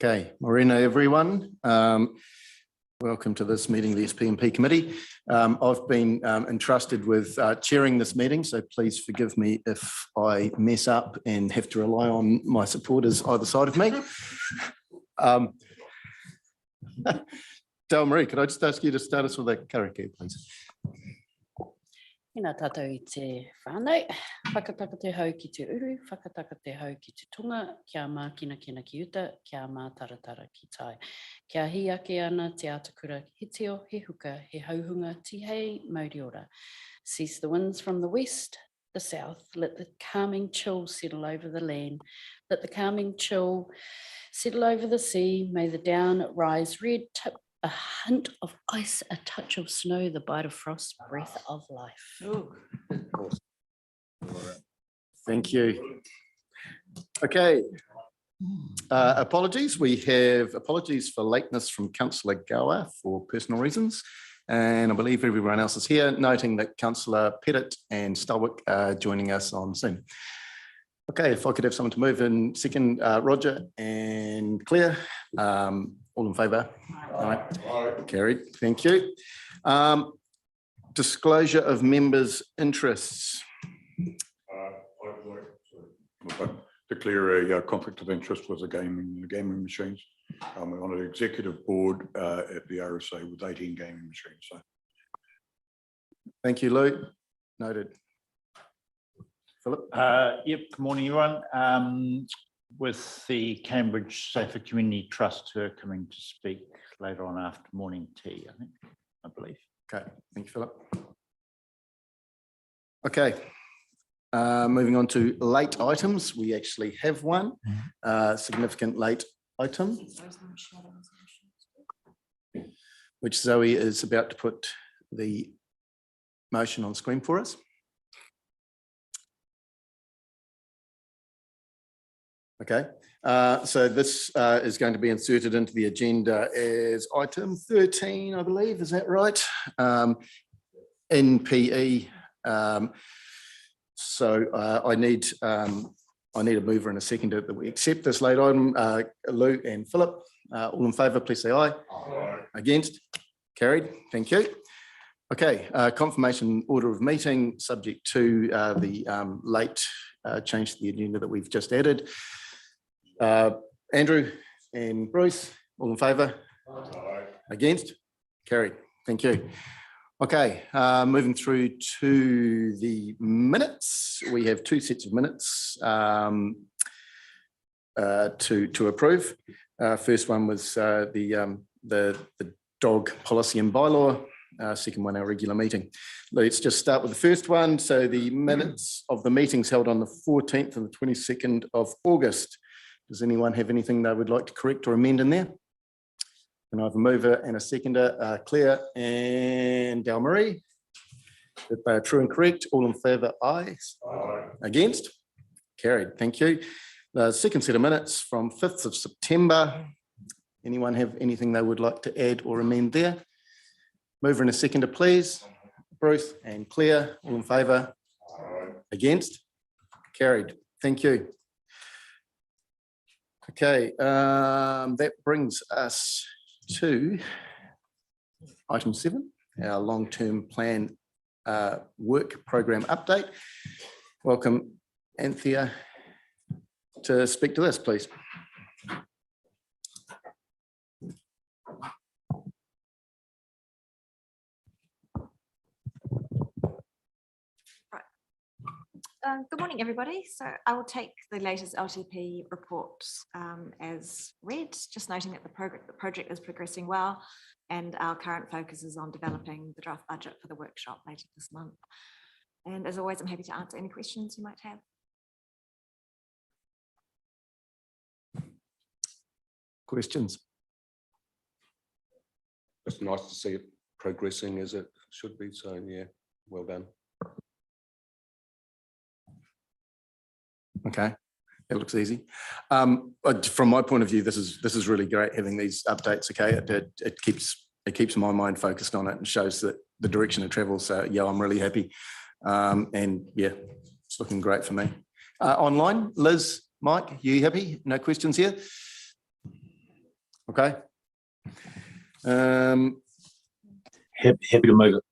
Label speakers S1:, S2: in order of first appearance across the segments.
S1: Okay, morena everyone. Welcome to this meeting of the SPMP committee. I've been entrusted with chairing this meeting, so please forgive me if I mess up and have to rely on my supporters either side of me. Dale Marie, could I just ask you to start us with a karakia, please?
S2: Ina tātou I te whānau, whakataka te hau ki te uru, whakataka te hau ki te tunga, kia mākina kina ki uta, kia mātaratara ki tai. Kia hi ake ana te atakura he teo, he huka, he hauhunga, tihei, mauri ora. Cease the winds from the west, the south, let the calming chill settle over the land, let the calming chill settle over the sea, may the down rise red tip, a hint of ice, a touch of snow, the bite of frost, breath of life.
S1: Ooh. Thank you. Okay. Apologies. We have apologies for lateness from Councillor Gower for personal reasons. And I believe everyone else is here, noting that Councillor Pettit and Stalwick are joining us on Zoom. Okay, if I could have someone to move in second, Roger and Claire. All in favour? Aye. Carried. Thank you. Disclosure of members' interests.
S3: I'd like to declare a conflict of interest with the gaming machines. I'm on an executive board at the RSA with 18 gaming machines. So.
S1: Thank you, Lou. Noted. Philip?
S4: Yep, good morning, everyone. With the Cambridge Safer Community Trust, who are coming to speak later on after morning tea, I believe.
S1: Okay, thank you, Philip. Okay, moving on to late items. We actually have one significant late item, which Zoe is about to put the motion on screen for us. Okay, so this is going to be inserted into the agenda as item 13, I believe, is that right? In PE. So I need a mover and a seconder that we accept this late item. Lou and Philip, all in favour, please say aye. Aye. Against? Carried. Thank you. Okay, confirmation order of meeting subject to the late change to the agenda that we've just added. Andrew and Bruce, all in favour? Aye. Against? Carried. Thank you. Okay, moving through to the minutes. We have two sets of minutes to approve. First one was the dog policy and bylaw. Second one, our regular meeting. Let's just start with the first one. So the minutes of the meetings held on the 14th and the 22nd of August. Does anyone have anything they would like to correct or amend in there? And I have a mover and a seconder, Claire and Dale Marie. If they are true and correct, all in favour, aye. Aye. Against? Carried. Thank you. The second set of minutes from 5th of September. Anyone have anything they would like to add or amend there? Mover and a seconder, please. Bruce and Claire, all in favour? Aye. Against? Carried. Thank you. Okay, that brings us to item 7, our long-term plan work program update. Welcome, Anthea, to speak to this, please.
S5: Good morning, everybody. So I will take the latest LTP report as read, just noting that the project is progressing well and our current focus is on developing the draft budget for the workshop later this month. And as always, I'm happy to answer any questions you might have.
S1: Questions?
S6: It's nice to see it progressing as it should be. So yeah, well done.
S1: Okay, that looks easy. From my point of view, this is really great having these updates. Okay, it keeps my mind focused on it and shows that the direction of travel. So yeah, I'm really happy, and yeah, it's looking great for me. Online, Liz, Mike, you happy? No questions here? Okay.
S7: Happy to move it.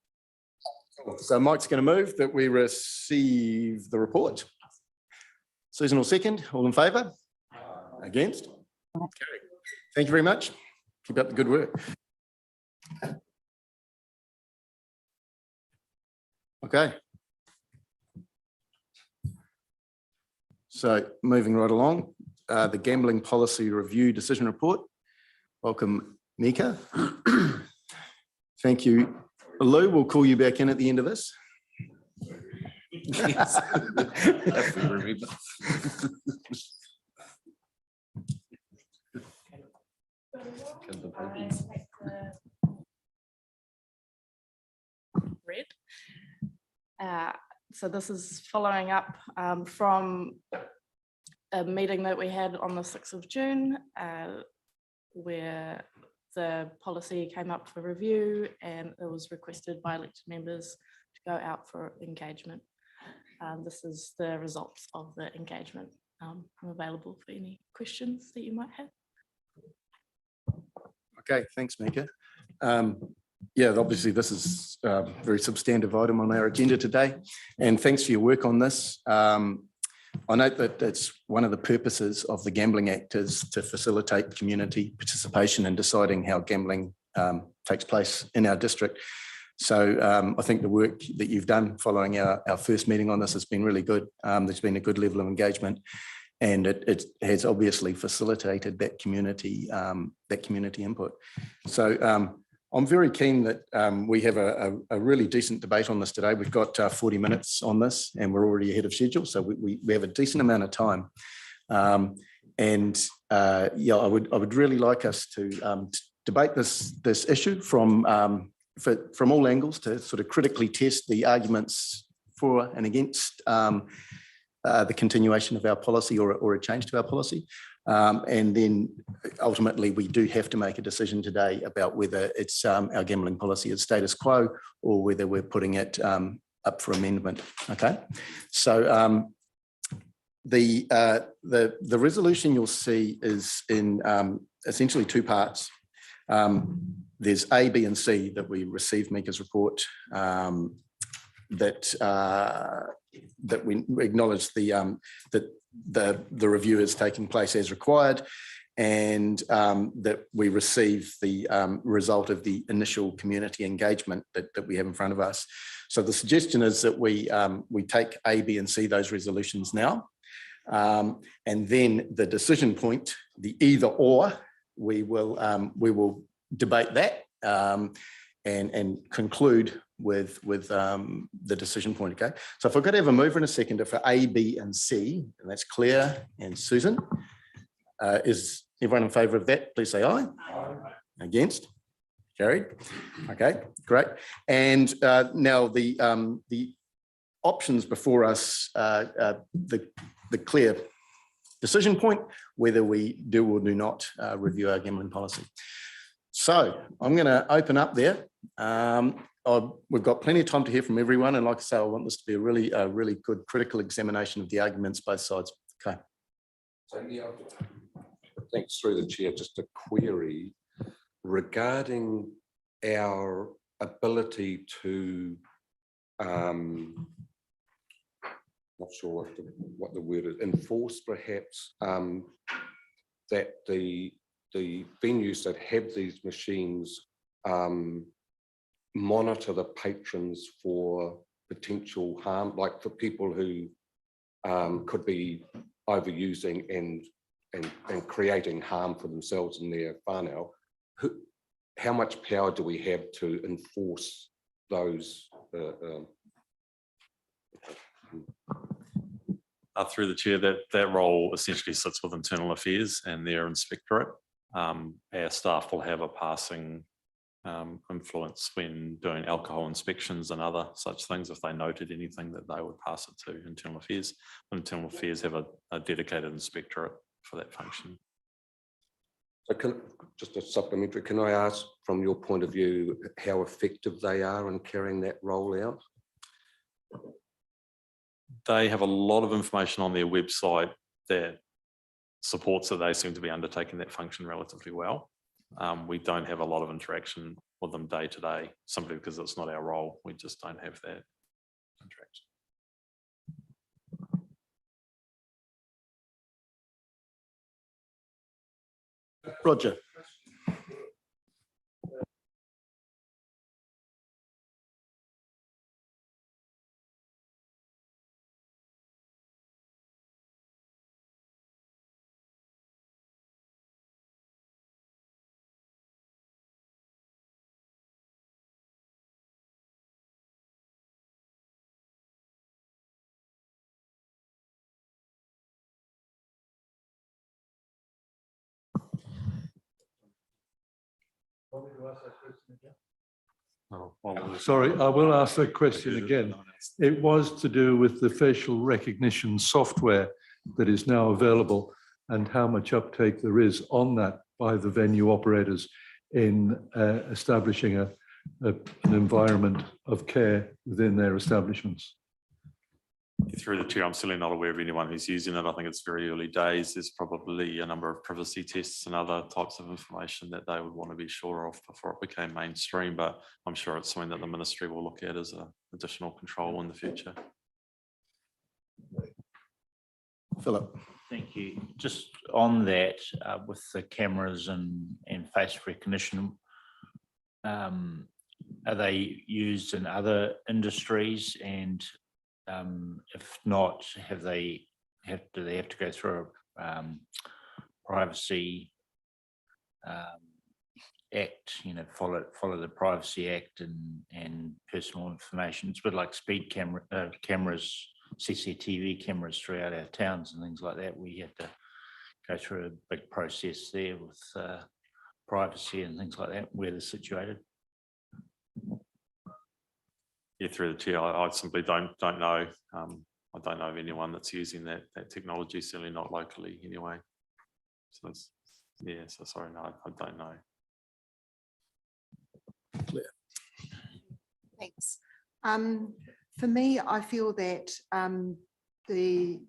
S1: So Mike's going to move that we receive the report. Susan will second. All in favour? Against? Carried. Thank you very much. Keep up the good work. Okay. So moving right along, the Gambling Policy Review Decision Report. Welcome, Mika. Thank you. Lou, we'll call you back in at the end of this.
S8: Red. So this is following up from a meeting that we had on the 6th of June, where the policy came up for review and it was requested by elected members to go out for engagement. This is the results of the engagement. I'm available for any questions that you might have.
S1: Okay, thanks, Mika. Yeah, obviously this is a very substantive item on our agenda today, and thanks for your work on this. I note that it's one of the purposes of the Gambling Act is to facilitate community participation in deciding how gambling takes place in our district. So I think the work that you've done following our first meeting on this has been really good. There's been a good level of engagement, and it has obviously facilitated that community input. So I'm very keen that we have a really decent debate on this today. We've got 40 minutes on this and we're already ahead of schedule. So we have a decent amount of time. Yeah, I would really like us to debate this issue from all angles to sort of critically test the arguments for and against the continuation of our policy or a change to our policy. And then ultimately we do have to make a decision today about whether it's our gambling policy is status quo or whether we're putting it up for amendment. Okay, so the resolution you'll see is in essentially two parts. There's A, B, and C that we received Mika's report that we acknowledge that the review is taking place as required, and that we receive the result of the initial community engagement that we have in front of us. So the suggestion is that we take A, B, and C, those resolutions now, and then the decision point, the either or, we will debate that and conclude with the decision point. Okay, so if I could have a mover and a seconder for A, B, and C, and that's Claire and Susan. Is everyone in favour of that? Please say aye. Aye. Against? Carried. Okay, great. And now the options before us, the clear decision point, whether we do or do not review our gambling policy. So I'm going to open up there. We've got plenty of time to hear from everyone, and like I say, I want this to be a really good critical examination of the arguments both sides. Okay.
S6: So yeah, thanks through the chair. Just a query regarding our ability to, not sure what the word is, enforce perhaps that the venues that have these machines monitor the patrons for potential harm, like for people who could be overusing and creating harm for themselves and their whānau. How much power do we have to enforce those?
S9: Through the chair, that role essentially sits with Internal Affairs and their inspectorate. Our staff will have a passing influence when doing alcohol inspections and other such things. If they noted anything, that they would pass it to Internal Affairs. Internal Affairs have a dedicated inspectorate for that function.
S6: So just a supplementary, can I ask from your point of view how effective they are in carrying that role out?
S9: They have a lot of information on their website that supports that they seem to be undertaking that function relatively well. We don't have a lot of interaction with them day to day, simply because it's not our role. We just don't have that interaction.
S1: Roger.
S9: Oh, well,
S10: Sorry, I will ask that question again. It was to do with the facial recognition software that is now available and how much uptake there is on that by the venue operators in establishing an environment of care within their establishments.
S9: Through the chair, I'm certainly not aware of anyone who's using it. I think it's very early days. There's probably a number of privacy tests and other types of information that they would want to be sure of before it became mainstream, but I'm sure it's something that the ministry will look at as an additional control in the future.
S1: Philip.
S4: Thank you. Just on that, with the cameras and face recognition, are they used in other industries? And if not, do they have to go through a privacy act? Follow the Privacy Act and personal information. It's a bit like speed cameras, CCTV cameras throughout our towns and things like that. We have to go through a big process there with privacy and things like that, where they're situated.
S9: Yeah, through the chair, I simply don't know. I don't know of anyone that's using that technology, certainly not locally anyway. So it's, yeah, so sorry, no, I don't know.
S1: Claire.
S11: Thanks. For me, I feel that the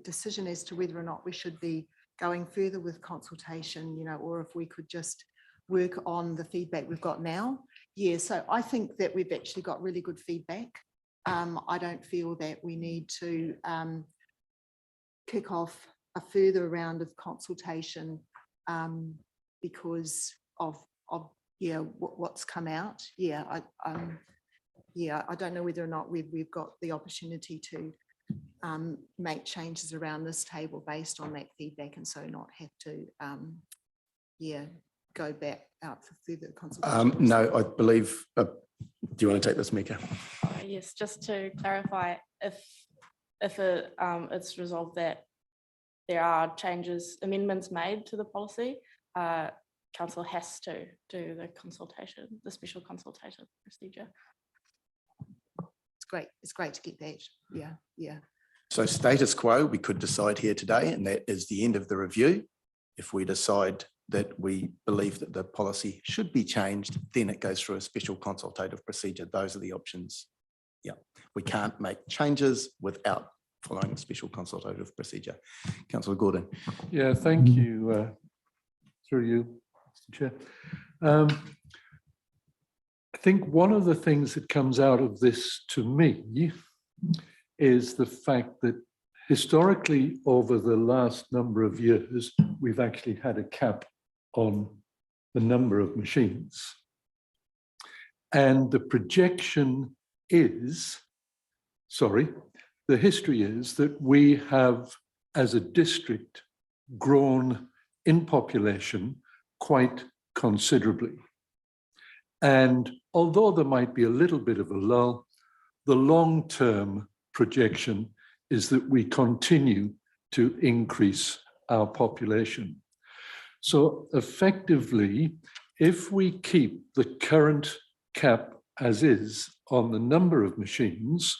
S11: decision as to whether or not we should be going further with consultation, or if we could just work on the feedback we've got now. Yeah, so I think that we've actually got really good feedback. I don't feel that we need to kick off a further round of consultation because of what's come out. Yeah, I don't know whether or not we've got the opportunity to make changes around this table based on that feedback, and so not have to go back out for further consultation.
S1: No, I believe, do you want to take this, Mika?
S8: Yes, just to clarify, if it's resolved that there are amendments made to the policy, council has to do the special consultation procedure.
S11: It's great to get that. Yeah.
S1: So status quo, we could decide here today, and that is the end of the review. If we decide that we believe that the policy should be changed, then it goes through a special consultative procedure. Those are the options. Yeah, we can't make changes without following a special consultative procedure. Councillor Gordon.
S10: Yeah, thank you. Through you, Mr. Chair. I think one of the things that comes out of this to me is the fact that historically, over the last number of years, we've actually had a cap on the number of machines. And the projection is, the history is that we have, as a district, grown in population quite considerably. And although there might be a little bit of a lull, the long-term projection is that we continue to increase our population. So effectively, if we keep the current cap as is on the number of machines,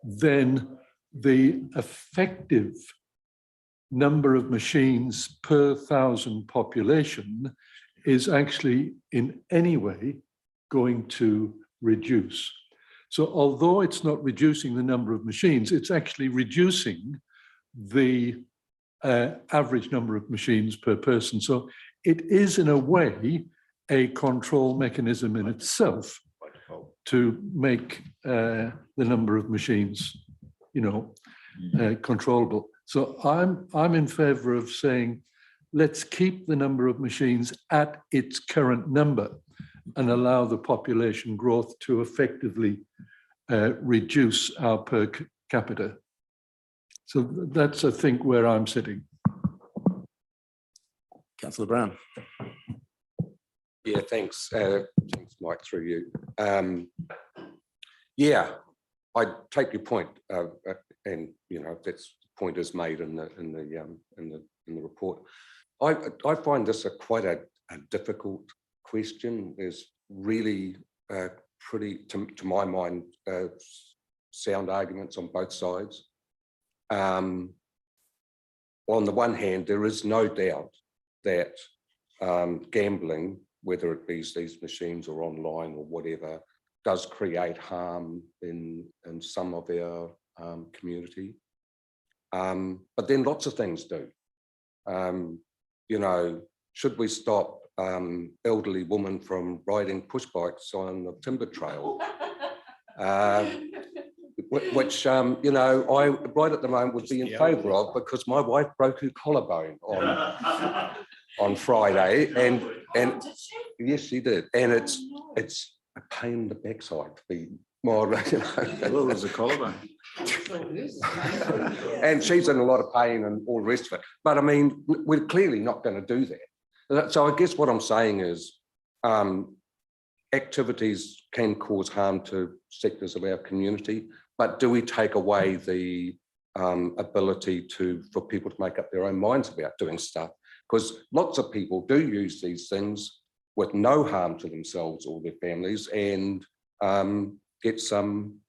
S10: then the effective number of machines per 1,000 population is actually in any way going to reduce. So although it's not reducing the number of machines, it's actually reducing the average number of machines per person. So it is, in a way, a control mechanism in itself to make the number of machines, controllable. So I'm in favor of saying, let's keep the number of machines at its current number and allow the population growth to effectively reduce our per capita. So that's, I think, where I'm sitting.
S1: Councillor Brown.
S6: Yeah, thanks. Thanks, Mike, through you. Yeah, I take your point, and that's point is made in the report. I find this quite a difficult question. There's really pretty, to my mind, sound arguments on both sides. On the one hand, there is no doubt that gambling, whether it be these machines or online or whatever, does create harm in some of our community. But then lots of things do. Should we stop elderly women from riding push bikes on the timber trail? Which, I right at the moment would be in favour of, because my wife broke her collarbone on Friday, and yes, she did, and it's a pain in the backside to be more.
S3: Well, there's a collarbone.
S6: And she's in a lot of pain and all the rest of it. But I mean, we're clearly not going to do that. So I guess what I'm saying is activities can cause harm to sectors of our community, but do we take away the ability for people to make up their own minds about doing stuff? Because lots of people do use these things with no harm to themselves or their families and get some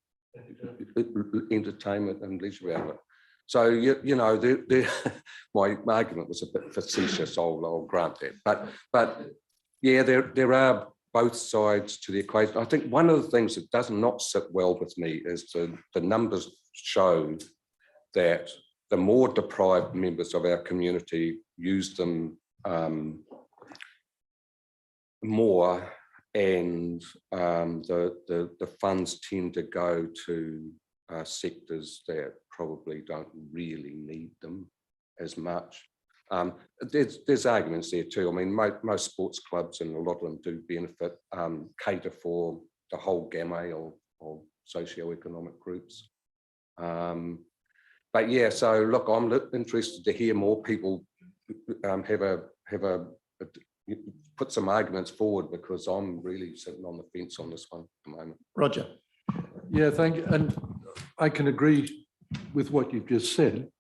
S6: entertainment and leisure out of it. So, my argument was a bit facetious, I'll grant that. But yeah, there are both sides to the equation. I think one of the things that does not sit well with me is the numbers show that the more deprived members of our community use them more, and the funds tend to go to sectors that probably don't really need them as much. There's arguments there too. I mean, most sports clubs, and a lot of them do benefit, cater for the whole gamut of socioeconomic groups. But yeah, so look, I'm interested to hear more people put some arguments forward, because I'm really sitting on the fence on this one at the moment.
S1: Roger.
S10: Yeah, thank you. And I can agree with what you've just said.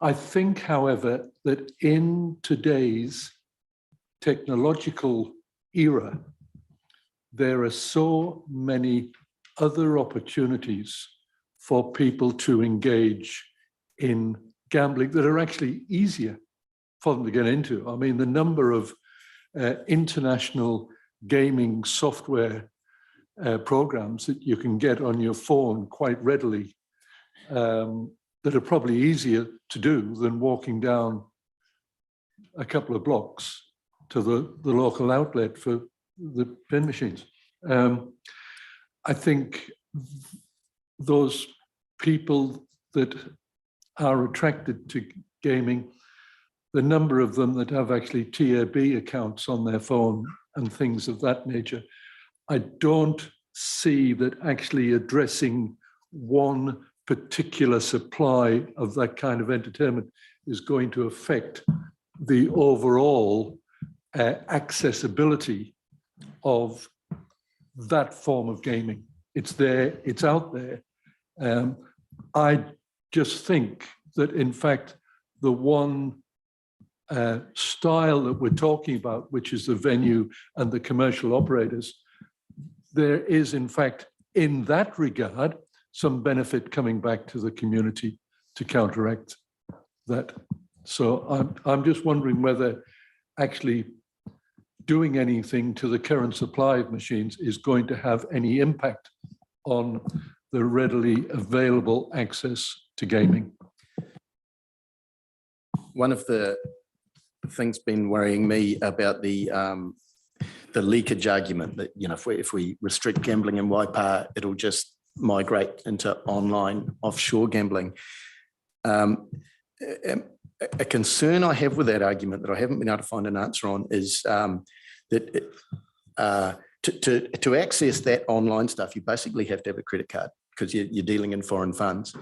S10: I think, however, that in today's technological era, there are so many other opportunities for people to engage in gambling that are actually easier for them to get into. I mean, the number of international gaming software programs that you can get on your phone quite readily that are probably easier to do than walking down a couple of blocks to the local outlet for the pin machines. I think those people that are attracted to gaming, the number of them that have actually TAB accounts on their phone and things of that nature, I don't see that actually addressing one particular supply of that kind of entertainment is going to affect the overall accessibility of that form of gaming. It's there, it's out there. I just think that, in fact, the one style that we're talking about, which is the venue and the commercial operators, there is, in fact, in that regard, some benefit coming back to the community to counteract that. So I'm just wondering whether actually doing anything to the current supply of machines is going to have any impact on the readily available access to gaming. One of the things been worrying me about the
S1: the leakage argument that, you know, if we restrict gambling in Waipa, it'll just migrate into online offshore gambling. A concern I have with that argument that I haven't been able to find an answer on is that to access that online stuff, you basically have to have a credit card because you're dealing in foreign funds.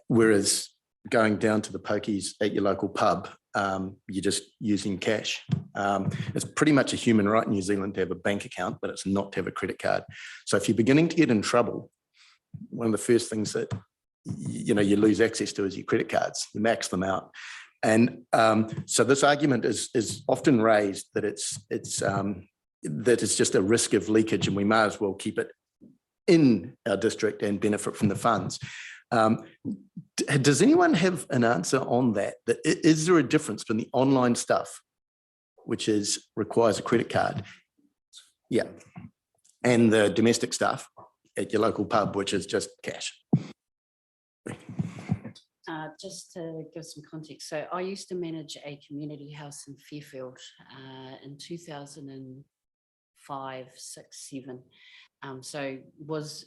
S1: Whereas going down to the pokies at your local pub, you're just using cash. It's pretty much a human right in New Zealand to have a bank account, but it's not to have a credit card. So if you're beginning to get in trouble, one of the first things that you lose access to is your credit cards. You max them out. And so this argument is often raised that it's just a risk of leakage and we may as well keep it in our district and benefit from the funds. Does anyone have an answer on that? Is there a difference between the online stuff, which requires a credit card, yeah, and the domestic stuff at your local pub, which is just cash?
S2: Just to give some context, so I used to manage a community house in Fairfield in 2005, 6, 7. So was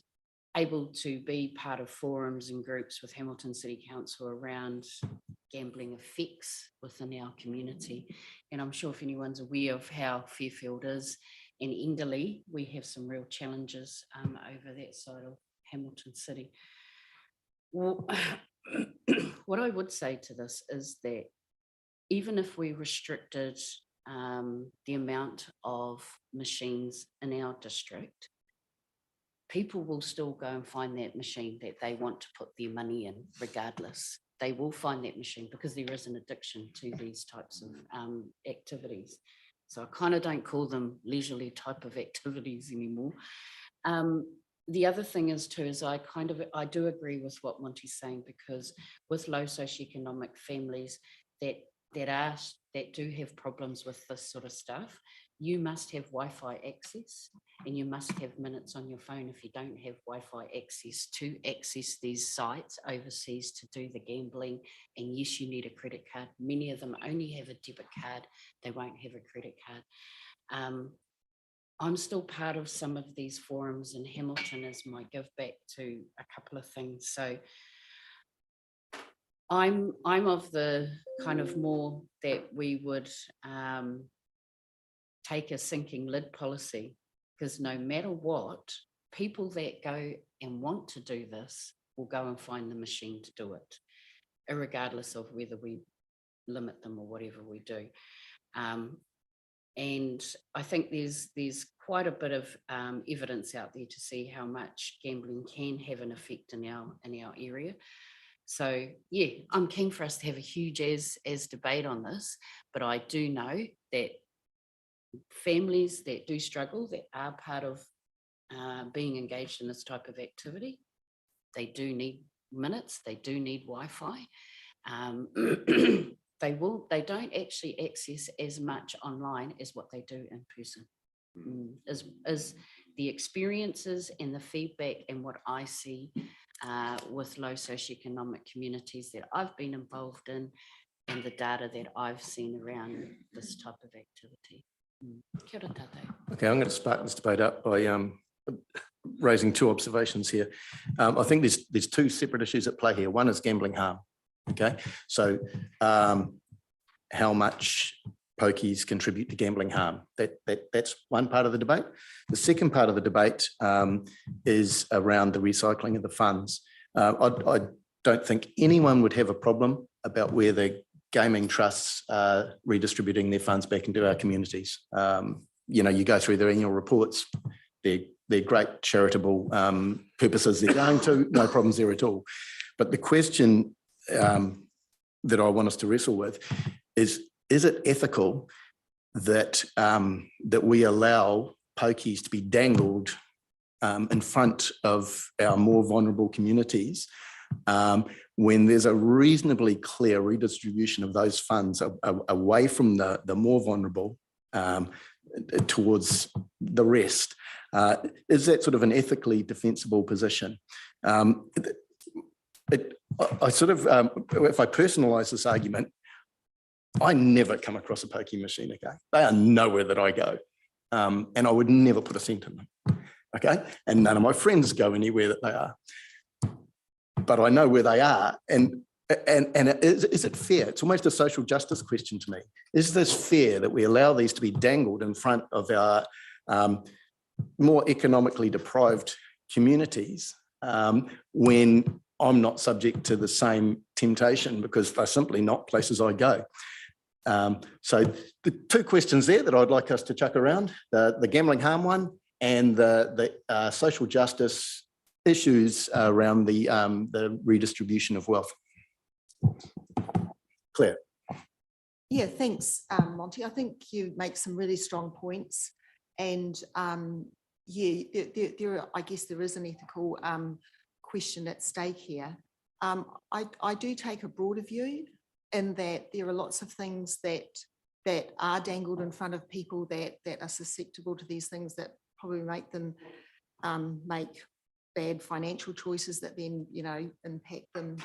S2: able to be part of forums and groups with Hamilton City Council around gambling effects within our community. And I'm sure if anyone's aware of how Fairfield is in Inderley, we have some real challenges over that side of Hamilton City. Well, what I would say to this is that even if we restricted the amount of machines in our district, people will still go and find that machine that they want to put their money in regardless. They will find that machine because there is an addiction to these types of activities. So I kind of don't call them leisurely type of activities anymore. The other thing is too, is I do agree with what Monty's saying, because with low socioeconomic families that do have problems with this sort of stuff, you must have Wi-Fi access and you must have minutes on your phone if you don't have Wi-Fi access to access these sites overseas to do the gambling. And yes, you need a credit card. Many of them only have a debit card. They won't have a credit card. I'm still part of some of these forums in Hamilton as my give back to a couple of things. So I'm of the kind of more that we would take a sinking lid policy, because no matter what, people that go and want to do this will go and find the machine to do it, regardless of whether we limit them or whatever we do. And I think there's quite a bit of evidence out there to see how much gambling can have an effect in our area. So yeah, I'm keen for us to have a huge as debate on this, but I do know that families that do struggle, that are part of being engaged in this type of activity, they do need minutes, they do need Wi-Fi. They don't actually access as much online as what they do in person. As the experiences and the feedback and what I see with low socioeconomic communities that I've been involved in, and the data that I've seen around this type of activity. Kia ora tātou.
S1: Okay, I'm going to spark this debate up by raising two observations here. I think there's two separate issues at play here. One is gambling harm. Okay, so how much pokies contribute to gambling harm? That's one part of the debate. The second part of the debate is around the recycling of the funds. I don't think anyone would have a problem about where the gaming trusts are redistributing their funds back into our communities. You go through their annual reports, they're great charitable purposes they're going to, no problems there at all. But the question that I want us to wrestle with is it ethical that we allow pokies to be dangled in front of our more vulnerable communities when there's a reasonably clear redistribution of those funds away from the more vulnerable towards the rest? Is that sort of an ethically defensible position? I sort of, if I personalise this argument, I never come across a pokie machine again. They are nowhere that I go. and I would never put a cent in them. Okay, and none of my friends go anywhere that they are, but I know where they are. And is it fair? It's almost a social justice question to me. Is this fair that we allow these to be dangled in front of our more economically deprived communities when I'm not subject to the same temptation because they're simply not places I go? So the two questions there that I'd like us to chuck around, the gambling harm one and the social justice issues around the redistribution of wealth. Claire.
S11: Yeah, thanks, Monty. I think you make some really strong points. And yeah, I guess there is an ethical question at stake here. I do take a broader view in that there are lots of things that are dangled in front of people that are susceptible to these things that probably make them make bad financial choices that then, you know, impact them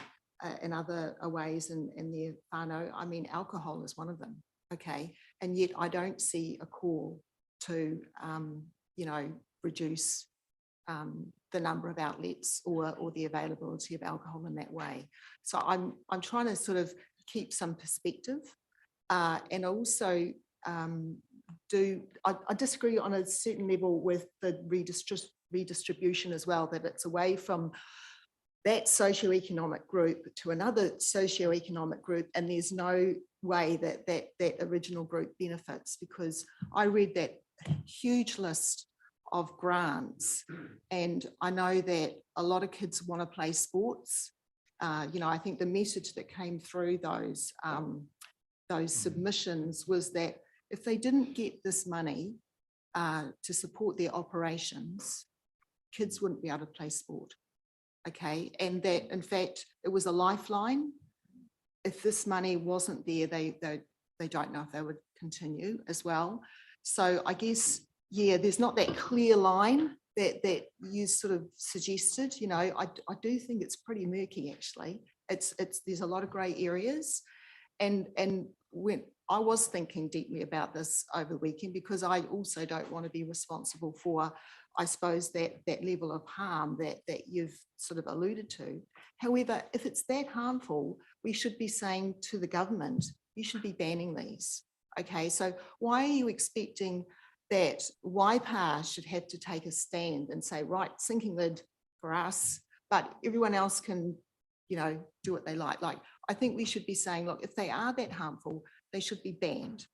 S11: in other ways in their whānau. I mean, alcohol is one of them, okay? And yet I don't see a call to, you know, reduce the number of outlets or the availability of alcohol in that way. So I'm trying to sort of keep some perspective and also I disagree on a certain level with the redistribution as well, that it's away from that socioeconomic group to another socioeconomic group, and there's no way that original group benefits, because I read that huge list of grants and I know that a lot of kids want to play sports. You know, I think the message that came through those submissions was that if they didn't get this money to support their operations, kids wouldn't be able to play sport. Okay, and that in fact it was a lifeline. If this money wasn't there, they don't know if they would continue as well. So I guess, yeah, there's not that clear line that you sort of suggested. You know, I do think it's pretty murky actually. There's a lot of grey areas, and when I was thinking deeply about this over the weekend, because I also don't want to be responsible for, I suppose, that level of harm that you've sort of alluded to. However, if it's that harmful, we should be saying to the government, you should be banning these. Okay, so why are you expecting that Waipa should have to take a stand and say, right, sinking lid for us, but everyone else can, you know, do what they like? Like, I think we should be saying, look, if they are that harmful, they should be banned.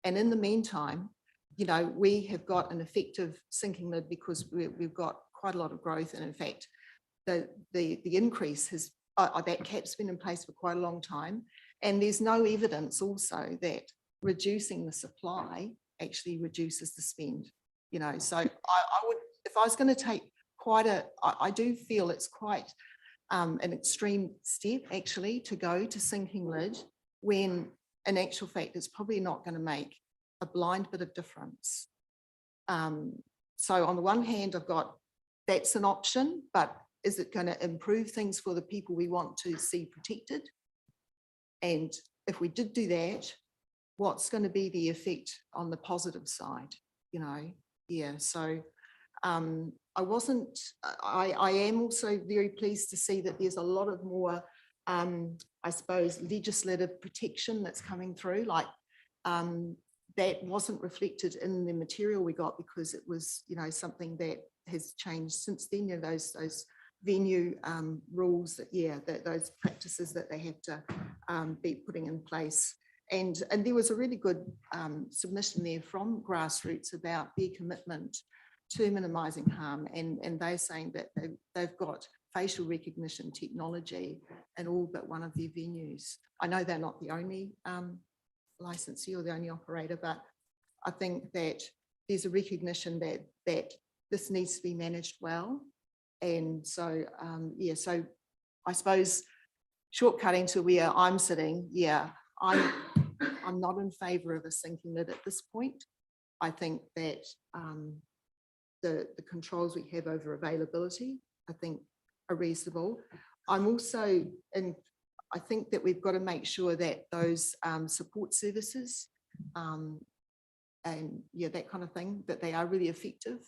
S11: And in the meantime, you know, we have got an effective sinking lid because we've got quite a lot of growth. And in fact, the increase has, that cap's been in place for quite a long time. And there's no evidence also that reducing the supply actually reduces the spend, you know. So I would, if I was going to take quite I do feel it's quite an extreme step actually to go to sinking lid, when in actual fact it's probably not going to make a blind bit of difference. So on the one hand, I've got, that's an option, but is it going to improve things for the people we want to see protected? And if we did do that, what's going to be the effect on the positive side, you know? Yeah, so I am also very pleased to see that there's a lot of more, I suppose, legislative protection that's coming through, like that wasn't reflected in the material we got because it was, you know, something that has changed since then. You know, those venue rules that, yeah, those practices that they have to be putting in place. And there was a really good submission there from Grassroots about their commitment to minimising harm, and they're saying that they've got facial recognition technology in all but one of their venues. I know they're not the only licensee or the only operator, but I think that there's a recognition that this needs to be managed well. And so, yeah, so I suppose shortcutting to where I'm sitting, yeah, I'm not in favour of a sinking lid at this point. I think that the controls we have over availability, I think, are reasonable. I'm also, and I think that we've got to make sure that those support services and yeah, that kind of thing, that they are really effective.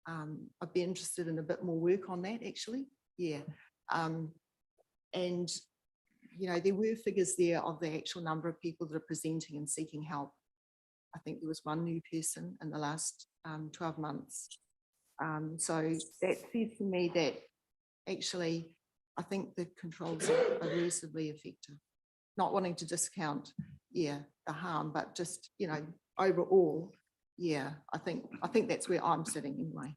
S11: I'd be interested in a bit more work on that, actually. Yeah. And, you know, there were figures there of the actual number of people that are presenting and seeking help. I think there was one new person in the last 12 months. So that says to me that actually, I think the controls are reasonably effective. Not wanting to discount, yeah, the harm, but just, you know, overall, yeah, I think that's where I'm sitting anyway.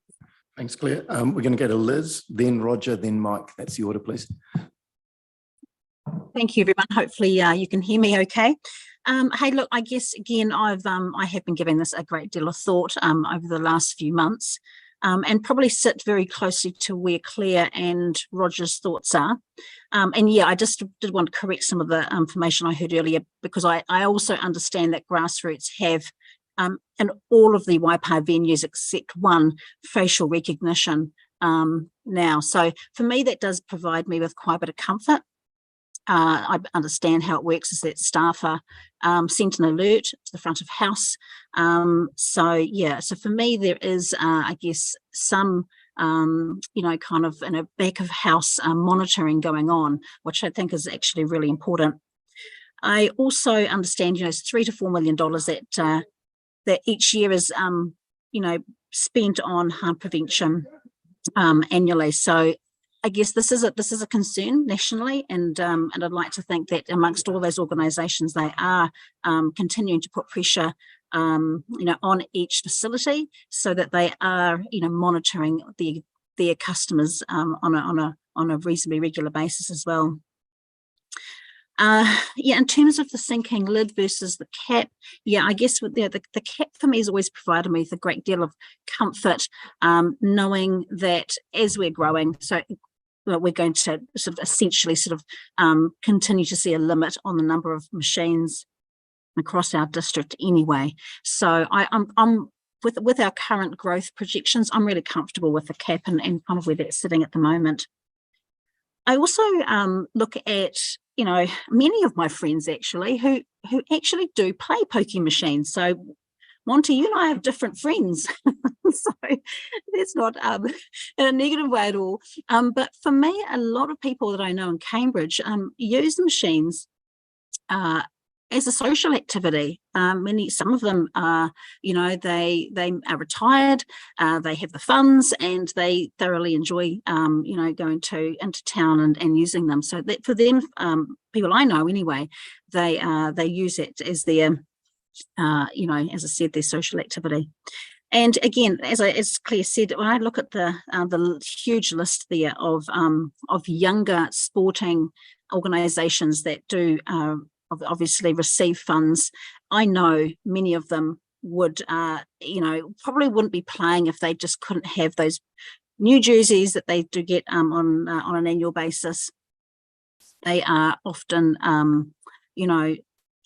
S1: Thanks, Claire. We're going to go to Liz, then Roger, then Mike. That's the order, please.
S12: Thank you, everyone. Hopefully you can hear me okay. Hey, look, I guess, again, I have been giving this a great deal of thought over the last few months, and probably sit very closely to where Claire and Roger's thoughts are. And yeah, I just did want to correct some of the information I heard earlier, because I also understand that Grassroots have in all of the Waipa venues except one, facial recognition now. So for me, that does provide me with quite a bit of comfort. I understand how it works is that staff are sent an alert to the front of house. So yeah, so for me, there is, I guess, some, you know, kind of in a back of house monitoring going on, which I think is actually really important. I also understand, you know, it's $3 to $4 million that each year is, you know, spent on harm prevention annually. So I guess this is a concern nationally, and I'd like to think that amongst all those organisations, they are continuing to put pressure, you know, on each facility, so that they are, you know, monitoring their customers on a reasonably regular basis as well. Yeah, in terms of the sinking lid versus the cap, yeah, I guess with the cap for me has always provided me with a great deal of comfort, knowing that as we're growing, so we're going to sort of essentially continue to see a limit on the number of machines across our district anyway. So I'm with our current growth projections, I'm really comfortable with the cap and kind of where that's sitting at the moment. I also look at, you know, many of my friends actually who actually do play pokie machines. So Monty, you and I have different friends, so that's not in a negative way at all. But for me, a lot of people that I know in Cambridge use the machines as a social activity. Some of them are, you know, they are retired, they have the funds, and they thoroughly enjoy, you know, going into town and using them. So that for them, people I know anyway, they use it as their you know, as I said, their social activity. And again, as Claire said, when I look at the huge list there of younger sporting organisations that do obviously receive funds, I know many of them would, you know, probably wouldn't be playing if they just couldn't have those new jerseys that they do get on an annual basis. They are often, you know,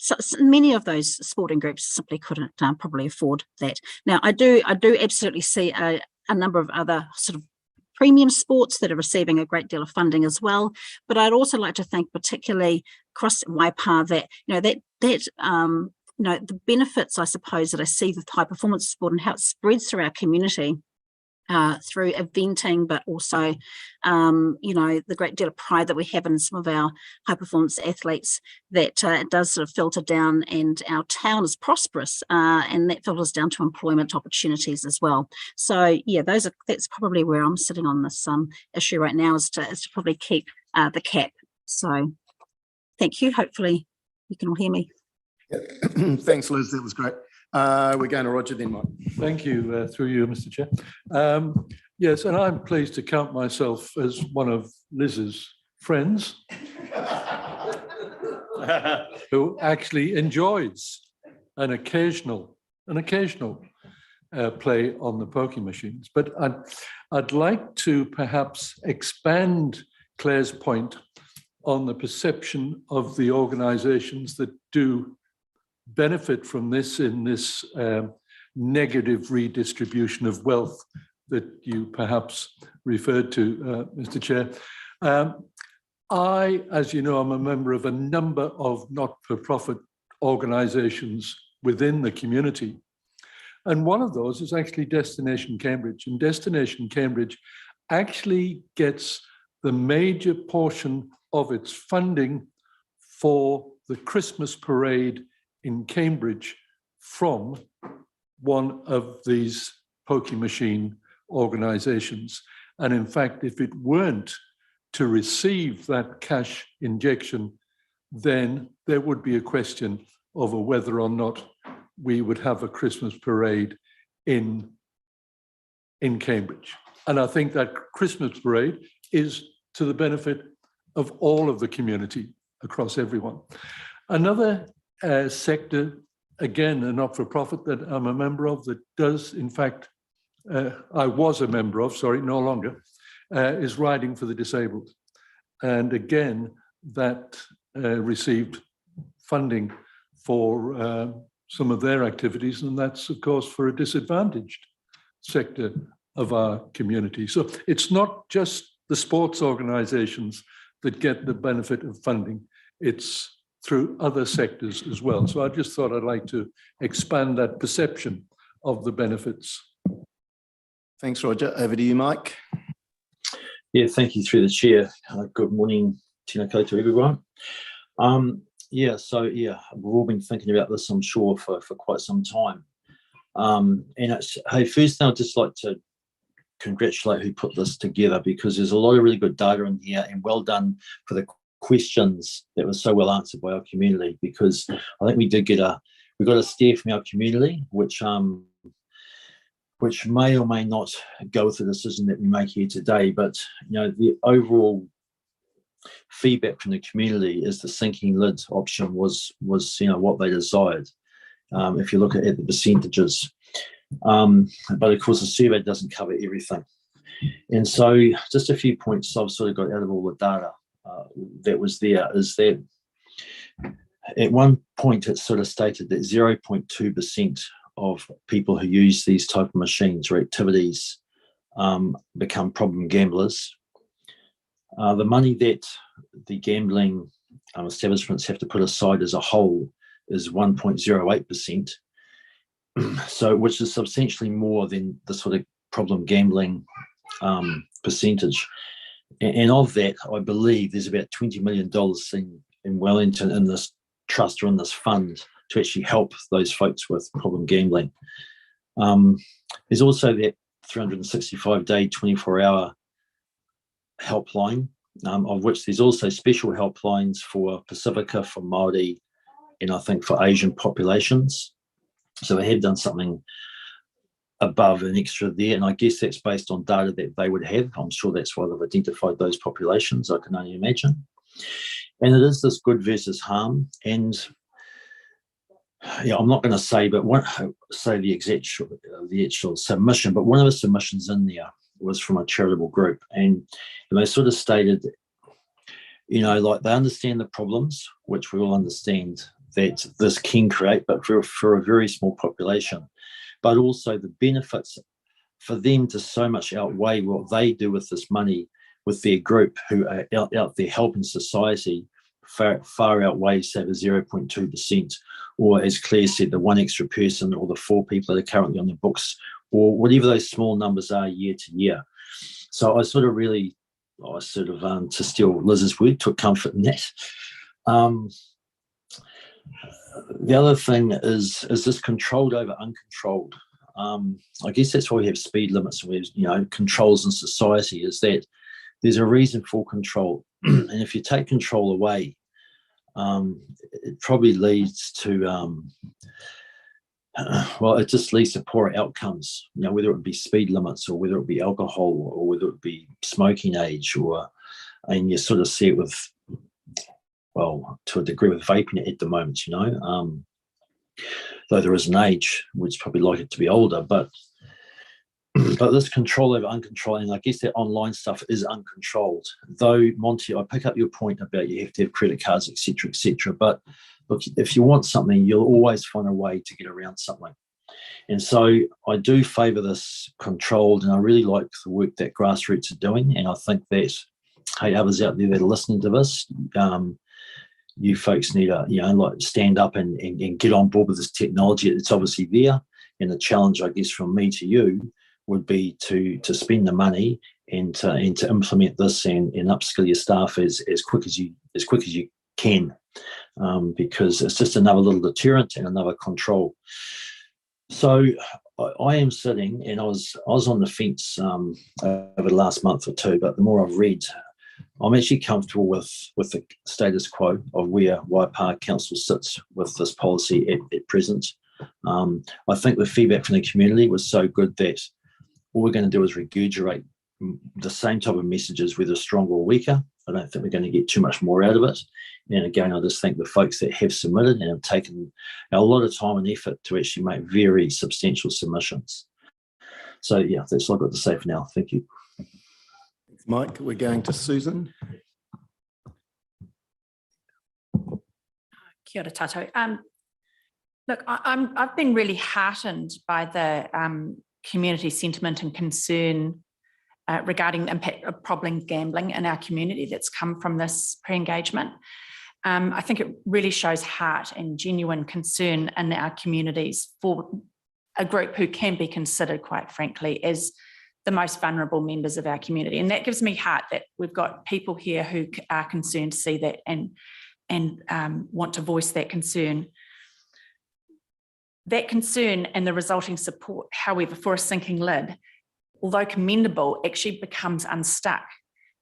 S12: so many of those sporting groups simply couldn't probably afford that. Now, I do absolutely see a number of other sort of premium sports that are receiving a great deal of funding as well. But I'd also like to think, particularly across Waipa, that, you know, that you know, the benefits, I suppose, that I see with high performance sport and how it spreads through our community. Through eventing, but also, you know, the great deal of pride that we have in some of our high performance athletes, that it does sort of filter down, and our town is prosperous, and that filters down to employment opportunities as well. So yeah, that's probably where I'm sitting on this issue right now, is to probably keep the cap. So thank you. Hopefully you can all hear me.
S1: Yeah. Thanks, Liz. That was great. We're going to Roger then, Mike.
S10: Thank you, through you, Mr. Chair. Yes, and I'm pleased to count myself as one of Liz's friends who actually enjoys an occasional play on the pokie machines. But I'd like to perhaps expand Claire's point on the perception of the organisations that do benefit from this in this negative redistribution of wealth that you perhaps referred to, Mr. Chair. I, as you know, I'm a member of a number of not-for-profit organisations within the community. And one of those is actually Destination Cambridge. And Destination Cambridge actually gets the major portion of its funding for the Christmas parade in Cambridge from one of these Pokie Machine organizations. And in fact, if it weren't to receive that cash injection, then there would be a question over whether or not we would have a Christmas parade in Cambridge. And I think that Christmas parade is to the benefit of all of the community across everyone. Another sector, again, a not-for-profit that I'm a member of that does, in fact, I was a member of, sorry, no longer, is Riding for the Disabled. And again, that received funding for some of their activities, and that's, of course, for a disadvantaged sector of our community. So it's not just the sports organizations that get the benefit of funding, it's through other sectors as well. So I just thought I'd like to expand that perception of the benefits.
S1: Thanks, Roger. Over to you, Mike.
S7: Yeah, thank you through the chair. Good morning, tēnā koutou everyone. We've all been thinking about this, I'm sure, for quite some time. And it's, hey, first thing I'd just like to congratulate who put this together, because there's a lot of really good data in here, and well done for the questions that were so well answered by our community, because I think we got a stare from our community, which may or may not go with the decision that we make here today. But you know, the overall feedback from the community is the sinking lid option was what they desired. If you look at the percentages, but of course the survey doesn't cover everything. And so just a few points I've sort of got out of all the data that was there is that at one point it sort of stated that 0.2% of people who use these type of machines or activities become problem gamblers. The money that the gambling establishments have to put aside as a whole is 1.08%, so which is substantially more than the sort of problem gambling percentage. And of that, I believe there's about $20 million in Wellington in this trust or in this fund to actually help those folks with problem gambling. There's also that 365-day, 24-hour helpline, of which there's also special helplines for Pacifica, for Māori, and I think for Asian populations. So they have done something above and extra there, and I guess that's based on data that they would have. I'm sure that's why they've identified those populations, I can only imagine. And it is this good versus harm. And yeah, I'm not going to say, but the actual submission, but one of the submissions in there was from a charitable group, and they sort of stated, like they understand the problems, which we all understand that this can create, but for a very small population, but also the benefits for them to so much outweigh what they do with this money with their group who are out there helping society far outweighs, say, the 0.2%, or as Claire said, the one extra person or the 4 people that are currently on the books, or whatever those small numbers are year to year. So I to steal Liz's word, took comfort in that. The other thing is this controlled over uncontrolled. I guess that's why we have speed limits, controls in society, is that there's a reason for control. And if you take control away, it probably leads to, it just leads to poorer outcomes, whether it be speed limits or whether it be alcohol or whether it be smoking age, and you sort of see it with, to a degree with vaping at the moment, though there is an age, which probably like it to be older, but this control over uncontrolled, and I guess that online stuff is uncontrolled. Though, Monty, I pick up your point about you have to have credit cards, etc. But look, if you want something, you'll always find a way to get around something. And so I do favour this controlled, and I really like the work that Grassroots are doing. And I think that, hey, others out there that are listening to this, you folks need to, stand up and get on board with this technology. It's obviously there. And the challenge, I guess, from me to you would be to spend the money and to implement this and upskill your staff as quick as you can, because it's just another little deterrent and another control. So I am sitting, and I was on the fence over the last month or two, but the more I've read, I'm actually comfortable with the status quo of where Waipaha Council sits with this policy at present. I think the feedback from the community was so good that all we're going to do is regurgitate the same type of messages, whether stronger or weaker. I don't think we're going to get too much more out of it. And again, I just think the folks that have submitted and have taken a lot of time and effort to actually make very substantial submissions. So yeah, that's all I've got to say for now. Thank you.
S1: Thanks, Mike. We're going to Susan.
S13: Kia ora tātou. Look, I've been really heartened by the community sentiment and concern regarding the impact of problem gambling in our community that's come from this pre-engagement. I think it really shows heart and genuine concern in our communities for a group who can be considered, quite frankly, as the most vulnerable members of our community. And that gives me heart that we've got people here who are concerned to see that and want to voice that concern. That concern and the resulting support, however, for a sinking lid, although commendable, actually becomes unstuck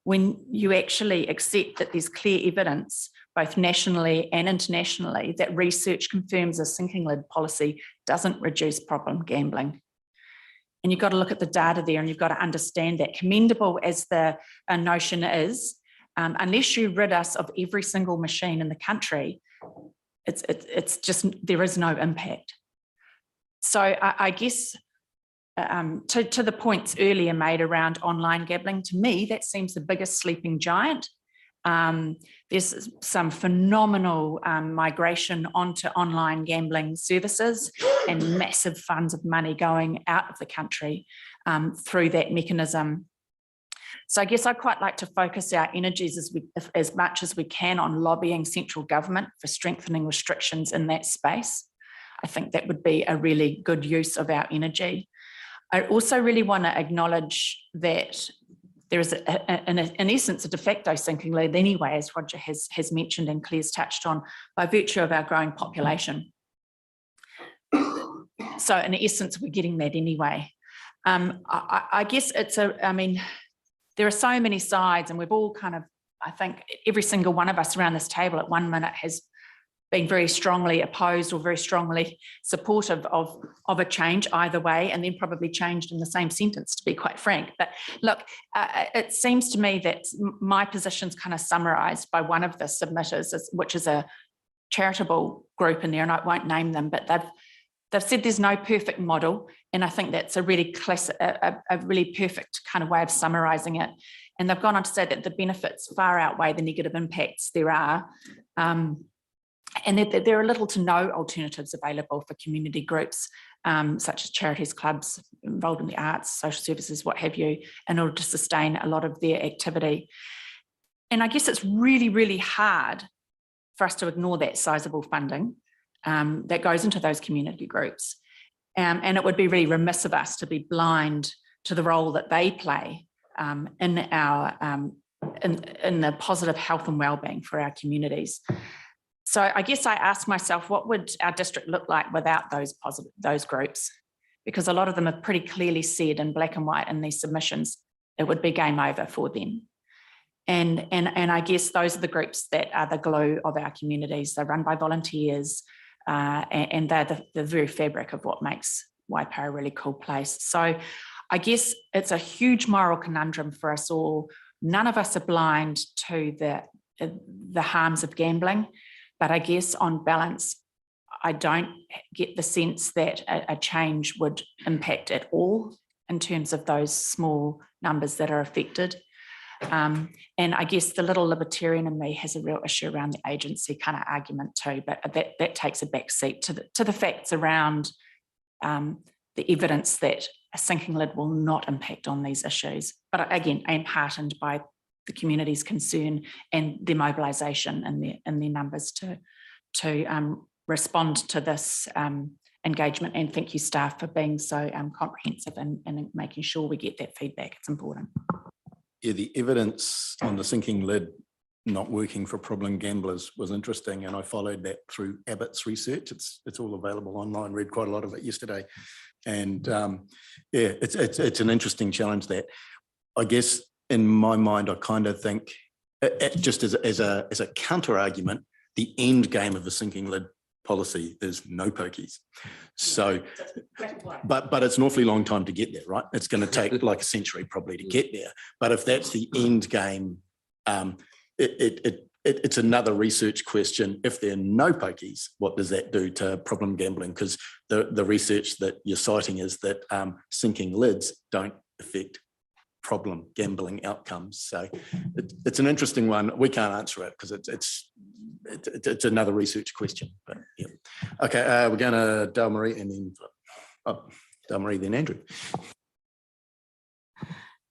S13: when you actually accept that there's clear evidence, both nationally and internationally, that research confirms a sinking lid policy doesn't reduce problem gambling. And you've got to look at the data there, and you've got to understand that, commendable as the notion is, unless you rid us of every single machine in the country, it's just, there is no impact. So I guess to the points earlier made around online gambling, to me, that seems the biggest sleeping giant. There's some phenomenal migration onto online gambling services and massive funds of money going out of the country through that mechanism. So I guess I'd quite like to focus our energies as much as we can on lobbying central government for strengthening restrictions in that space. I think that would be a really good use of our energy. I also really want to acknowledge that there is, in essence, a de facto sinking lid anyway, as Roger has mentioned and Claire's touched on, by virtue of our growing population. So in essence, we're getting that anyway. I guess there are so many sides, and we've all kind of, I think every single one of us around this table at one minute has been very strongly opposed or very strongly supportive of a change either way, and then probably changed in the same sentence, to be quite frank. But look, it seems to me that my position's kind of summarised by one of the submitters, which is a charitable group in there, and I won't name them, but they've said there's no perfect model, and I think that's a really perfect kind of way of summarising it. And they've gone on to say that the benefits far outweigh the negative impacts there are. And that there are little to no alternatives available for community groups, such as charities, clubs involved in the arts, social services, what have you, in order to sustain a lot of their activity. And I guess it's really, really hard for us to ignore that sizable funding that goes into those community groups. And it would be really remiss of us to be blind to the role that they play in the positive health and wellbeing for our communities. So I guess I asked myself, what would our district look like without those groups? Because a lot of them have pretty clearly said in black and white in these submissions, it would be game over for them. And I guess those are the groups that are the glue of our communities. They're run by volunteers, and they're the very fabric of what makes Waipaha a really cool place. So I guess it's a huge moral conundrum for us all. None of us are blind to the harms of gambling. But I guess on balance, I don't get the sense that a change would impact at all in terms of those small numbers that are affected. And I guess the little libertarian in me has a real issue around the agency kind of argument too, but that takes a back seat to the facts around the evidence that a sinking lid will not impact on these issues. But again, I am heartened by the community's concern and their mobilisation and their numbers to respond to this engagement. And thank you staff for being so comprehensive and making sure we get that feedback. It's important.
S1: Yeah, the evidence on the sinking lid not working for problem gamblers was interesting, and I followed that through Abbott's research. It's all available online. Read quite a lot of it yesterday, and yeah, it's an interesting challenge. That I guess in my mind, I kind of think just as a counter argument, the end game of the sinking lid policy is no pokies. So, but it's an awfully long time to get there, right? It's going to take like a century probably to get there. But if that's the end game, it's another research question. If there are no pokies, what does that do to problem gambling? Because the research that you're citing is that sinking lids don't affect problem gambling outcomes. So it's an interesting one. We can't answer it because it's another research question. But yeah. Okay, we're going to Dale Marie and then Dale Marie, then Andrew.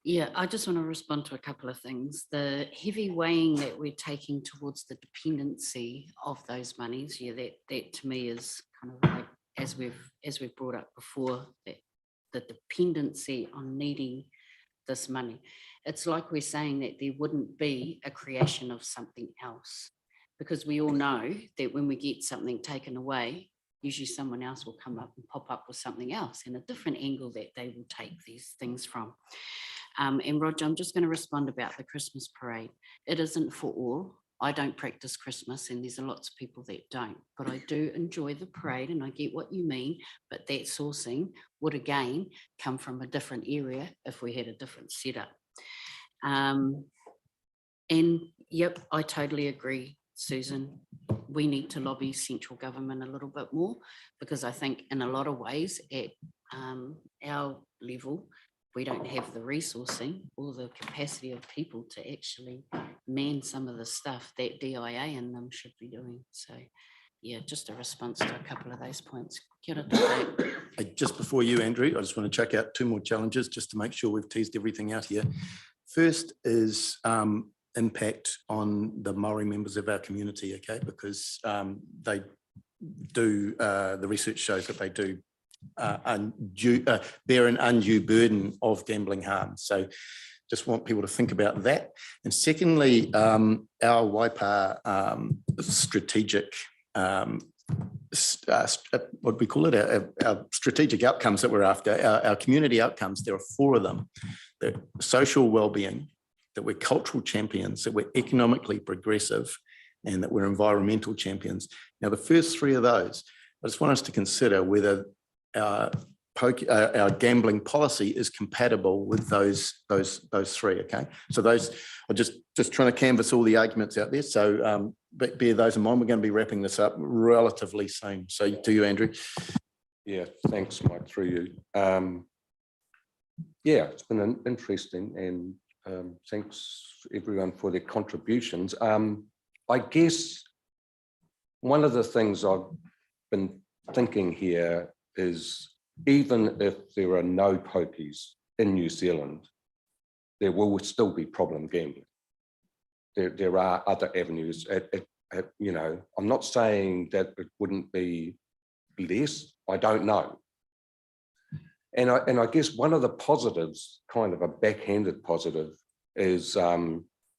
S2: Yeah, I just want to respond to a couple of things. The heavy weighing that we're taking towards the dependency of those monies, yeah, that to me is kind of like, as we've brought up before, that the dependency on needing this money. It's like we're saying that there wouldn't be a creation of something else, because we all know that when we get something taken away, usually someone else will come up and pop up with something else and a different angle that they will take these things from. And Roger, I'm just going to respond about the Christmas parade. It isn't for all. I don't practice Christmas, and there's lots of people that don't, but I do enjoy the parade, and I get what you mean, but that sourcing would again come from a different area if we had a different setup. And yep, I totally agree, Susan. We need to lobby central government a little bit more, because I think in a lot of ways at our level, we don't have the resourcing or the capacity of people to actually man some of the stuff that DIA and them should be doing. So yeah, just a response to a couple of those points. Kia ora tātou.
S1: Just before you, Andrew, I just want to check out two more challenges just to make sure we've teased everything out here. First is impact on the Māori members of our community, okay? Because they do, the research shows that they do bear an undue burden of gambling harm. So just want people to think about that. And secondly, our Waipa strategic, what do we call it? Our strategic outcomes that we're after, our community outcomes, there are 4 of them. The social well-being, that we're cultural champions, that we're economically progressive, and that we're environmental champions. Now, the first 3 of those, I just want us to consider whether our gambling policy is compatible with those 3. Okay, so those are just trying to canvass all the arguments out there. So bear those in mind. We're going to be wrapping this up relatively soon. So to you, Andrew.
S6: Yeah, thanks, Mike, through you. Yeah, it's been interesting, and thanks everyone for their contributions. I guess one of the things I've been thinking here is, even if there are no pokies in New Zealand, there will still be problem gambling. There are other avenues. You know, I'm not saying that it wouldn't be less. I don't know. And I guess one of the positives, kind of a backhanded positive, is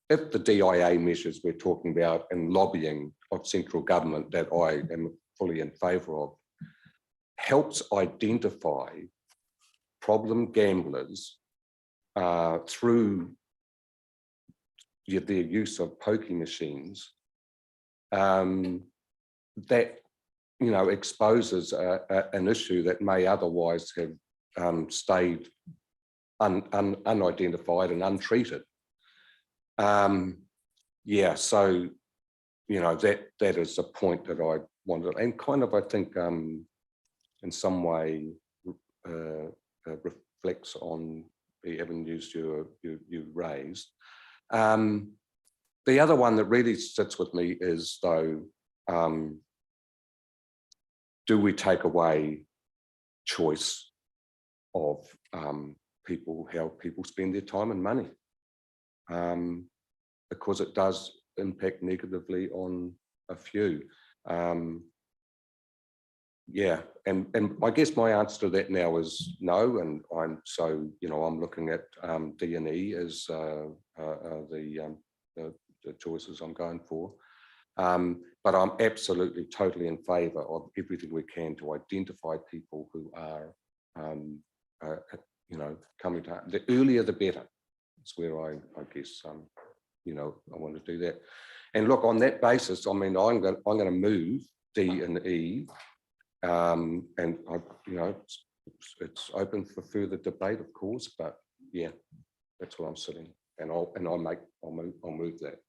S6: if the DIA measures we're talking about and lobbying of central government, that I am fully in favour of, helps identify problem gamblers through their use of pokie machines, that, you know, exposes an issue that may otherwise have stayed unidentified and untreated. Yeah, so, you know, that is a point that I wanted, and kind of, I think, in some way reflects on the avenues you raised. The other one that really sits with me is, though, do we take away choice of people, how people spend their time and money? Because it does impact negatively on a few. yeah, and I guess my answer to that now is no, and I'm so, you know, I'm looking at D&E as the choices I'm going for. But I'm absolutely totally in favour of everything we can to identify people who are, you know, coming to, the earlier the better. It's where I guess, you know, I want to do that. And look, on that basis, I mean, I'm going to move D&E, and I, you know, it's open for further debate, of course, but yeah, that's where I'm sitting, and I'll move that.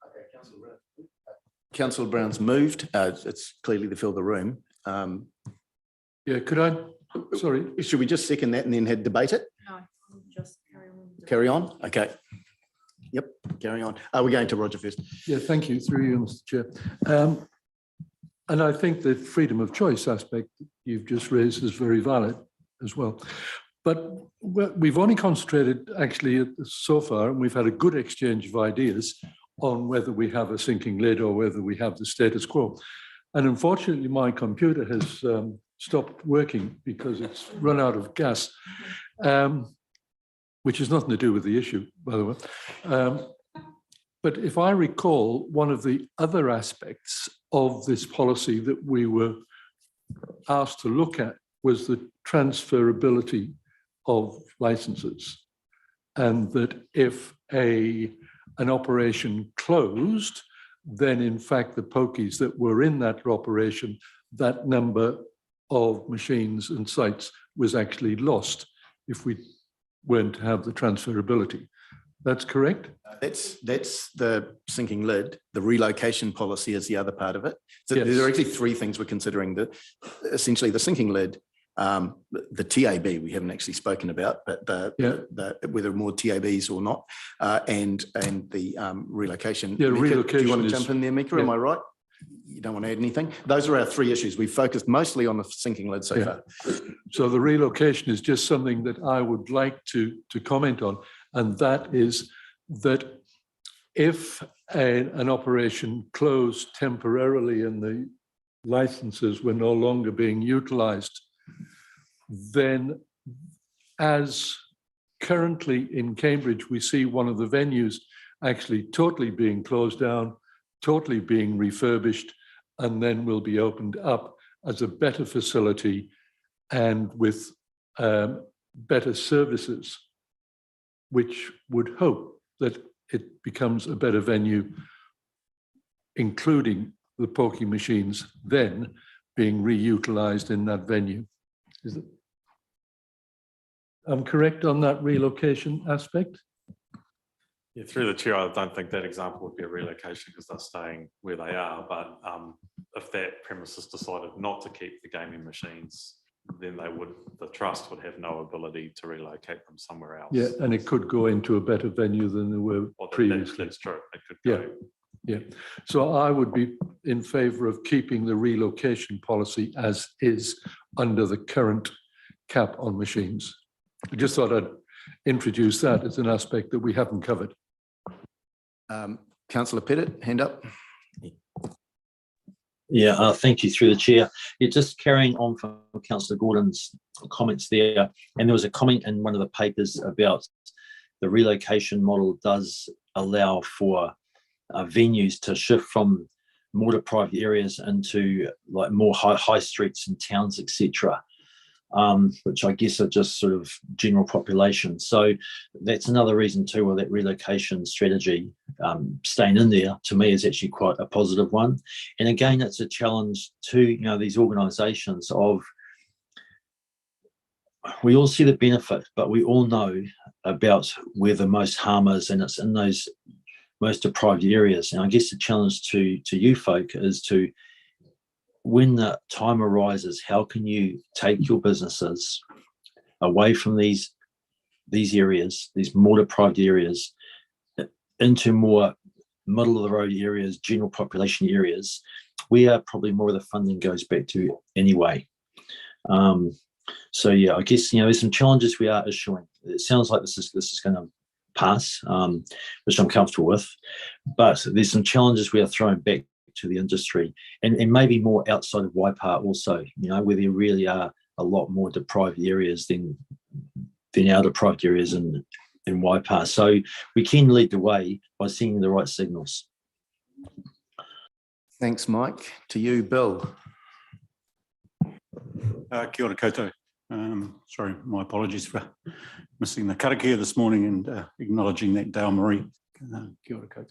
S1: Councillor Brown's moved. It's clearly the fill the room.
S10: Yeah, could I, sorry,
S1: Should we just second that and then debate it?
S8: No, just carry on.
S1: Carry on? Okay. Yep, carry on. We're going to Roger first.
S10: yeah, thank you, through you, Mr. Chair. And I think the freedom of choice aspect you've just raised is very valid as well. But we've only concentrated actually so far, and we've had a good exchange of ideas on whether we have a sinking lid or whether we have the status quo. And unfortunately, my computer has stopped working because it's run out of gas, which has nothing to do with the issue, by the way. But if I recall, one of the other aspects of this policy that we were asked to look at was the transferability of licenses, and that if an operation closed, then in fact the pokies that were in that operation, that number of machines and sites was actually lost if we weren't to have the transferability. That's correct?
S1: That's the sinking lid. The relocation policy is the other part of it. So
S10: Yes.
S1: there are actually three things we're considering. Essentially the sinking lid, the TAB we haven't actually spoken about, but whether more TABs or not, and the relocation.
S10: Yeah,
S1: Mika,
S10: relocation
S1: do you want to
S10: is-
S1: jump in there, Mika? Am I right? You don't want to add anything? Those are our three issues. We've focused mostly on the sinking lid so
S10: Yeah.
S1: far.
S10: So the relocation is just something that I would like to comment on, and that is that if an operation closed temporarily and the licenses were no longer being utilized, then as currently in Cambridge, we see one of the venues actually totally being closed down, totally being refurbished, and then will be opened up as a better facility and with better services, which would hope that it becomes a better venue, including the pokie machines then being reutilized in that venue. Is it? I'm correct on that relocation aspect?
S9: Yeah, through the chair, I don't think that example would be a relocation because they're staying where they are. But if that premises decided not to keep the gaming machines, then the trust would have no ability to relocate them somewhere else.
S10: Yeah, and it could go into a better venue than they were previously.
S9: That's true. It could
S10: Yeah.
S9: go.
S10: Yeah, so I would be in favour of keeping the relocation policy as is under the current cap on machines. I just thought I'd introduce that as an aspect that we haven't covered.
S1: Councillor Pettit, hand up.
S7: Yeah, thank you through the chair. Yeah, just carrying on from Councillor Gordon's comments there, and there was a comment in one of the papers about the relocation model does allow for venues to shift from more deprived areas into like more high streets and towns, etc., which I guess are just sort of general population. So that's another reason too why that relocation strategy staying in there to me is actually quite a positive one. And again, it's a challenge to these organisations of, we all see the benefit, but we all know about where the most harm is, and it's in those most deprived areas. And I guess the challenge to you folk is to, when the time arises, how can you take your businesses away from these areas, these more deprived areas, into more middle of the road areas, general population areas, where probably more of the funding goes back to anyway. So yeah, I guess there's some challenges we are issuing. It sounds like this is going to pass, which I'm comfortable with, but there's some challenges we are throwing back to the industry, and maybe more outside of Waipa also, where there really are a lot more deprived areas than our deprived areas in Waipa. So we can lead the way by sending the right signals.
S1: Thanks, Mike. To you, Bill.
S14: Kia ora koutou. Sorry, my apologies for missing the karakia this morning and acknowledging that Dale Marie. Kia ora koutou.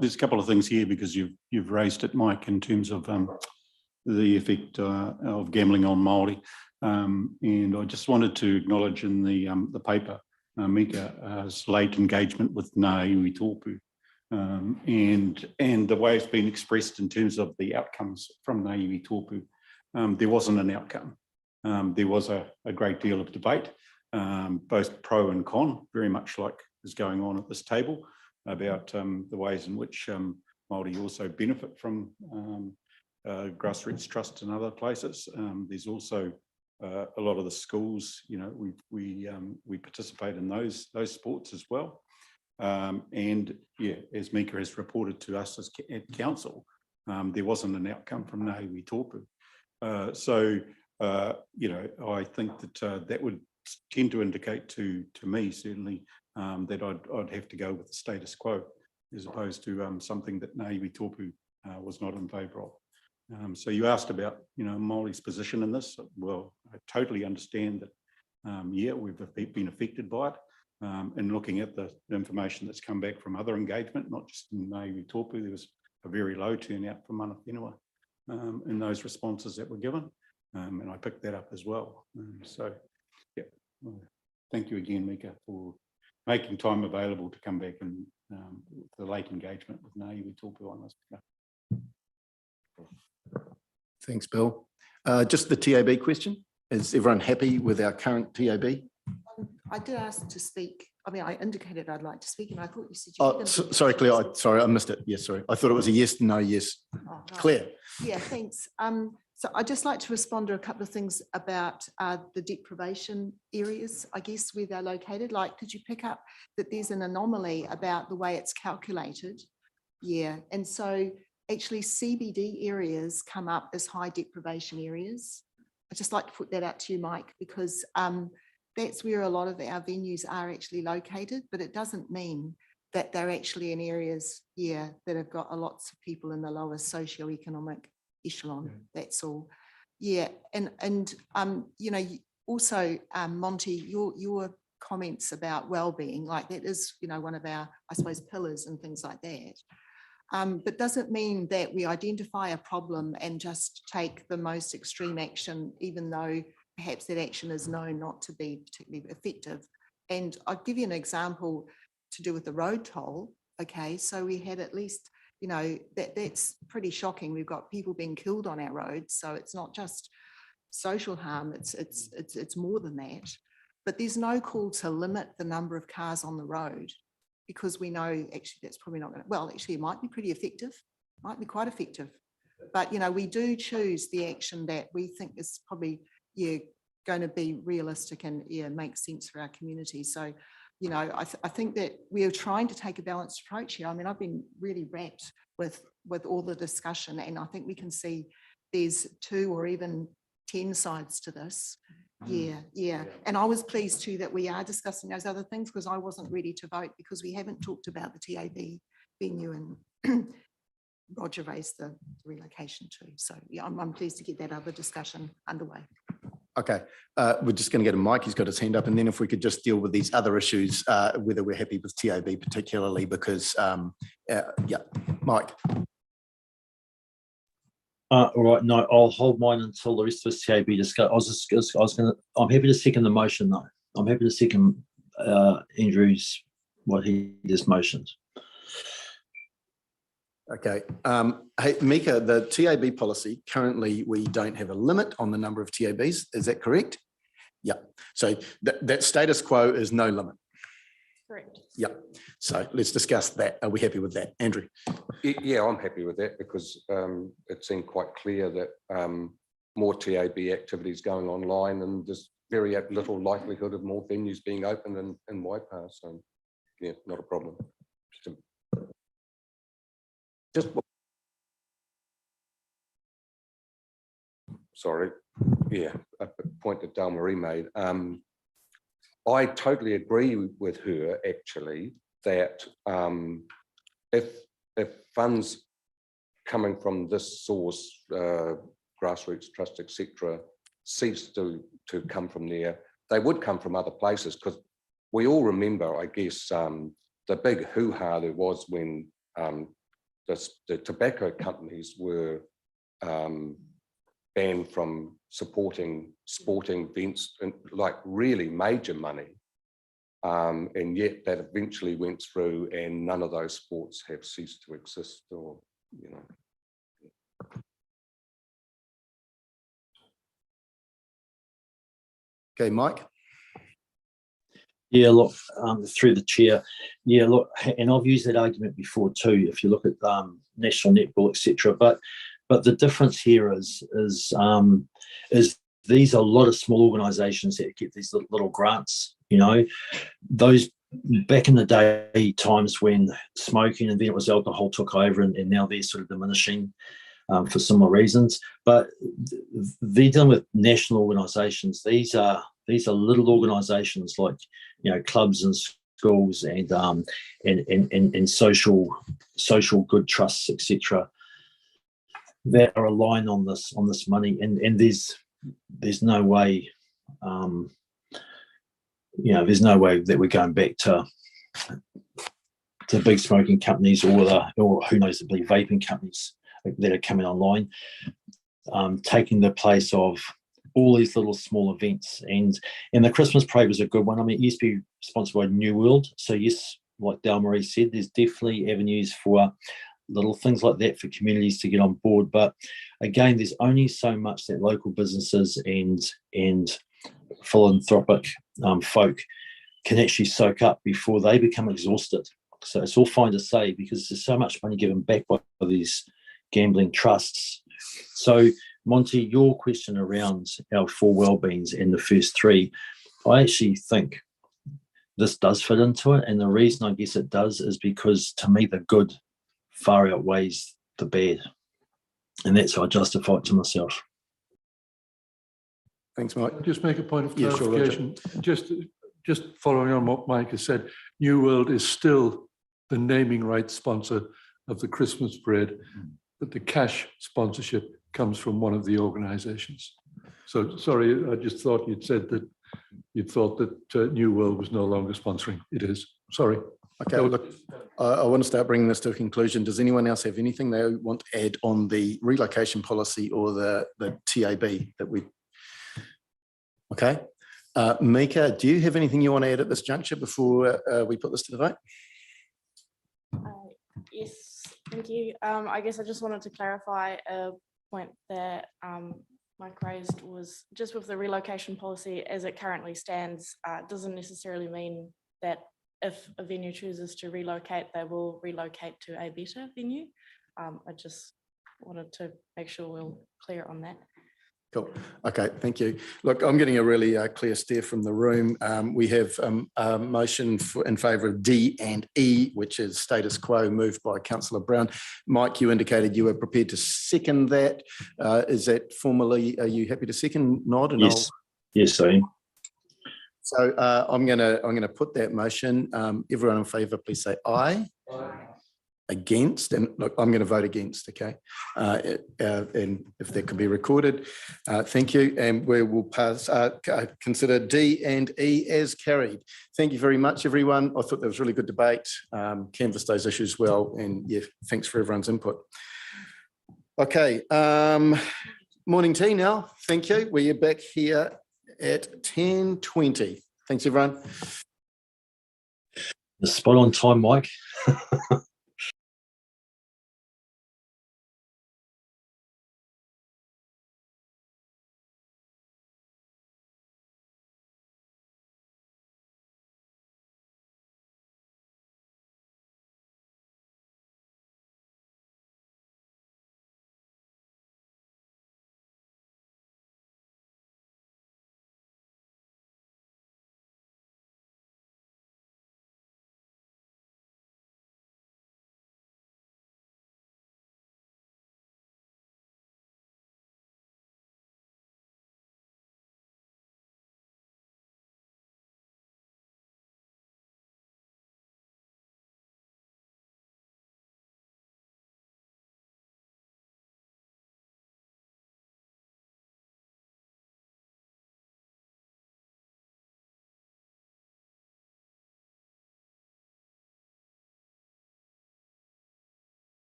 S14: There's a couple of things here because you've raised it, Mike, in terms of the effect of gambling on Māori. And I just wanted to acknowledge in the paper, Mika's late engagement with Ngā iwi tōpū. And the way it's been expressed in terms of the outcomes from Ngā iwi tōpū, there wasn't an outcome. There was a great deal of debate, both pro and con, very much like is going on at this table, about the ways in which Māori also benefit from grassroots trusts and other places. There's also a lot of the schools, we participate in those sports as well. And yeah, as Mika has reported to us at council, there wasn't an outcome from Ngā iwi tōpū. So, I think that that would tend to indicate to me, certainly, that I'd have to go with the status quo as opposed to something that Ngā iwi tōpū was not in favour of. So you asked about, Māori's position in this. Well, I totally understand that, yeah, we've been affected by it. And looking at the information that's come back from other engagement, not just in Ngā iwi tōpū, there was a very low turnout for mana whenua in those responses that were given. And I picked that up as well. So, yeah, well, thank you again, Mika, for making time available to come back and the late engagement with Ngā iwi tōpū on this.
S1: Thanks, Bill. Just the TAB question. Is everyone happy with our current TAB?
S11: I did ask to speak. I mean, I indicated I'd like to speak, and I thought you said you
S1: Oh, sorry, Claire. Sorry, I missed it. Yes, sorry. I thought it was a yes, no, yes.
S11: Oh, no.
S1: Claire.
S11: Yeah, thanks. So I'd just like to respond to a couple of things about the deprivation areas, I guess, where they're located. Like, could you pick up that there's an anomaly about the way it's calculated? Yeah, and so actually CBD areas come up as high deprivation areas. I'd just like to put that out to you, Mike, because that's where a lot of our venues are actually located, but it doesn't mean that they're actually in areas, yeah, that have got lots of people in the lower socioeconomic echelon. That's all. Yeah, and also Monty, your comments about well-being, like that is, one of our, I suppose, pillars and things like that. But doesn't mean that we identify a problem and just take the most extreme action, even though perhaps that action is known not to be particularly effective. And I'll give you an example to do with the road toll. Okay, so we had at least, that's pretty shocking. We've got people being killed on our roads, so it's not just social harm. It's more than that. But there's no call to limit the number of cars on the road, because we know actually that's probably not going to. Well, actually, it might be pretty effective. Might be quite effective. But we do choose the action that we think is probably going to be realistic and make sense for our community. So, I think that we are trying to take a balanced approach here. I mean, I've been really wrapped with all the discussion, and I think we can see there's 2 or even 10 sides to this. Yeah. And I was pleased too that we are discussing those other things, because I wasn't ready to vote because we haven't talked about the TAB venue, and Roger raised the relocation too. So yeah, I'm pleased to get that other discussion underway.
S1: Okay, we're just going to get a mic. He's got his hand up, and then if we could just deal with these other issues, whether we're happy with TAB particularly, because yeah, Mike.
S7: All right, no, I'll hold mine until the rest of this TAB discuss. I'm happy to second the motion though. I'm happy to second Andrew's, what he just motioned.
S1: Okay, hey, Mika, the TAB policy, currently we don't have a limit on the number of TABs, is that correct? Yeah, so that status quo is no limit.
S8: Correct.
S1: Yeah, so let's discuss that. Are we happy with that? Andrew?
S6: Yeah, I'm happy with that, because it seemed quite clear that more TAB activities going online, and there's very little likelihood of more venues being opened in Waipa. So yeah, not a problem.
S1: Just
S6: sorry, yeah, a point that Del Marie made. I totally agree with her, actually, that if funds coming from this source, grassroots trust, etc., cease to come from there, they would come from other places, because we all remember, I guess, the big hoo-ha there was when the tobacco companies were banned from supporting sporting events, and like really major money. And yet that eventually went through, and none of those sports have ceased to exist, or, you know.
S1: Okay, Mike.
S7: Yeah, look, through the chair. Yeah, look, and I've used that argument before too. If you look at national netball, etc. But the difference here is these are a lot of small organisations that get these little grants. You know, those back in the day times when smoking and then it was alcohol took over, and now they're sort of diminishing for similar reasons. But they're dealing with national organisations. These are little organisations like, you know, clubs and schools and social good trusts, etc., that are aligned on this money, and there's no way, you know, there's no way that we're going back to big smoking companies or who knows, the big vaping companies that are coming online, taking the place of all these little small events. And the Christmas parade was a good one. I mean, it used to be sponsored by New World. So yes, like Del Marie said, there's definitely avenues for little things like that for communities to get on board. But again, there's only so much that local businesses and philanthropic folk can actually soak up before they become exhausted. So it's all fine to say, because there's so much money given back by these gambling trusts. So Monty, your question around our 4 wellbeings and the first 3, I actually think this does fit into it. And the reason I guess it does is because, to me, the good far outweighs the bad. And that's how I justify it to myself.
S1: Thanks, Mike.
S10: Just make a point of
S1: Yeah, sure, Roger.
S10: clarification. Just following on what Mike has said, New World is still the naming rights sponsor of the Christmas parade, but the cash sponsorship comes from one of the organisations. So sorry, I just thought you'd said that you thought that New World was no longer sponsoring. It is. Sorry.
S1: Okay, look, I want to start bringing this to a conclusion. Does anyone else have anything they want to add on the relocation policy or the TAB that we... Okay. Mika, do you have anything you want to add at this juncture before we put this to the vote?
S8: Yes, thank you. I guess I just wanted to clarify a point that Mike raised, was just with the relocation policy as it currently stands, doesn't necessarily mean that if a venue chooses to relocate, they will relocate to a better venue. I just wanted to make sure we're clear on that.
S1: Cool. Okay, thank you. Look, I'm getting a really clear stare from the room. We have a motion in favour of D and E, which is status quo, moved by Councillor Brown. Mike, you indicated you were prepared to second that. Is that formally, are you happy to second? Nod? And
S7: yes, yes, I am.
S1: So I'm gonna put that motion. Everyone in favour, please say aye. Aye. Against, and look, I'm going to vote against, okay? And if that could be recorded, thank you. And we will pass, consider D and E as carried. Thank you very much, everyone. I thought that was really good debate, canvassed those issues well, and yeah, thanks for everyone's input. Okay, morning tea now, thank you. We are back here at 10:20. Thanks, everyone.
S7: Spot on time, Mike.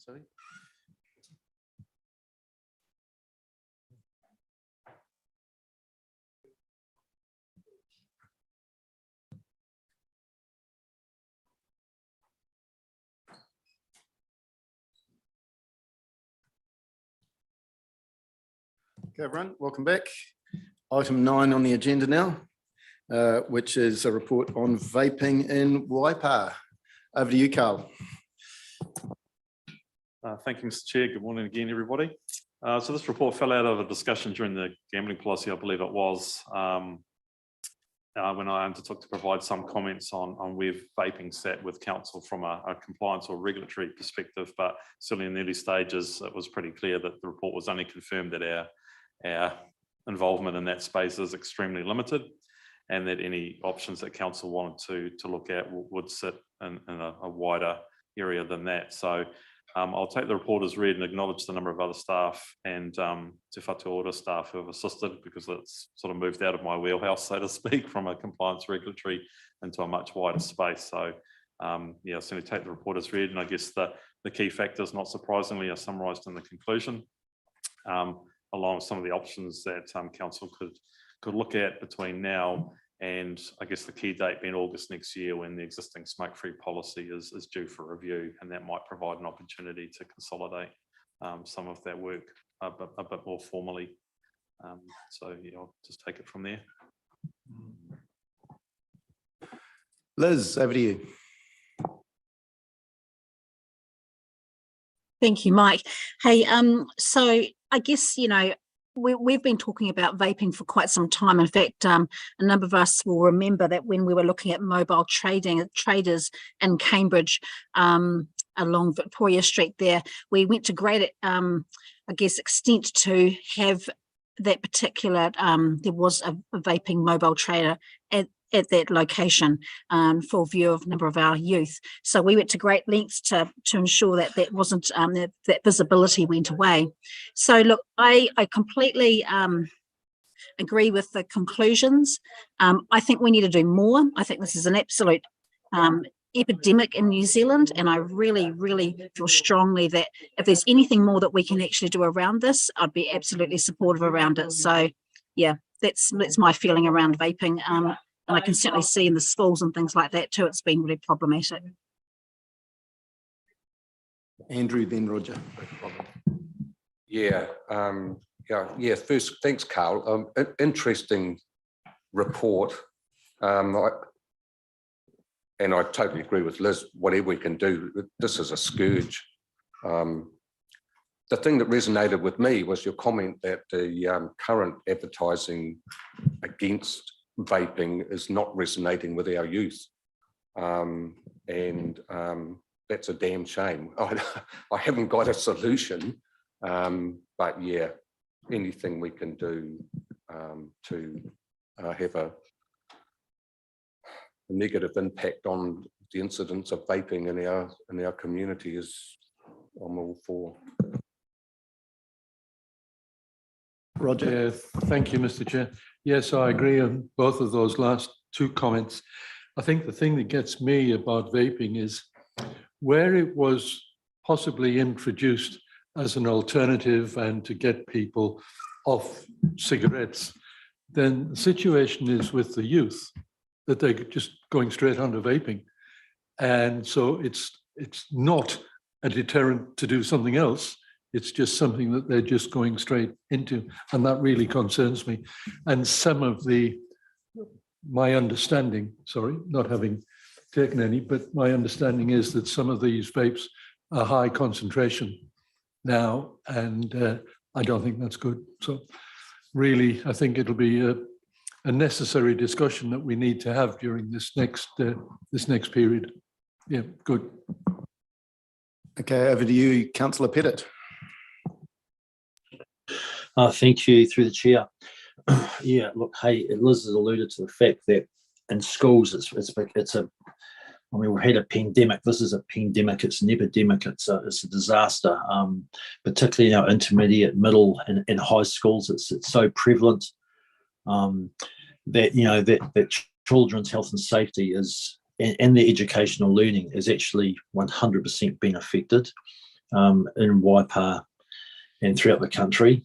S1: Sorry. Okay, everyone, welcome back. Item 9 on the agenda now, which is a report on vaping in Waipa. Over to you, Carl.
S9: Thank you, Mr. Chair. Good morning again, everybody. So this report fell out of a discussion during the gambling policy, I believe it was, when I undertook to provide some comments on where vaping sat with council from a compliance or regulatory perspective, but certainly in the early stages, it was pretty clear that the report was only confirmed that our involvement in that space is extremely limited, and that any options that council wanted to look at would sit in a wider area than that. So I'll take the report as read and acknowledge the number of other staff and Te Whatu Ora staff who have assisted, because it's sort of moved out of my wheelhouse, so to speak, from a compliance regulatory into a much wider space. So yeah, certainly take the report as read, and I guess the key factors, not surprisingly, are summarised in the conclusion, along with some of the options that council could look at between now and I guess the key date being August next year, when the existing smoke-free policy is due for review, and that might provide an opportunity to consolidate some of that work a bit more formally. So yeah, I'll just take it from there.
S1: Liz, over to you.
S12: Thank you, Mike. Hey, so I guess, you know, we've been talking about vaping for quite some time. In fact, a number of us will remember that when we were looking at mobile traders in Cambridge, along Victoria Street there, we went to great, I guess, extent to have that particular, there was a vaping mobile trader at that location, for view of a number of our youth. So we went to great lengths to ensure that that wasn't, that visibility went away. So look, I completely agree with the conclusions. I think we need to do more. I think this is an absolute epidemic in New Zealand, and I really, really feel strongly that if there's anything more that we can actually do around this, I'd be absolutely supportive around it. So yeah, that's my feeling around vaping. And I can certainly see in the schools and things like that too, it's been really problematic.
S1: Andrew, then Roger.
S6: Yeah, yeah. First, thanks, Carl. Interesting report. And I totally agree with Liz. Whatever we can do, this is a scourge. The thing that resonated with me was your comment that the current advertising against vaping is not resonating with our youth, and that's a damn shame. I haven't got a solution, but yeah, anything we can do to have a negative impact on the incidence of vaping in our community is I'm all for.
S10: Roger. Thank you, Mr. Chair. Yes, I agree on both of those last two comments. I think the thing that gets me about vaping is where it was possibly introduced as an alternative and to get people off cigarettes, then the situation is with the youth that they're just going straight onto vaping. And so it's not a deterrent to do something else. It's just something that they're just going straight into, and that really concerns me. And some of my understanding, sorry, not having taken any, but my understanding is that some of these vapes are high concentration now, and I don't think that's good. So really, I think it'll be a necessary discussion that we need to have during this next period. Yeah, good.
S1: Okay, over to you, Councillor Pettit.
S7: Thank you, through the chair. Yeah, look, hey, Liz has alluded to the fact that in schools, it's a, I mean, we had a pandemic. This is a pandemic. It's an epidemic. It's a disaster. Particularly in our intermediate, middle, and high schools. It's so prevalent that that children's health and safety is, and their educational learning is actually 100% being affected. in Waipa and throughout the country.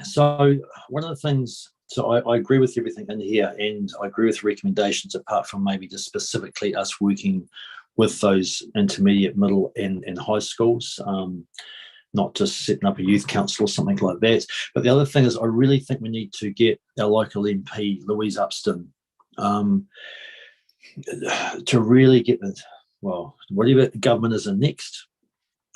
S7: So one of the things, so I agree with everything in here, and I agree with recommendations apart from maybe just specifically us working with those intermediate, middle and high schools, not just setting up a youth council or something like that. But the other thing is I really think we need to get our local MP, Louise Upston, to really get the, well, whatever government is in next,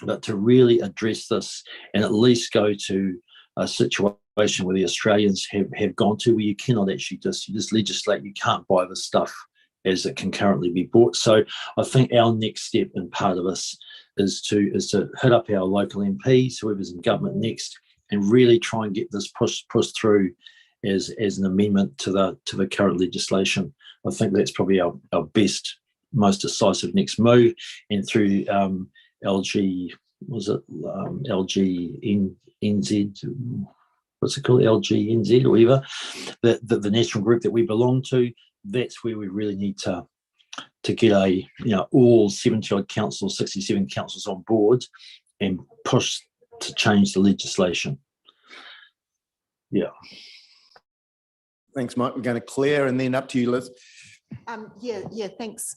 S7: but to really address this and at least go to a situation where the Australians have gone to, where you cannot actually just legislate, you can't buy this stuff as it can currently be bought. So I think our next step and part of this is to hit up our local MPs, whoever's in government next, and really try and get this pushed through as an amendment to the current legislation. I think that's probably our best, most decisive next move. And through LG, was it LGNZ? What's it called? LGNZ or whatever, the national group that we belong to. That's where we really need to get all 70 odd councils, 67 councils on board and push to change the legislation. Yeah.
S1: Thanks, Mike. We're going to Claire and then up to you, Liz.
S11: Yeah, thanks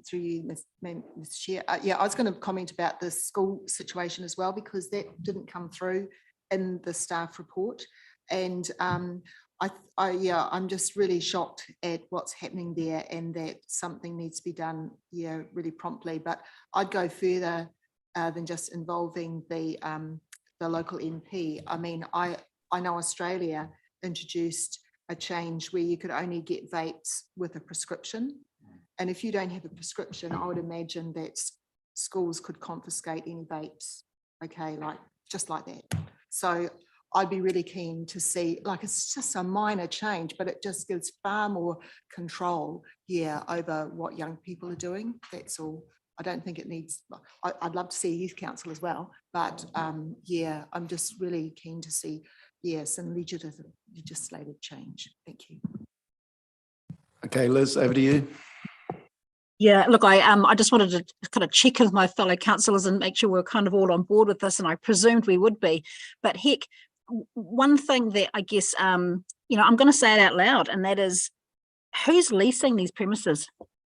S11: through you, Mr. Chair. I was going to comment about the school situation as well, because that didn't come through in the staff report. And I'm just really shocked at what's happening there, and that something needs to be done, really promptly. But I'd go further than just involving the local MP. I mean, I know Australia introduced a change where you could only get vapes with a prescription. And if you don't have a prescription, I would imagine that schools could confiscate any vapes, okay, just like that. So I'd be really keen to see, it's just a minor change, but it just gives far more control, over what young people are doing. That's all. I don't think it needs, I'd love to see a youth council as well, but I'm just really keen to see, some legislative change. Thank you.
S1: Okay, Liz, over to you.
S12: Yeah, look, I just wanted to kind of check with my fellow councillors and make sure we're kind of all on board with this, and I presumed we would be. But heck, one thing that I guess, I'm going to say it out loud, and that is, who's leasing these premises?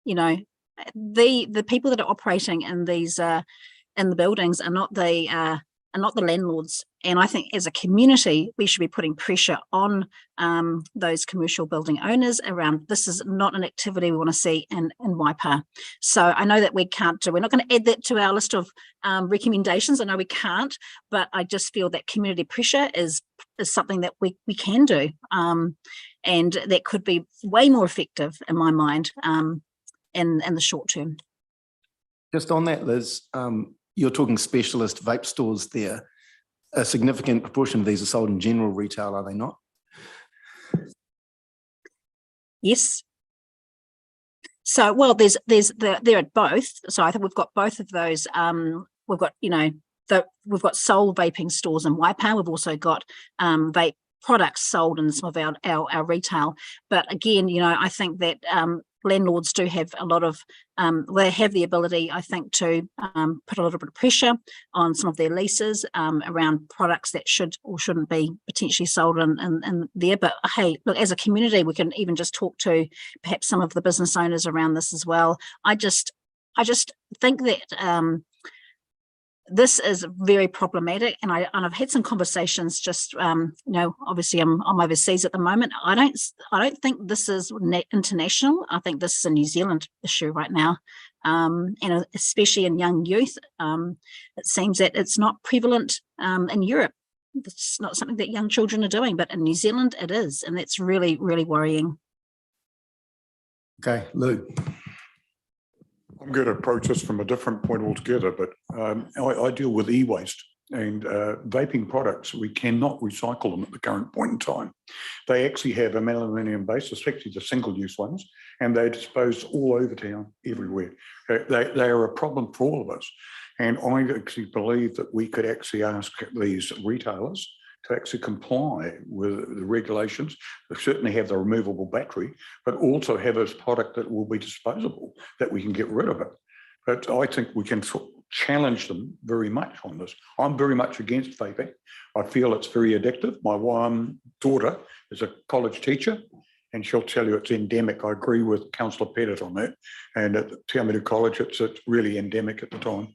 S12: The people that are operating in these in the buildings are not the landlords. And I think as a community, we should be putting pressure on those commercial building owners around, this is not an activity we want to see in Waipa. So I know that we're not going to add that to our list of recommendations. I know we can't, but I just feel that community pressure is something that we can do. And that could be way more effective in my mind in the short term.
S1: Just on that, Liz, you're talking specialist vape stores there. A significant proportion of these are sold in general retail, are they not?
S12: Yes. So, well, they're at both. So I think we've got both of those. We've got, we've got sole vaping stores in Waipa. We've also got vape products sold in some of our retail. But again, I think that landlords do have a lot of, they have the ability, I think, to put a little bit of pressure on some of their leases around products that should or shouldn't be potentially sold in there. But hey, look, as a community, we can even just talk to perhaps some of the business owners around this as well. I just think that this is very problematic, and I've had some conversations. Just obviously I'm overseas at the moment. I don't think this is international. I think this is a New Zealand issue right now, and especially in young youth. It seems that it's not prevalent in Europe. It's not something that young children are doing, but in New Zealand it is, and that's really, really worrying.
S1: Okay, Lou.
S3: I'm going to approach this from a different point altogether, but I deal with e-waste, and vaping products, we cannot recycle them at the current point in time. They actually have an aluminium base, especially the single-use ones, and they're disposed all over town, everywhere. They are a problem for all of us. And I actually believe that we could actually ask these retailers to actually comply with the regulations. They certainly have the removable battery, but also have a product that will be disposable, that we can get rid of it. But I think we can challenge them very much on this. I'm very much against vaping. I feel it's very addictive. My daughter is a college teacher and she'll tell you it's endemic. I agree with Councillor Pettit on that. And at Te Awamutu College, it's really endemic at the time.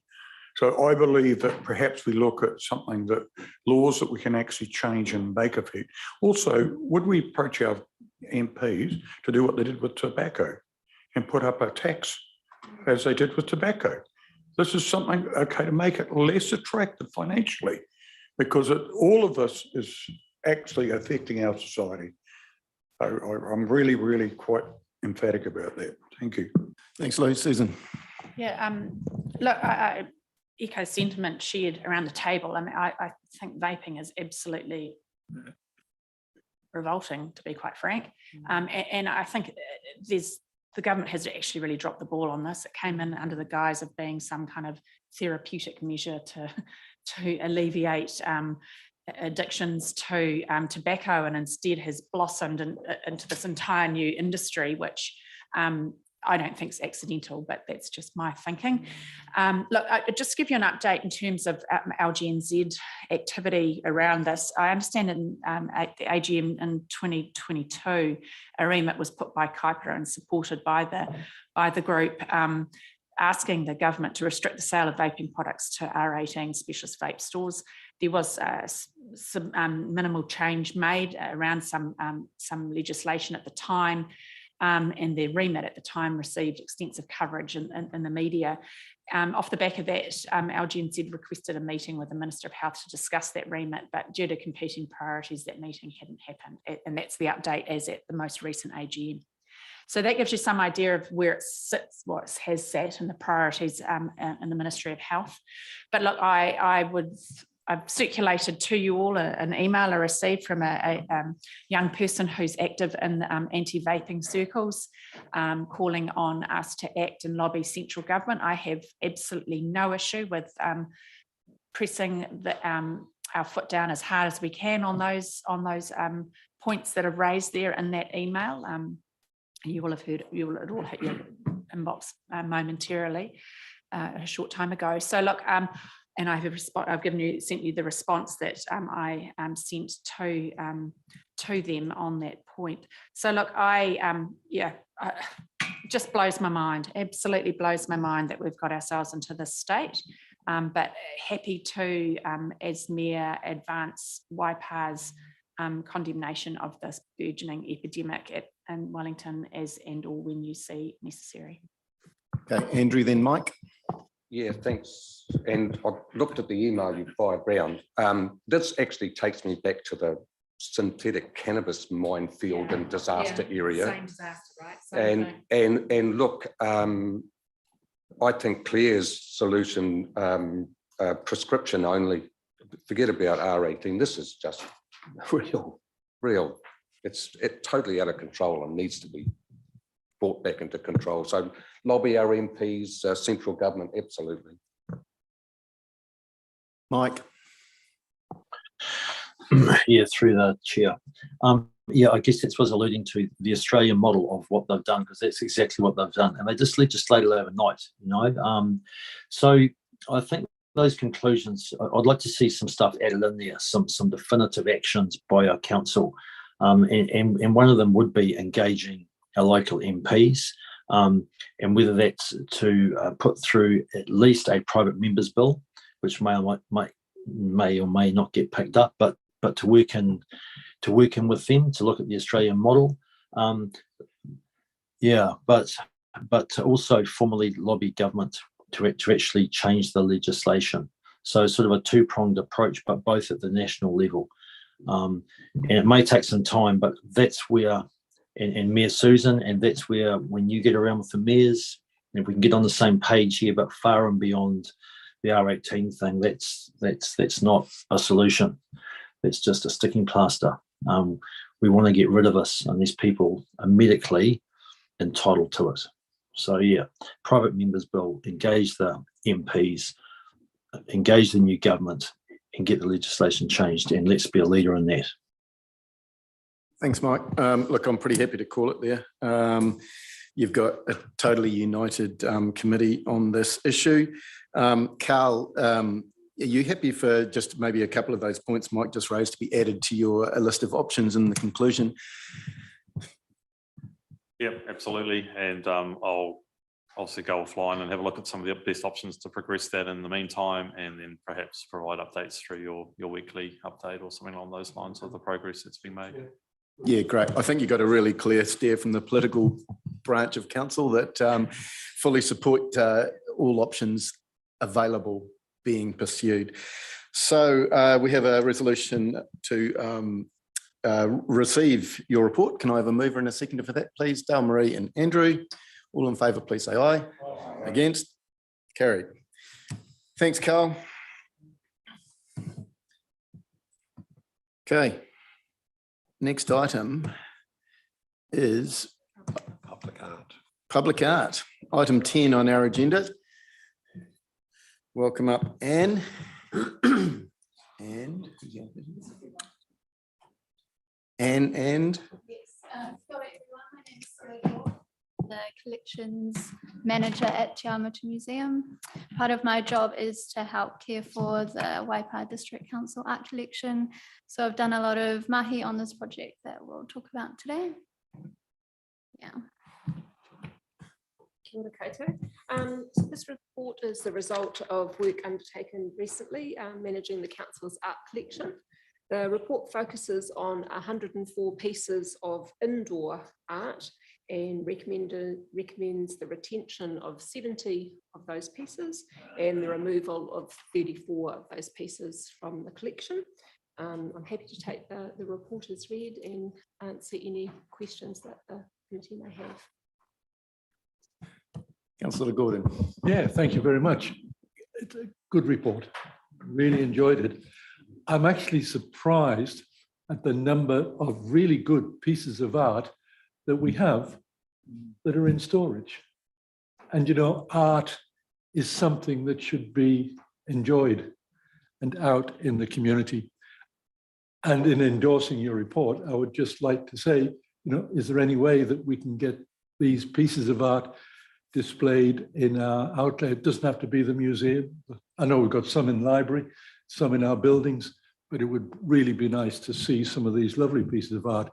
S3: So I believe that perhaps we look at something that laws that we can actually change and make effect. Also, would we approach our MPs to do what they did with tobacco and put up a tax as they did with tobacco? This is something, okay, to make it less attractive financially, because all of this is actually affecting our society. I'm really, really quite emphatic about that. Thank you.
S1: Thanks, Lou. Susan.
S13: Yeah, look, I echo sentiment shared around the table. I mean, I think vaping is absolutely revolting, to be quite frank. And I think the government has actually really dropped the ball on this. It came in under the guise of being some kind of therapeutic measure to alleviate addictions to tobacco, and instead has blossomed into this entire new industry, which I don't think is accidental, but that's just my thinking. Look, just give you an update in terms of LGNZ activity around this. I understand at the AGM in 2022, a remit was put by Kaipara and supported by the group, asking the government to restrict the sale of vaping products to R18 specialist vape stores. There was some minimal change made around some legislation at the time. And their remit at the time received extensive coverage in the media. Off the back of that, LGNZ requested a meeting with the Minister of Health to discuss that remit, but due to competing priorities, that meeting hadn't happened. And that's the update as at the most recent AGM. So that gives you some idea of where it sits, what it has sat, and the priorities in the Ministry of Health. But look, I've circulated to you all an email I received from a young person who's active in anti-vaping circles, calling on us to act and lobby central government. I have absolutely no issue with pressing our foot down as hard as we can on those points that are raised there in that email. You will have heard, it all hit your inbox momentarily a short time ago. So look, and I've sent you the response that I sent to them on that point. So look, just blows my mind, absolutely blows my mind that we've got ourselves into this state. But happy to, as Mayor, advance Waipa's condemnation of this burgeoning epidemic in Wellington as and or when you see necessary.
S1: Okay, Andrew, then Mike.
S6: Yeah, thanks. And I looked at the email you fired round. This actually takes me back to the synthetic cannabis minefield and disaster area.
S13: Same disaster, right? Same
S6: and look, I think Claire's solution, prescription only, forget about R18. This is just real. It's totally out of control and needs to be brought back into control. So lobby our MPs, central government, absolutely.
S1: Mike.
S7: Yeah, through the chair. Yeah, I guess that's what I was alluding to, the Australian model of what they've done, because that's exactly what they've done. And they just legislated overnight, you know. So I think those conclusions, I'd like to see some stuff added in there, some definitive actions by our council. And one of them would be engaging our local MPs, and whether that's to put through at least a private members bill, which may or may not get picked up, but to work in with them to look at the Australian model. Yeah, but to also formally lobby government to actually change the legislation. So sort of a two-pronged approach, but both at the national level. And it may take some time, but that's where, and Mayor Susan, and that's where when you get around with the mayors, and if we can get on the same page here, but far and beyond the R18 thing, that's not a solution. It's just a sticking plaster. We want to get rid of this, and these people are medically entitled to it. So yeah, private members bill, engage the MPs, engage the new government, and get the legislation changed, and let's be a leader in that.
S1: Thanks, Mike. Look, I'm pretty happy to call it there. You've got a totally united committee on this issue. Carl, are you happy for just maybe a couple of those points Mike just raised to be added to your list of options in the conclusion?
S9: Yep, absolutely. And I'll obviously go offline and have a look at some of the best options to progress that in the meantime, and then perhaps provide updates through your weekly update or something along those lines of the progress that's been made.
S1: Yeah, great. I think you got a really clear stare from the political branch of council that fully support all options available being pursued. So we have a resolution to receive your report. Can I have a mover and a seconder for that, please? Dale Marie and Andrew. All in favour, please say aye. Aye. Against? Carried. Thanks, Carl. Okay. Next item is
S6: Public art.
S1: public art. Item 10 on our agenda. Welcome up, Anne. And
S15: the collections manager at Te Awamutu Museum. Part of my job is to help care for the Waipa District Council art collection. So I've done a lot of mahi on this project that we'll talk about today. Yeah.
S16: Kia ora koutou. So this report is the result of work undertaken recently, managing the council's art collection. The report focuses on 104 pieces of indoor art and recommends the retention of 70 of those pieces and the removal of 34 of those pieces from the collection. I'm happy to take the report as read and answer any questions that the committee may have.
S1: Councillor Gordon.
S10: Yeah, thank you very much. It's a good report. Really enjoyed it. I'm actually surprised at the number of really good pieces of art that we have that are in storage. And, you know, art is something that should be enjoyed and out in the community. And in endorsing your report, I would just like to say, you know, is there any way that we can get these pieces of art displayed in our outlet? It doesn't have to be the museum. I know we've got some in the library, some in our buildings, but it would really be nice to see some of these lovely pieces of art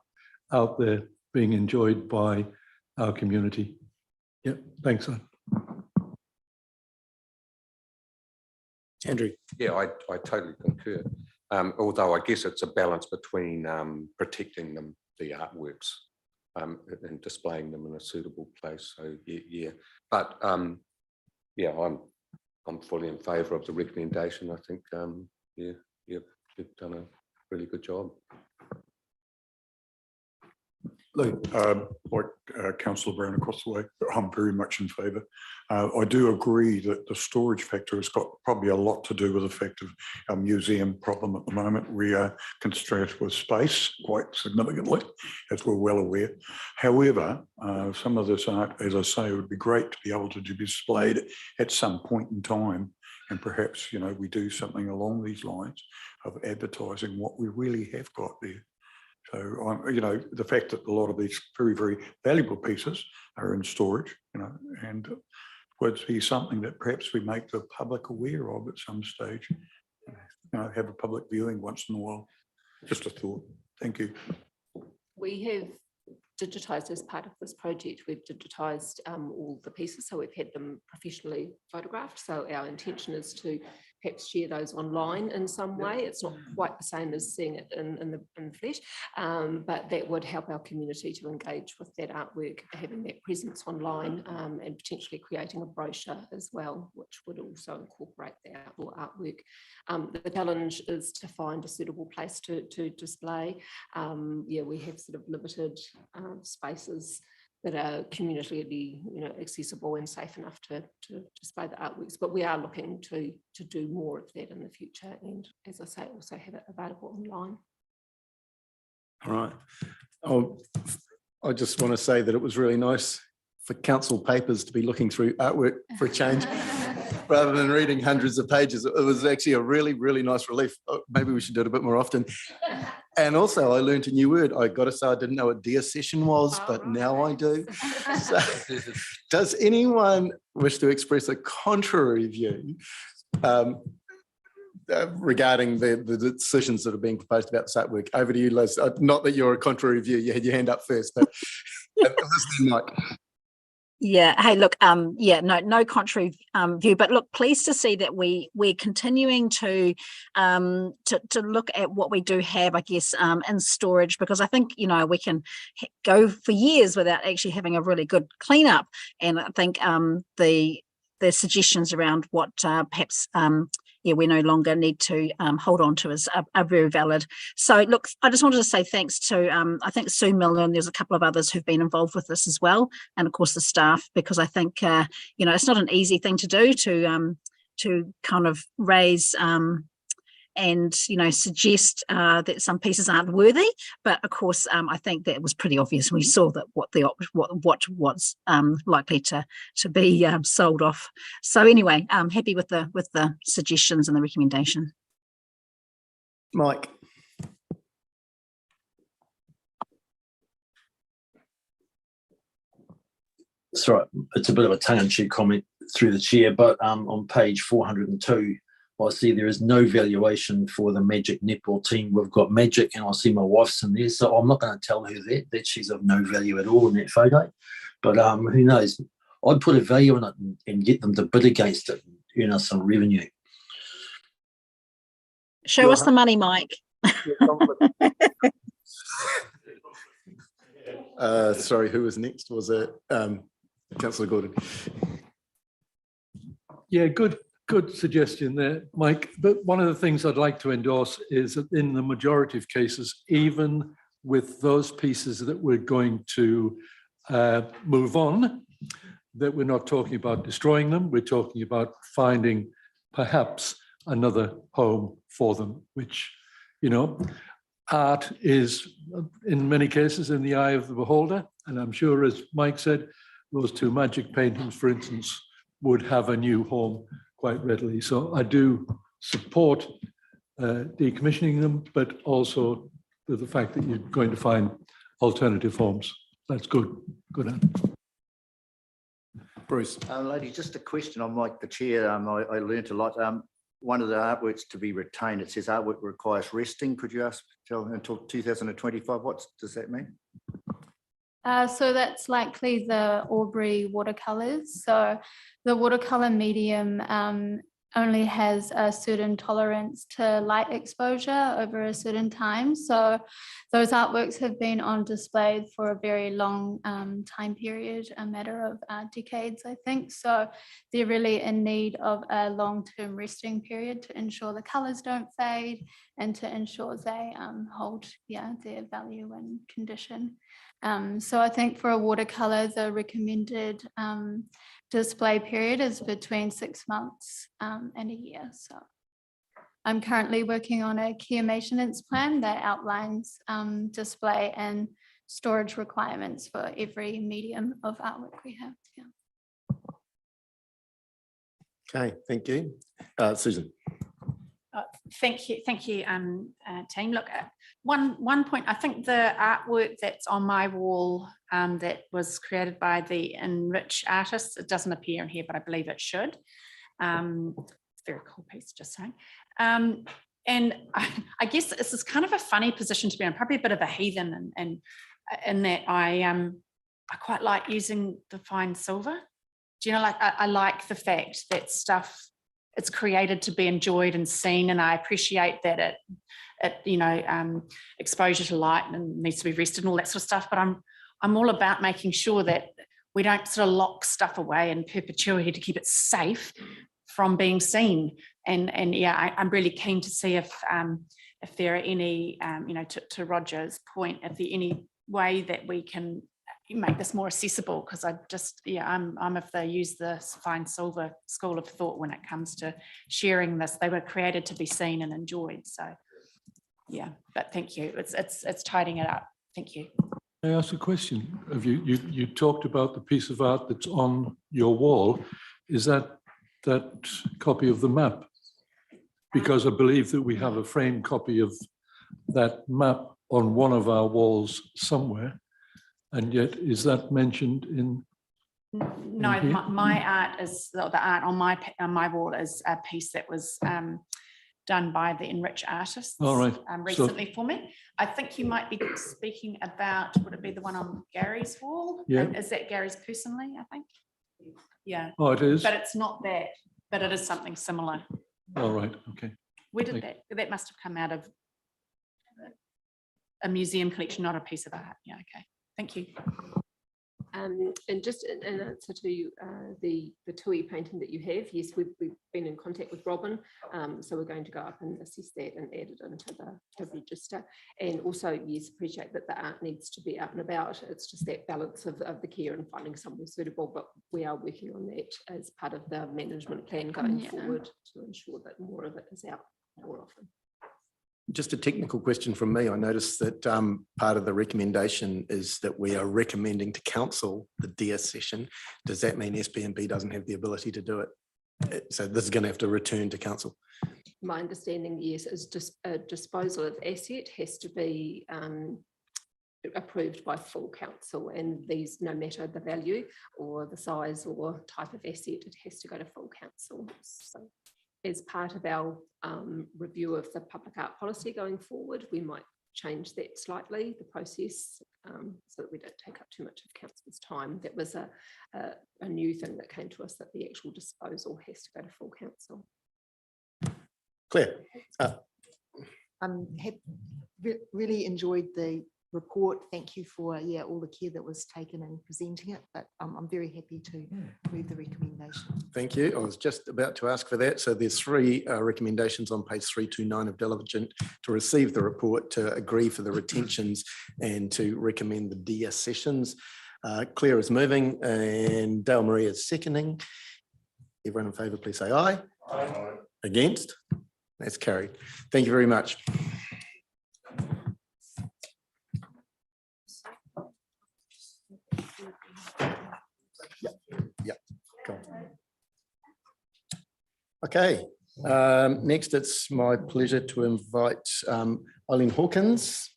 S10: out there being enjoyed by our community. Yeah, thanks, son.
S1: Andrew.
S6: Yeah, I totally concur. Although I guess it's a balance between protecting them, the artworks, and displaying them in a suitable place. So yeah, but yeah, I'm fully in favour of the recommendation. I think yeah, you've done a really good job.
S3: Like Councillor Brown across the way, I'm very much in favour. I do agree that the storage factor has got probably a lot to do with the fact of our museum problem at the moment. We are constrained with space quite significantly, as we're well aware. However, some of this art, as I say, would be great to be able to be displayed at some point in time. And perhaps, you know, we do something along these lines of advertising what we really have got there. So, you know, the fact that a lot of these very, very valuable pieces are in storage, you know, and would be something that perhaps we make the public aware of at some stage, you know, have a public viewing once in a while. Just a thought. Thank you.
S16: We have digitised as part of this project. We've digitised all the pieces, so we've had them professionally photographed. So our intention is to perhaps share those online in some way. It's not quite the same as seeing it in the flesh, but that would help our community to engage with that artwork, having that presence online, and potentially creating a brochure as well, which would also incorporate the outdoor artwork. The challenge is to find a suitable place to display. Yeah, we have sort of limited spaces that are community, you know, accessible and safe enough to display the artworks, but we are looking to do more of that in the future, and as I say, also have it available online.
S1: All right. I just want to say that it was really nice for council papers to be looking through artwork for a change, rather than reading hundreds of pages. It was actually a really, really nice relief. Maybe we should do it a bit more often. And also I learned a new word. I got to say, I didn't know what dear session was, but now I do. So, does anyone wish to express a contrary view regarding the decisions that are being proposed about the artwork? Over to you, Liz. Not that you're a contrary view, you had your hand up first, but listening, Mike.
S12: Yeah. Hey, look. Yeah. No contrary view, but look, pleased to see that we're continuing to look at what we do have, I guess, in storage, because I think we can go for years without actually having a really good cleanup, and I think the suggestions around what perhaps we no longer need to hold on to are very valid. So look, I just wanted to say thanks to I think Sue Miller, and there's a couple of others who've been involved with this as well, and of course the staff, because I think it's not an easy thing to do to kind of raise and suggest that some pieces aren't worthy, but of course I think that was pretty obvious. We saw that what was likely to be sold off. So anyway, I'm happy with the suggestions and the recommendation.
S1: Mike.
S7: Sorry, it's a bit of a tongue-in-cheek comment through the chair, but on page 402, I see there is no valuation for the Magic netball team. We've got Magic, and I see my wife's in there, so I'm not going to tell her that she's of no value at all in that photo. But who knows? I'd put a value on it and get them to bid against it and earn us some revenue.
S12: Show us the money, Mike.
S1: Sorry, who was next? Was it Councillor Gordon?
S10: Yeah, good suggestion there, Mike. But one of the things I'd like to endorse is that in the majority of cases, even with those pieces that we're going to move on, that we're not talking about destroying them, we're talking about finding perhaps another home for them, which, art is in many cases in the eye of the beholder. And I'm sure, as Mike said, those two Magic paintings, for instance, would have a new home quite readily. So I do support decommissioning them, but also with the fact that you're going to find alternative homes. That's good. Good.
S1: Bruce.
S4: Lady, just a question. I'm like the chair. I learnt a lot. One of the artworks to be retained, it says artwork requires resting. Could you tell until 2025? What does that mean?
S15: So that's likely the Aubrey watercolors. So the watercolor medium only has a certain tolerance to light exposure over a certain time. So those artworks have been on display for a very long time period, a matter of decades, I think. So they're really in need of a long-term resting period to ensure the colors don't fade and to ensure they hold their value and condition. So I think for a watercolor, the recommended display period is between 6 months and a year. So I'm currently working on a care maintenance plan that outlines display and storage requirements for every medium of artwork we have.
S1: Okay, thank you. Susan.
S13: Thank you, team. Look, one point, I think the artwork that's on my wall that was created by the Enrich artists, it doesn't appear in here, but I believe it should. It's a very cool piece, just saying. And I guess this is kind of a funny position to be in, probably a bit of a heathen, and in that I quite like using the fine silver. Do you know, like I like the fact that stuff, it's created to be enjoyed and seen, and I appreciate that it exposure to light and needs to be rested and all that sort of stuff. But I'm all about making sure that we don't sort of lock stuff away in perpetuity to keep it safe from being seen. And yeah, I'm really keen to see if there are any, to Roger's point, if there any way that we can make this more accessible, because I'm if they use the fine silver school of thought when it comes to sharing this. They were created to be seen and enjoyed. So yeah, but thank you. It's tidying it up. Thank you.
S10: May I ask a question of you? You talked about the piece of art that's on your wall. Is that copy of the map? Because I believe that we have a framed copy of that map on one of our walls somewhere. And yet, is that mentioned in?
S13: No,
S10: here?
S13: my art is, the art on my wall is a piece that was done by the Enrich artists
S10: All right.
S13: recently for me. I think you might be speaking about, would it be the one on Gary's wall?
S10: Yeah.
S13: And is that Gary's personally, I think? Yeah.
S10: Oh, it is?
S13: But it's not that, but it is something similar.
S10: All right, okay.
S13: Where did that must have come out of a museum collection, not a piece of art. Yeah, okay. Thank you.
S16: And just in answer to the TUI painting that you have, yes, we've been in contact with Robin, so we're going to go up and assess that and add it into the register. And also, yes, appreciate that the art needs to be out and about. It's just that balance of the care and finding somewhere suitable, but we are working on that as part of the management plan going forward to ensure that more of it is out more often.
S1: Just a technical question from me. I noticed that part of the recommendation is that we are recommending to council the deaccession. Does that mean SPNB doesn't have the ability to do it? So this is going to have to return to council.
S16: My understanding, yes, is just a disposal of asset has to be approved by full council, and these, no matter the value or the size or type of asset, it has to go to full council. So as part of our review of the public art policy going forward, we might change that slightly, the process, so that we don't take up too much of council's time. That was a new thing that came to us, that the actual disposal has to go to full council.
S1: Claire.
S11: Really enjoyed the report. Thank you for all the care that was taken in presenting it, but I'm very happy to move the recommendation.
S1: Thank you. I was just about to ask for that. So there's 3 recommendations on page 329 of diligent to receive the report, to agree for the retentions, and to recommend the deaccessions. Claire is moving and Dale Marie is seconding. Everyone in favour, please say aye. Aye. Against? That's carried. Thank you very much. Okay, next it's my pleasure to invite Eileen Hawkins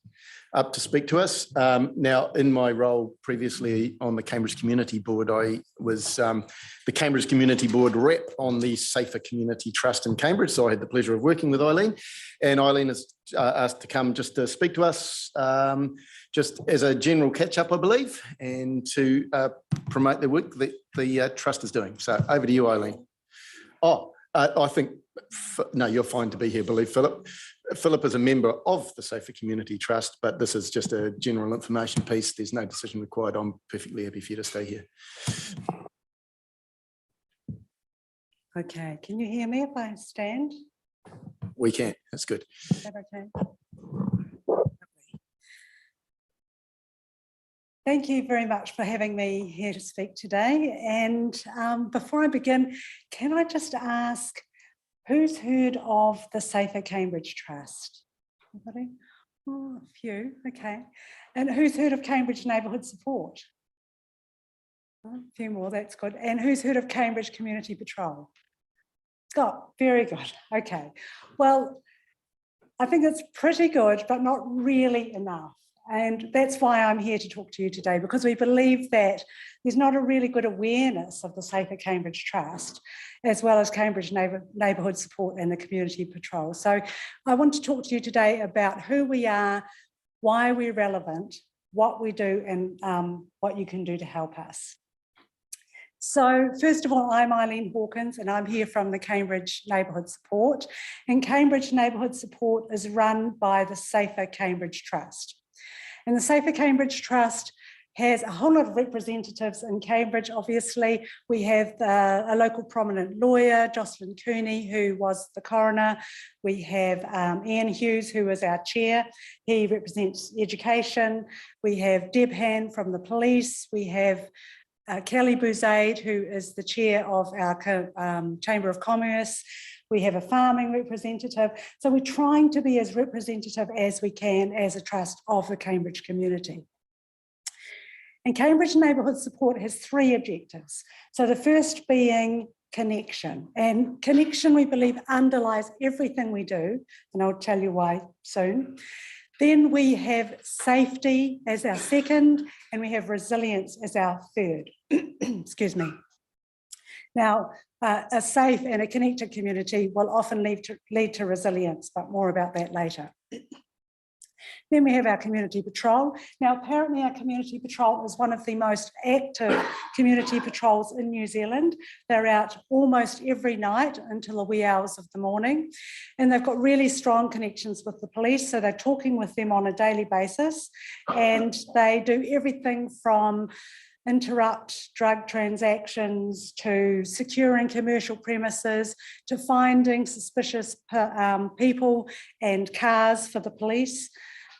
S1: up to speak to us. Now, in my role previously on the Cambridge Community Board, I was the Cambridge Community Board rep on the Safer Community Trust in Cambridge, so I had the pleasure of working with Eileen, and Eileen has asked to come just to speak to us, just as a general catch-up, I believe, and to promote the work that the Trust is doing. So over to you, Eileen. Oh, I think, no, you're fine to be here, believe Philip. Philip is a member of the Safer Community Trust, but this is just a general information piece. There's no decision required. I'm perfectly happy for you to stay here.
S17: Okay, can you hear me if I stand?
S1: We can, that's good.
S17: Is that okay? Thank you very much for having me here to speak today. And before I begin, can I just ask, who's heard of the Safer Cambridge Trust? Anybody? Oh, a few, okay. And who's heard of Cambridge Neighbourhood Support? Oh, a few more, that's good. And who's heard of Cambridge Community Patrol? Scott, very good, okay. Well, I think it's pretty good, but not really enough. And that's why I'm here to talk to you today, because we believe that there's not a really good awareness of the Safer Cambridge Trust, as well as Cambridge Neighbourhood Support and the Community Patrol. So I want to talk to you today about who we are, why we're relevant, what we do, and what you can do to help us. So first of all, I'm Eileen Hawkins, and I'm here from the Cambridge Neighbourhood Support. And Cambridge Neighbourhood Support is run by the Safer Cambridge Trust. And the Safer Cambridge Trust has a whole lot of representatives in Cambridge. Obviously, we have a local prominent lawyer, Jocelyn Cooney, who was the coroner. We have Ian Hughes, who is our chair. He represents education. We have Deb Han from the police. We have Kelly Bouzaid, who is the chair of our Chamber of Commerce. We have a farming representative. So we're trying to be as representative as we can as a trust of the Cambridge community. And Cambridge Neighbourhood Support has 3 objectives. So the first being connection. And connection, we believe, underlies everything we do, and I'll tell you why soon. Then we have safety as our second, and we have resilience as our third. Excuse me. Now, a safe and a connected community will often lead to resilience, but more about that later. Then we have our community patrol. Now, apparently our community patrol is one of the most active community patrols in New Zealand. They're out almost every night until the wee hours of the morning. And they've got really strong connections with the police. So they're talking with them on a daily basis. And they do everything from interrupt drug transactions to securing commercial premises to finding suspicious people and cars for the police.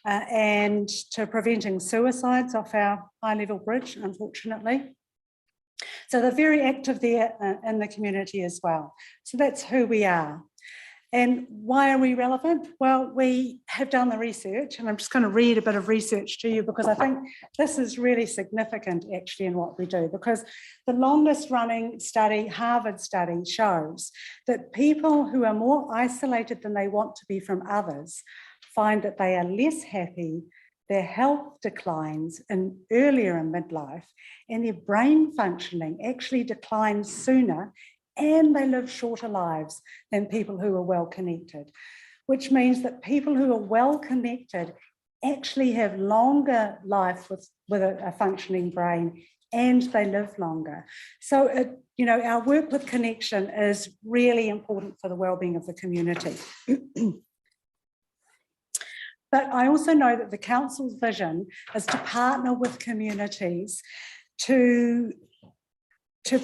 S17: And to preventing suicides off our high-level bridge, unfortunately. So they're very active there in the community as well. So that's who we are. And why are we relevant? Well, we have done the research, and I'm just going to read a bit of research to you because I think this is really significant actually in what we do, because the longest running study, Harvard study, shows that people who are more isolated than they want to be from others find that they are less happy, their health declines earlier in midlife, and their brain functioning actually declines sooner, and they live shorter lives than people who are well connected, which means that people who are well connected actually have longer life with a functioning brain, and they live longer. So, our work with connection is really important for the well-being of the community. But I also know that the council's vision is to partner with communities to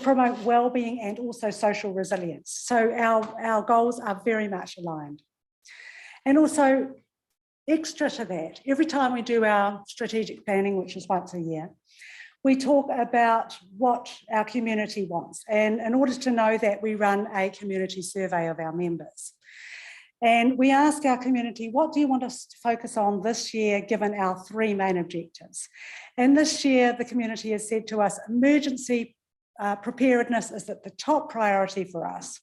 S17: promote well-being and also social resilience. So our goals are very much aligned. And also, extra to that, every time we do our strategic planning, which is once a year, we talk about what our community wants. And in order to know that, we run a community survey of our members. And we ask our community, what do you want us to focus on this year, given our three main objectives? And this year, the community has said to us, emergency preparedness is at the top priority for us.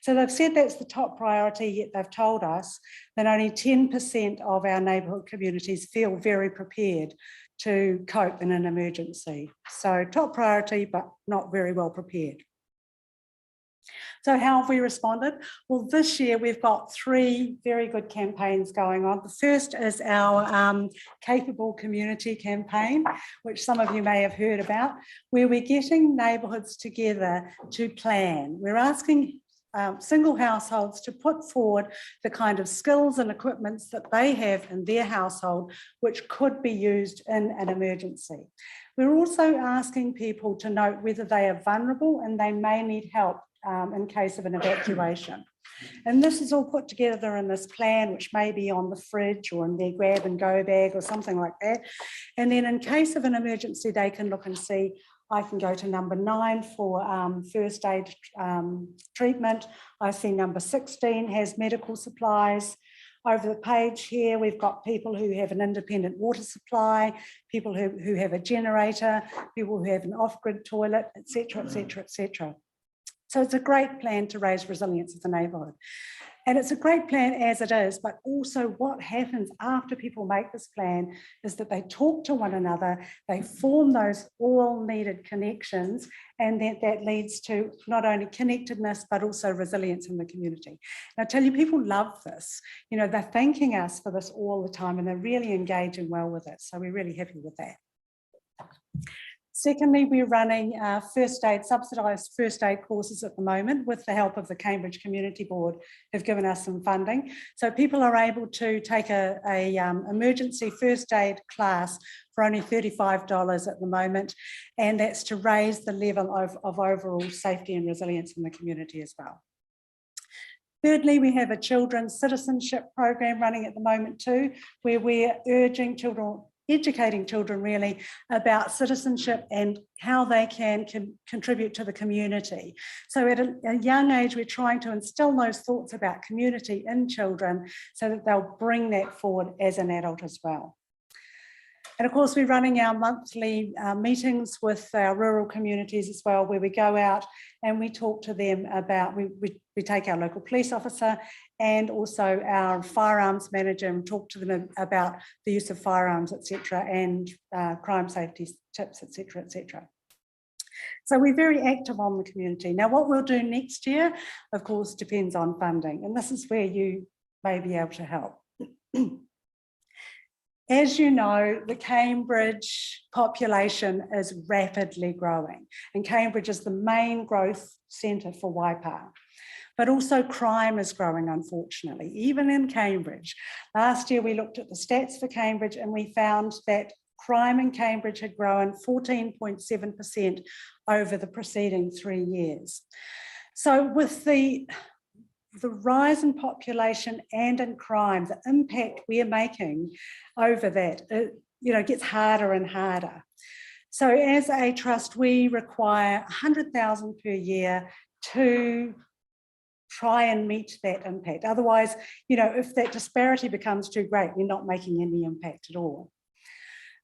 S17: So they've said that's the top priority, yet they've told us that only 10% of our neighbourhood communities feel very prepared to cope in an emergency. So top priority, but not very well prepared. So how have we responded? Well, this year we've got three very good campaigns going on. The first is our Capable Community campaign, which some of you may have heard about, where we're getting neighbourhoods together to plan. We're asking single households to put forward the kind of skills and equipments that they have in their household, which could be used in an emergency. We're also asking people to note whether they are vulnerable and they may need help in case of an evacuation. And this is all put together in this plan, which may be on the fridge or in their grab and go bag or something like that. And then in case of an emergency, they can look and see, I can go to number 9 for first aid treatment. I see number 16 has medical supplies. Over the page here, we've got people who have an independent water supply, people who have a generator, people who have an off-grid toilet, et cetera, et cetera, et cetera. So it's a great plan to raise resilience of the neighbourhood. And it's a great plan as it is, but also what happens after people make this plan is that they talk to one another, they form those all needed connections, and that leads to not only connectedness, but also resilience in the community. And I tell you, people love this. You know, they're thanking us for this all the time, and they're really engaging well with it. So we're really happy with that. Secondly, we're running subsidised first aid courses at the moment with the help of the Cambridge Community Board, who've given us some funding. So people are able to take a emergency first aid class for only $35 at the moment, and that's to raise the level of overall safety and resilience in the community as well. Thirdly, we have a children's citizenship program running at the moment too, where we're educating children really about citizenship and how they can contribute to the community. So at a young age, we're trying to instill those thoughts about community in children so that they'll bring that forward as an adult as well. And of course, we're running our monthly meetings with our rural communities as well, where we go out and we talk to them about, we take our local police officer and also our firearms manager and talk to them about the use of firearms, etc., and crime safety tips, etc., etc. So we're very active on the community. Now, what we'll do next year, of course, depends on funding, and this is where you may be able to help. As you know, the Cambridge population is rapidly growing, and Cambridge is the main growth centre for Waipa. But also crime is growing, unfortunately, even in Cambridge. Last year, we looked at the stats for Cambridge and we found that crime in Cambridge had grown 14.7% over the preceding 3 years. So with the rise in population and in crime, the impact we're making over that, gets harder and harder. So as a trust, we require 100,000 per year to try and meet that impact. Otherwise, if that disparity becomes too great, we're not making any impact at all.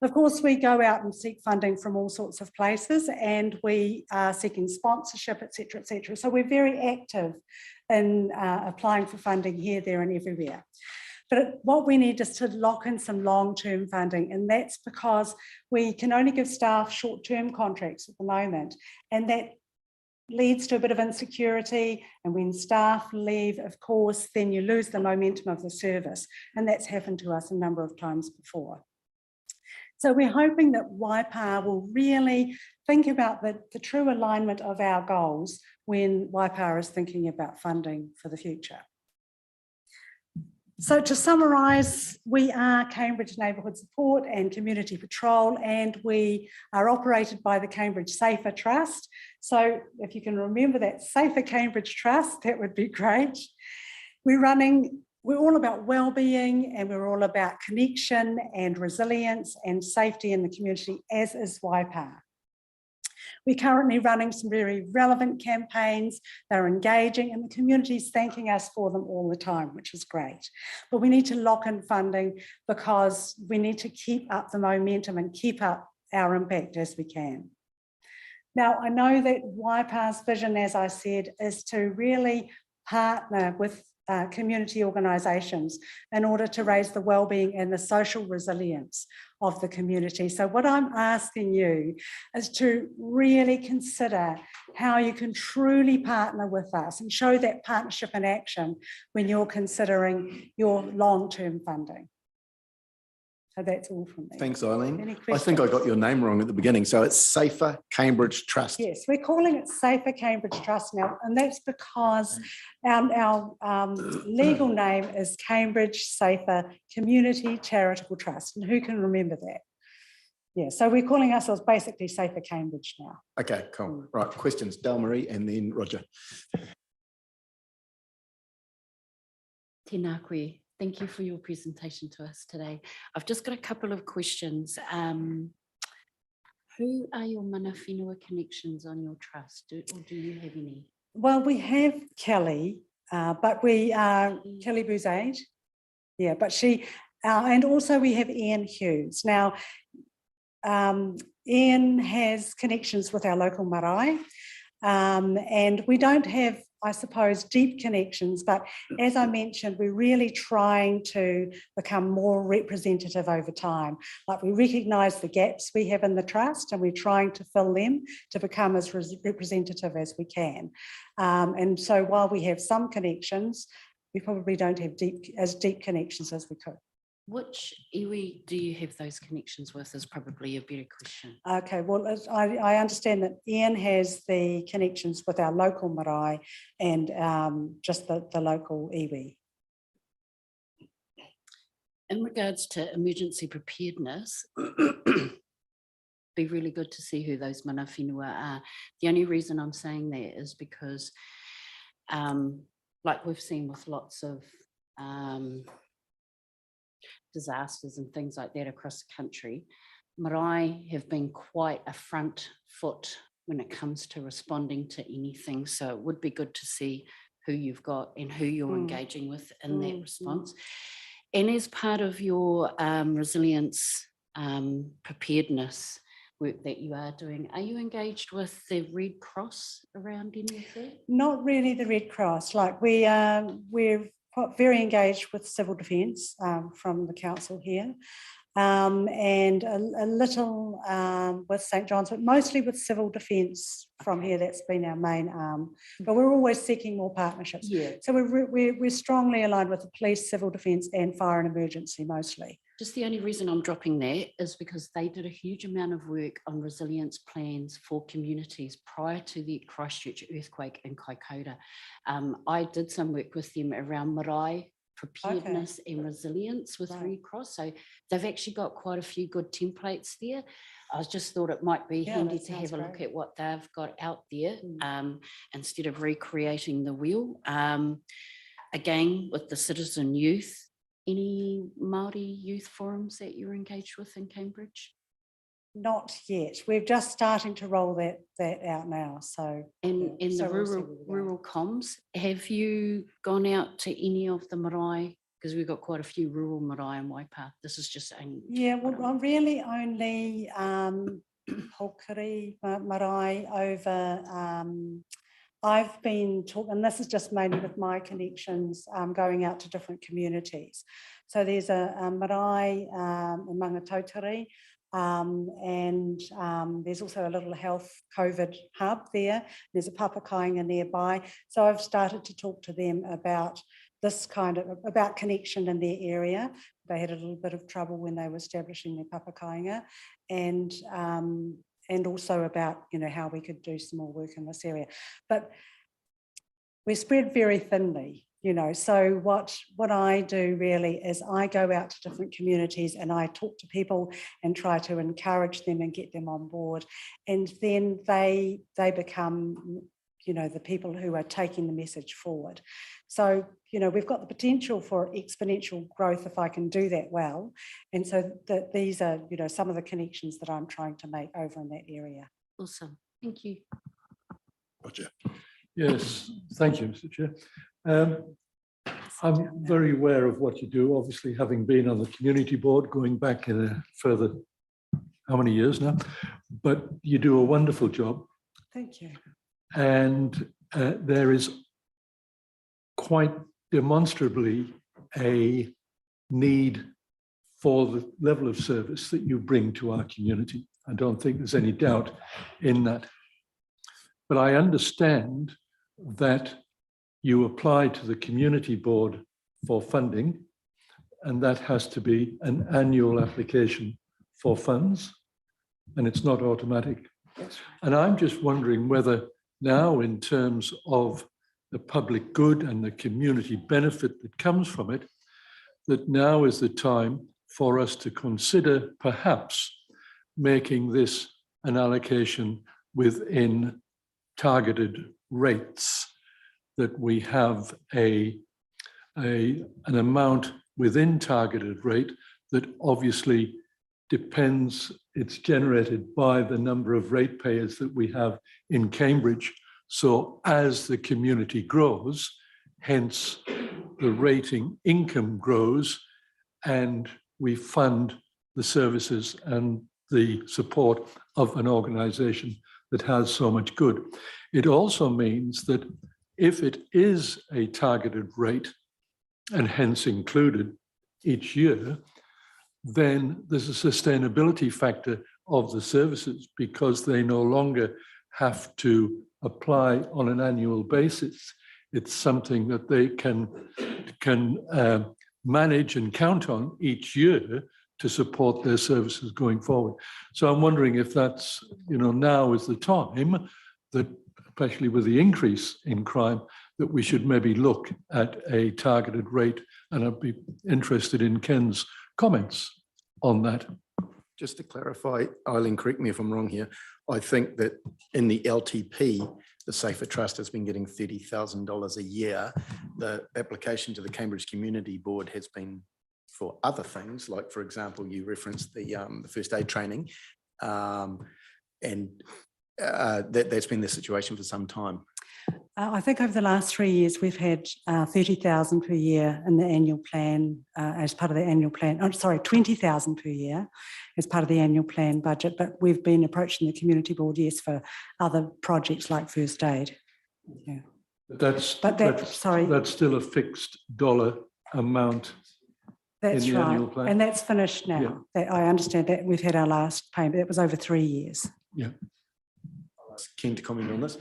S17: Of course, we go out and seek funding from all sorts of places, and we are seeking sponsorship, et cetera, et cetera. So we're very active in applying for funding here, there, and everywhere. But what we need is to lock in some long-term funding, and that's because we can only give staff short-term contracts at the moment, and that leads to a bit of insecurity. And when staff leave, of course, then you lose the momentum of the service, and that's happened to us a number of times before. So we're hoping that Waipa will really think about the true alignment of our goals when Waipa is thinking about funding for the future. So to summarise, we are Cambridge Neighbourhood Support and Community Patrol, and we are operated by the Cambridge Safer Trust. So if you can remember that Safer Cambridge Trust, that would be great. We're all about well-being, and we're all about connection and resilience and safety in the community, as is Waipa. We're currently running some very relevant campaigns. They're engaging, and the community's thanking us for them all the time, which is great. But we need to lock in funding because we need to keep up the momentum and keep up our impact as we can. Now, I know that Waipa's vision, as I said, is to really partner with community organisations in order to raise the wellbeing and the social resilience of the community. So what I'm asking you is to really consider how you can truly partner with us and show that partnership in action when you're considering your long-term funding. So that's all from me.
S1: Thanks, Eileen.
S17: Any
S1: I think I got
S17: questions?
S1: your name wrong at the beginning. So it's Safer Cambridge Trust.
S17: Yes, we're calling it Safer Cambridge Trust now, and that's because our legal name is Cambridge Safer Community Charitable Trust. And who can remember that? Yeah, so we're calling ourselves basically Safer Cambridge now.
S1: Okay, cool. Right, questions, Del-Marie and then Roger.
S2: Tēnā koe. Thank you for your presentation to us today. I've just got a couple of questions. Who are your mana whenua connections on your trust, or do you have any?
S17: Well, we have Kelly, but we are Kelly Bouzade. Yeah, but she, and also we have Ian Hughes. Now, Ian has connections with our local marae, and we don't have, I suppose, deep connections, but as I mentioned, we're really trying to become more representative over time. Like, we recognise the gaps we have in the trust, and we're trying to fill them to become as representative as we can. And so while we have some connections, we probably don't have as deep connections as we could.
S2: Which iwi do you have those connections with is probably a better question.
S17: Okay, well, I understand that Ian has the connections with our local marae and just the local iwi.
S2: In regards to emergency preparedness, be really good to see who those mana whenua are. The only reason I'm saying that is because, like we've seen with lots of disasters and things like that across the country, marae have been quite a front foot when it comes to responding to anything. So it would be good to see who you've got and who you're engaging with in that response. And as part of your resilience preparedness work that you are doing. Are you engaged with the Red Cross around any of that?
S17: Not really the Red Cross. Like we're very engaged with civil defence from the council here, and a little with St John's, but mostly with civil defence from here. That's been our main arm. But we're always seeking more partnerships.
S2: Yeah.
S17: So we're strongly aligned with the police, civil defence, and fire and emergency mostly.
S2: Just the only reason I'm dropping that is because they did a huge amount of work on resilience plans for communities prior to the Christchurch earthquake in Kaikoura. I did some work with them around marae preparedness and resilience with Red Cross. So they've actually got quite a few good templates there. I just thought it might be handy to have a look at what they've got out there instead of recreating the wheel. Again, with the citizen youth, any Māori youth forums that you're engaged with in Cambridge?
S17: Not yet. We're just starting to roll that out now. So
S2: and
S17: so
S2: the
S17: we'll see where we go.
S2: rural comms, have you gone out to any of the marae? Because we've got quite a few rural marae in Waipa. This is just
S17: well, really only Pokuri marae over. I've been talking, and this is just mainly with my connections, going out to different communities. So there's a marae in Mangatautari, and there's also a little health COVID hub there. There's a papakainga nearby. So I've started to talk to them about this about connection in their area. They had a little bit of trouble when they were establishing their papakainga, and also about, how we could do some more work in this area. But we're spread very thinly, so what I do really is I go out to different communities and I talk to people and try to encourage them and get them on board. And then they become, the people who are taking the message forward. So, we've got the potential for exponential growth if I can do that well. And so these are, some of the connections that I'm trying to make over in that area.
S2: Awesome. Thank you.
S10: Roger. Yes, thank you, Mr. Chair. I'm very aware of what you do, obviously having been on the community board going back in a further, how many years now? But you do a wonderful job.
S17: Thank you.
S10: And there is quite demonstrably a need for the level of service that you bring to our community. I don't think there's any doubt in that. But I understand that you apply to the community board for funding, and that has to be an annual application for funds, and it's not automatic.
S17: Yes.
S10: And I'm just wondering whether now, in terms of the public good and the community benefit that comes from it, that now is the time for us to consider perhaps making this an allocation within targeted rates, that we have an amount within targeted rate that obviously depends, it's generated by the number of ratepayers that we have in Cambridge. So as the community grows, hence the rating income grows, and we fund the services and the support of an organisation that has so much good. It also means that if it is a targeted rate, and hence included each year, then there's a sustainability factor of the services, because they no longer have to apply on an annual basis. It's something that they can manage and count on each year to support their services going forward. So I'm wondering if that's, now is the time that, especially with the increase in crime, that we should maybe look at a targeted rate. And I'd be interested in Ken's comments on that.
S1: Just to clarify, Eileen, correct me if I'm wrong here, I think that in the LTP, the Safer Trust has been getting $30,000 a year. The application to the Cambridge Community Board has been for other things, like, for example, you referenced the first aid training, and that's been the situation for some time.
S17: I think over the last 3 years, we've had 30,000 per year in the annual plan as part of the annual plan. Oh, sorry, 20,000 per year as part of the annual plan budget. But we've been approaching the community board, yes, for other projects like first aid. Yeah.
S10: That's still a fixed dollar amount.
S17: That's
S10: in the
S17: right.
S10: annual plan.
S17: And that's finished now. I understand that we've had our last payment. It was over 3 years.
S10: Yeah.
S1: Keen to comment on this.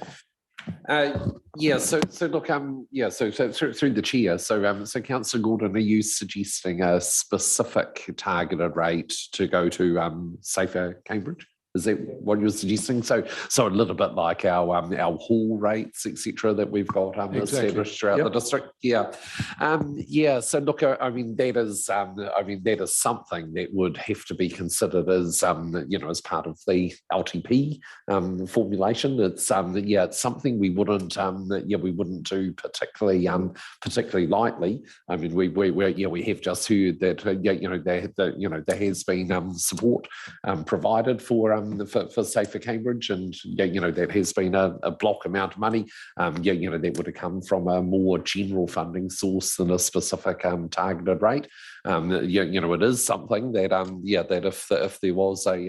S18: Yeah, so look, so through the chair, so Councillor Gordon, are you suggesting a specific targeted rate to go to Safer Cambridge? Is that what you're suggesting? So a little bit like our hall rates, etc., that we've got established throughout the district. Yeah, yeah. So look, I mean that is something that would have to be considered as as part of the LTP formulation. It's it's something we wouldn't do particularly lightly. I mean we have just heard that there has been support provided for Safer Cambridge, and that has been a block amount of money. That would have come from a more general funding source than a specific targeted rate. It is something that that if there was a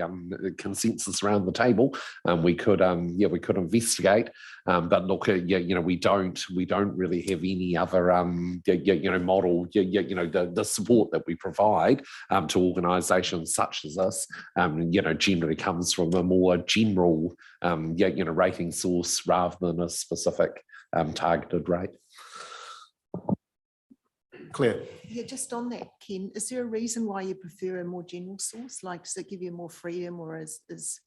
S18: consensus around the table, we could investigate. But look, we don't really have any other model. The support that we provide to organisations such as this, generally comes from a more general rating source rather than a specific targeted rate.
S1: Claire.
S11: Yeah, just on that, Ken, is there a reason why you prefer a more general source? Like, does it give you more freedom, or is it's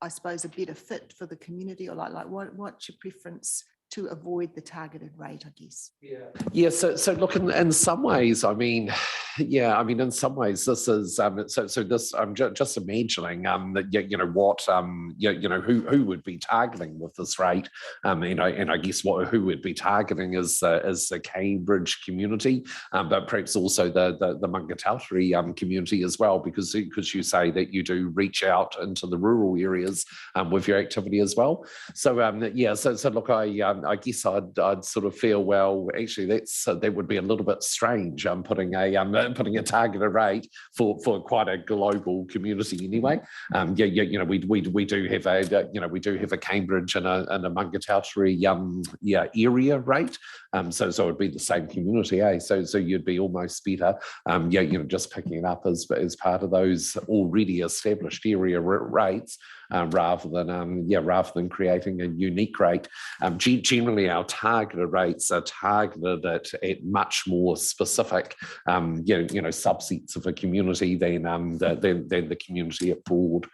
S11: I suppose a better fit for the community, or like what's your preference to avoid the targeted rate, I guess?
S18: Yeah, so look, in some ways, I mean, in some ways, this is so this. I'm just imagining that who would be targeting with this rate, and I guess who would be targeting is the Cambridge community, but perhaps also the Mangatautari community as well, because you say that you do reach out into the rural areas with your activity as well. So so look, I guess I'd sort of feel, well, actually that would be a little bit strange. I'm putting a targeted rate for quite a global community anyway. We do have a Cambridge and a Mangatautari area rate. So it would be the same community, eh? So you'd be almost better, just picking it up as part of those already established area rates, rather than creating a unique rate. Generally, our targeted rates are targeted at much more specific, subsets of a community than the community at broad.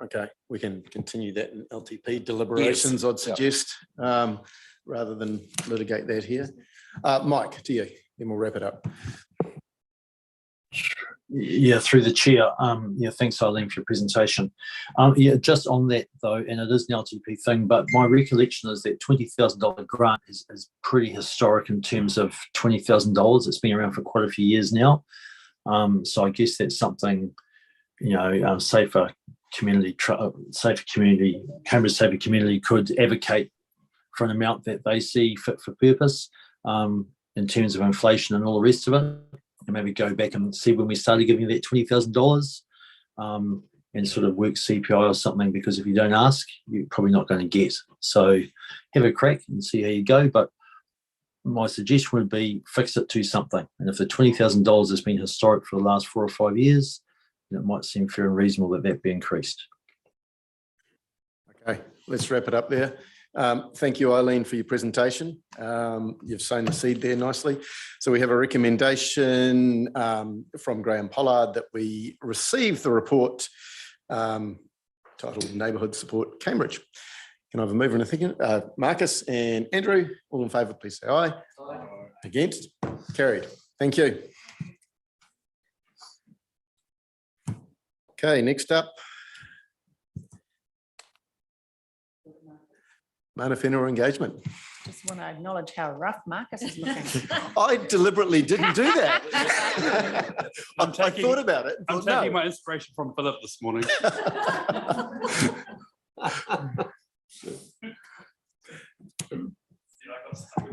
S1: Okay, we can continue that in LTP deliberations, I'd suggest, rather than litigate that here. Mike, to you, then we'll wrap it up.
S7: Yeah, through the chair. Thanks, Eileen, for your presentation. Just on that though, and it is an LTP thing, but my recollection is that $20,000 grant is pretty historic in terms of $20,000. It's been around for quite a few years now. So I guess that's something, Safer Community, Cambridge Safer Community could advocate for an amount that they see fit for purpose, in terms of inflation and all the rest of it. And maybe go back and see when we started giving that $20,000, and sort of work CPI or something, because if you don't ask, you're probably not going to get. So have a crack and see how you go. But my suggestion would be fix it to something. And if the $20,000 has been historic for the last 4 or 5 years, then it might seem fair and reasonable that be increased.
S1: Okay, let's wrap it up there. Thank you, Eileen, for your presentation. You've sown the seed there nicely. So we have a recommendation from Graham Pollard that we receive the report titled Neighbourhood Support Cambridge. Can I have a mover and a second? Marcus and Andrew, all in favour, please say aye. Aye. Against? Carried. Thank you. Okay, next up. Mana whenua engagement.
S13: Just want to acknowledge how rough Marcus is looking.
S1: I deliberately didn't do that. I thought about it.
S19: I'm
S1: thought,
S19: taking
S1: no.
S19: my inspiration from Philip this morning.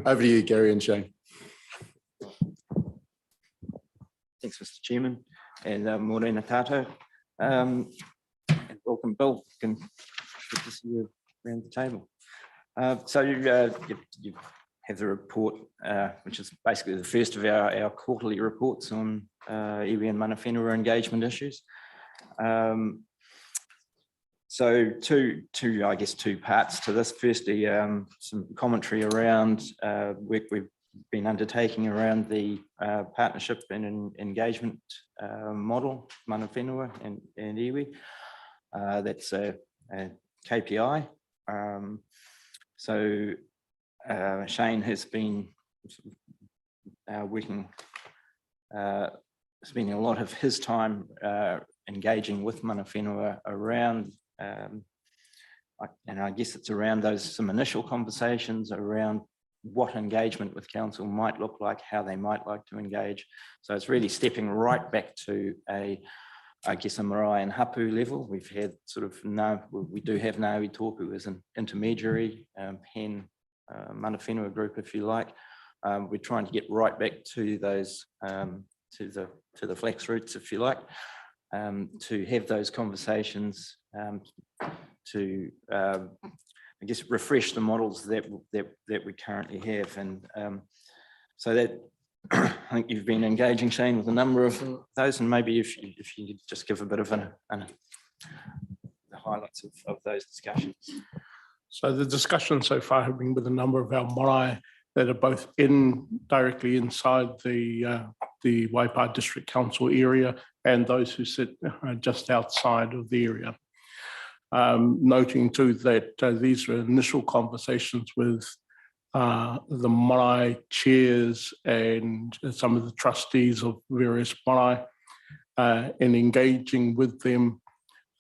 S1: Over to you, Gary and Shane.
S20: Thanks, Mr. Chairman, and morena tātou. And welcome, Bill. Good to see you around the table. So you have the report, which is basically the first of our quarterly reports on iwi and mana whenua engagement issues. So two parts to this. Firstly, some commentary around work we've been undertaking around the partnership and engagement model, mana whenua and iwi. That's a KPI. So Shane has been working, spending a lot of his time engaging with mana whenua around, and I guess it's around some initial conversations around what engagement with council might look like, how they might like to engage. So it's really stepping right back to a marae and hapu level. We've had we do have Ngāi Tōku as an intermediary, pen mana whenua group, if you like. We're trying to get right back to those, to the flax roots, if you like, to have those conversations, to refresh the models that we currently have. And so that I think you've been engaging, Shane, with a number of those, and maybe if you could just give a bit of the highlights of those discussions.
S21: So the discussions so far have been with a number of our marae that are both directly inside the Waipa District Council area and those who sit just outside of the area. Noting too that these are initial conversations with the marae chairs and some of the trustees of various marae, and engaging with them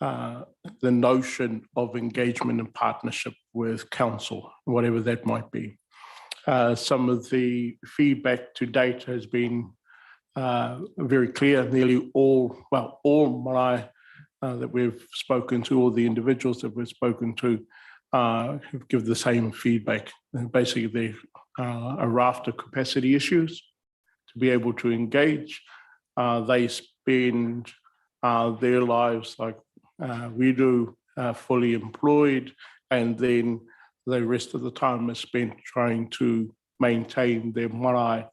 S21: the notion of engagement and partnership with council, whatever that might be. Some of the feedback to date has been very clear. Nearly all marae that we've spoken to, all the individuals that we've spoken to, give the same feedback. And basically, they are after capacity issues to be able to engage. They spend their lives like we do, fully employed, and then the rest of the time is spent trying to maintain their marae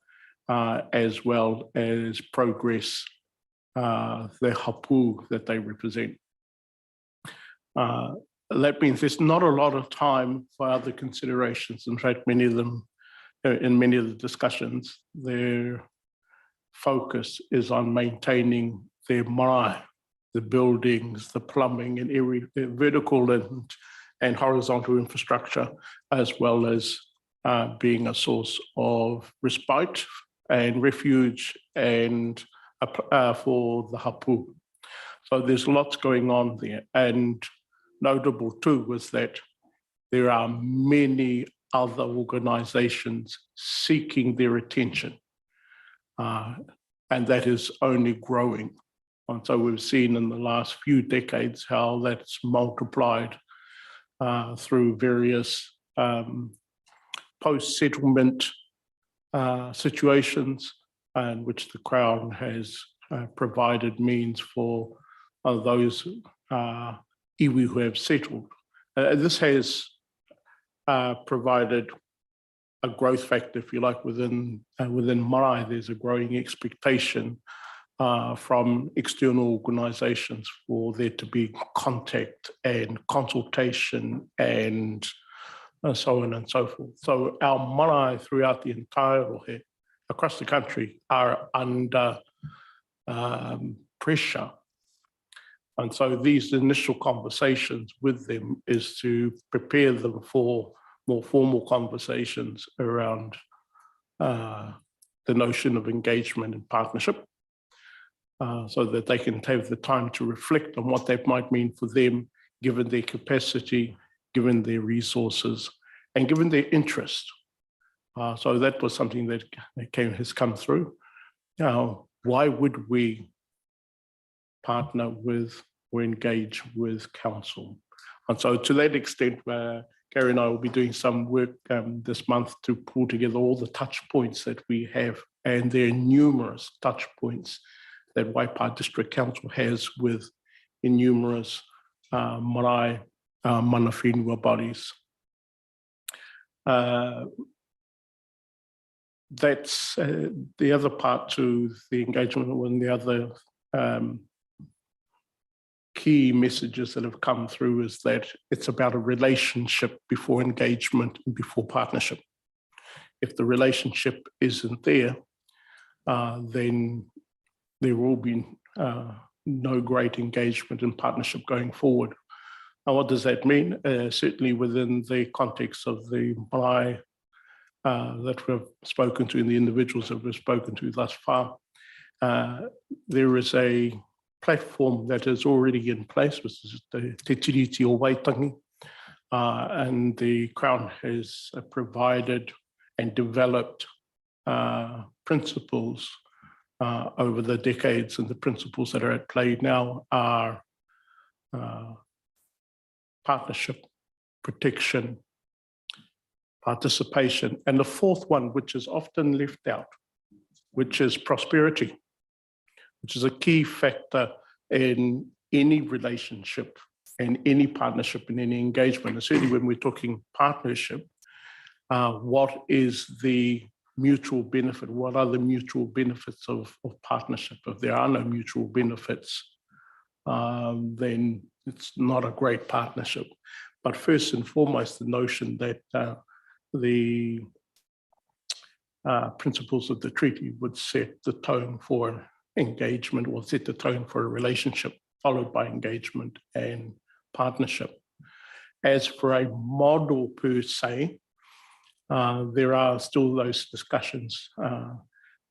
S21: as well as progress the hapu that they represent. That means there's not a lot of time for other considerations. In fact, many of them, in many of the discussions, their focus is on maintaining their marae, the buildings, the plumbing, and every vertical and horizontal infrastructure, as well as being a source of respite and refuge and for the hapu. So there's lots going on there. And notable too was that there are many other organizations seeking their attention. And that is only growing. And so we've seen in the last few decades how that's multiplied through various post-settlement situations, in which the Crown has provided means for those iwi who have settled. This has provided a growth factor, if you like, within marae. There's a growing expectation from external organisations for there to be contact and consultation and so on and so forth. So our marae throughout the entire rohe, across the country, are under pressure. And so these initial conversations with them is to prepare them for more formal conversations around the notion of engagement and partnership, so that they can have the time to reflect on what that might mean for them, given their capacity, given their resources, and given their interest. So that was something that has come through. Now, why would we partner with or engage with council? And so to that extent, Gary and I will be doing some work this month to pull together all the touch points that we have, and there are numerous touch points that Waipa District Council has with numerous marae mana whenua bodies. That's the other part to the engagement, and the other key messages that have come through is that it's about a relationship before engagement and before partnership. If the relationship isn't there, then there will be no great engagement and partnership going forward. Now, what does that mean? Certainly within the context of the marae that we've spoken to and the individuals that we've spoken to thus far, there is a platform that is already in place, which is the Te Tiriti o Waitangi, and the Crown has provided and developed principles over the decades, and the principles that are at play now are partnership, protection, participation, and the fourth one, which is often left out, which is prosperity, which is a key factor in any relationship and any partnership and any engagement. And certainly when we're talking partnership, what is the mutual benefit? What are the mutual benefits of partnership? If there are no mutual benefits, then it's not a great partnership. But first and foremost, the notion that the principles of the treaty would set the tone for engagement, or set the tone for a relationship, followed by engagement and partnership. As for a model per se, there are still those discussions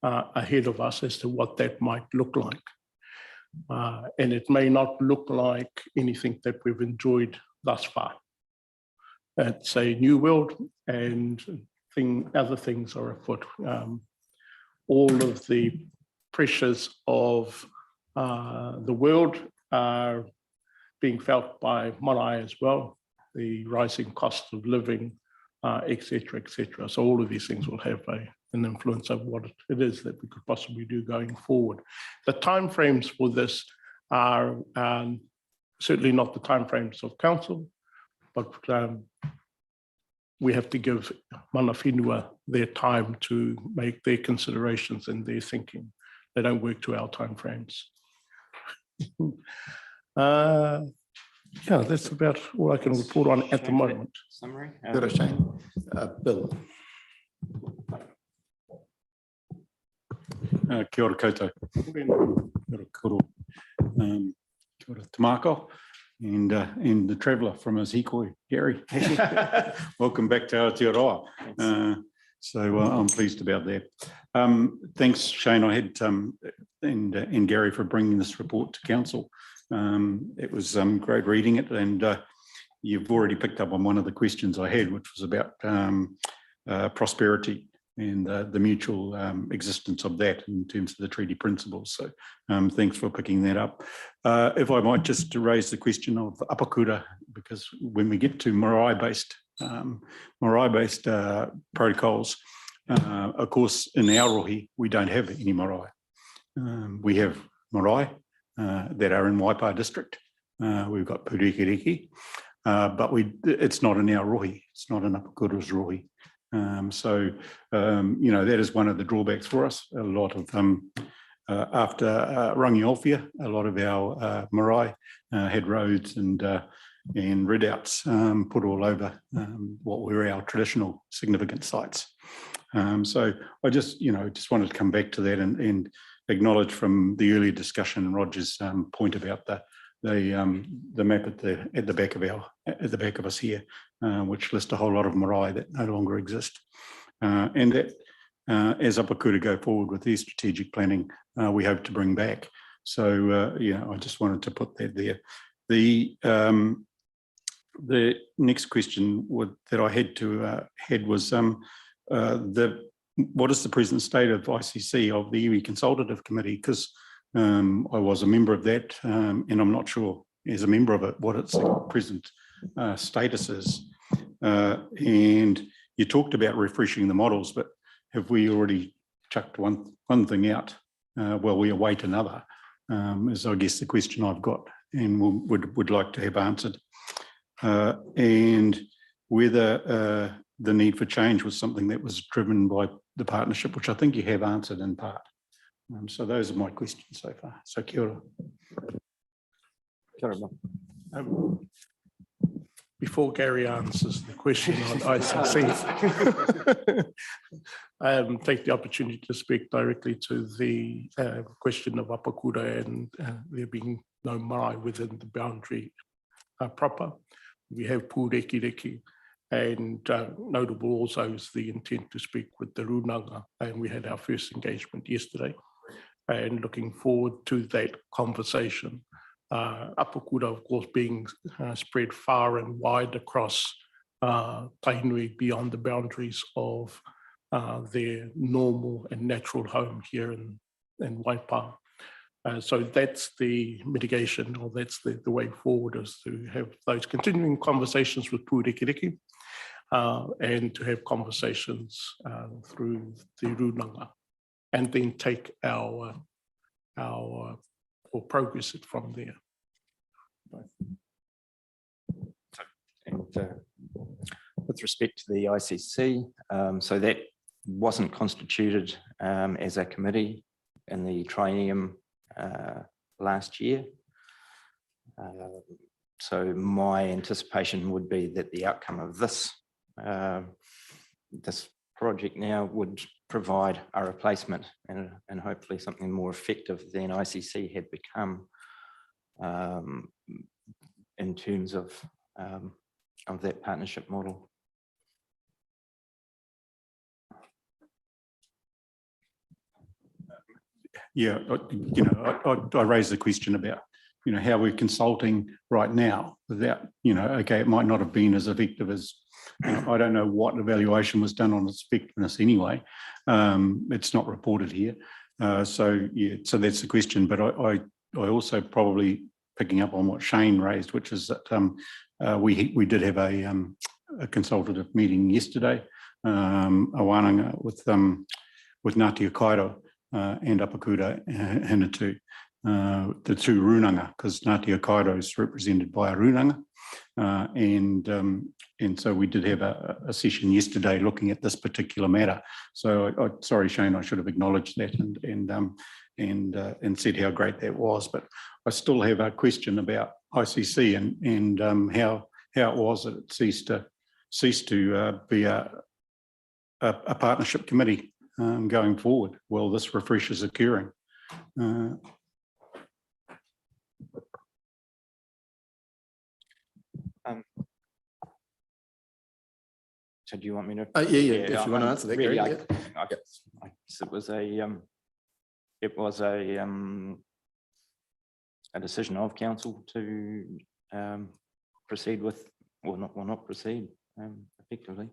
S21: ahead of us as to what that might look like. And it may not look like anything that we've enjoyed thus far. It's a new world, and other things are afoot. All of the pressures of the world are being felt by marae as well, the rising cost of living, et cetera, et cetera. So all of these things will have an influence of what it is that we could possibly do going forward. The timeframes for this are certainly not the timeframes of council, but we have to give mana whenua their time to make their considerations and their thinking. They don't work to our timeframes. Yeah, that's about all I can report on at the moment.
S20: Summary.
S1: Good, Shane. Bill.
S3: Kia ora koutou. Kia ora koro. Kia ora tamako. And the traveller from his hikoi, Gary. Welcome back to Aotearoa. So I'm pleased about that. Thanks, Shane. I had and Gary for bringing this report to council. It was great reading it, and you've already picked up on one of the questions I had, which was about prosperity and the mutual existence of that in terms of the treaty principles. So thanks for picking that up. If I might just raise the question of apakura, because when we get to marae-based protocols, of course, in our rohi, we don't have any marae. We have marae that are in Waipa District. We've got Purikiriki, but it's not in our rohi. It's not in apakura's rohi. So, you know, that is one of the drawbacks for us. A lot of after Rangiolfia, a lot of our marae had roads and redouts put all over what were our traditional significant sites. So I just wanted to come back to that and acknowledge from the earlier discussion Roger's point about the map at the back of us here, which lists a whole lot of marae that no longer exist, and that as Apakura go forward with their strategic planning, we hope to bring back. So I just wanted to put that there. The next question that I had was what is the present state of ICC of the iwi Consultative Committee? Because I was a member of that, and I'm not sure as a member of it what its present status is. And you talked about refreshing the models, but have we already chucked one thing out while we await another? Is I guess the question I've got and would like to have answered. And whether the need for change was something that was driven by the partnership, which I think you have answered in part. So those are my questions so far. So kia ora.
S20: Kia ora.
S21: Before Gary answers the question on ICC, take the opportunity to speak directly to the question of Apakura and there being no marae within the boundary proper. We have Pūreki Reki, and notable also is the intent to speak with the Runanga, and we had our first engagement yesterday, and looking forward to that conversation. Apakura, of course, being spread far and wide across Tainui beyond the boundaries of their normal and natural home here in Waipa. So that's the mitigation, or that's the way forward, is to have those continuing conversations with Pūreki Reki and to have conversations through the Runanga, and then take our or progress it from there.
S20: And with respect to the ICC, so that wasn't constituted as a committee in the triennium last year. So my anticipation would be that the outcome of this this project now would provide a replacement and hopefully something more effective than ICC had become in terms of that partnership model.
S3: Yeah, you know, I raised the question about, you know, how we're consulting right now without, you know, okay, it might not have been as effective as, you know, I don't know what evaluation was done on its effectiveness anyway. It's not reported here. So, yeah, so that's the question. But I also probably picking up on what Shane raised, which is that we did have a consultative meeting yesterday, a wānanga with Ngāti Kairo and Apakura Hinatu, the two Runanga, because Ngāti Kairo is represented by a Runanga. And so we did have a session yesterday looking at this particular matter. So sorry, Shane, I should have acknowledged that and said how great that was. But I still have a question about ICC and how it was that it ceased to be a partnership committee going forward. Well, this refresh is occurring.
S20: So do you want me to?
S1: Yeah, if you want to answer that,
S20: really,
S1: Gary,
S20: I guess it was a decision of council to proceed with, or not proceed effectively.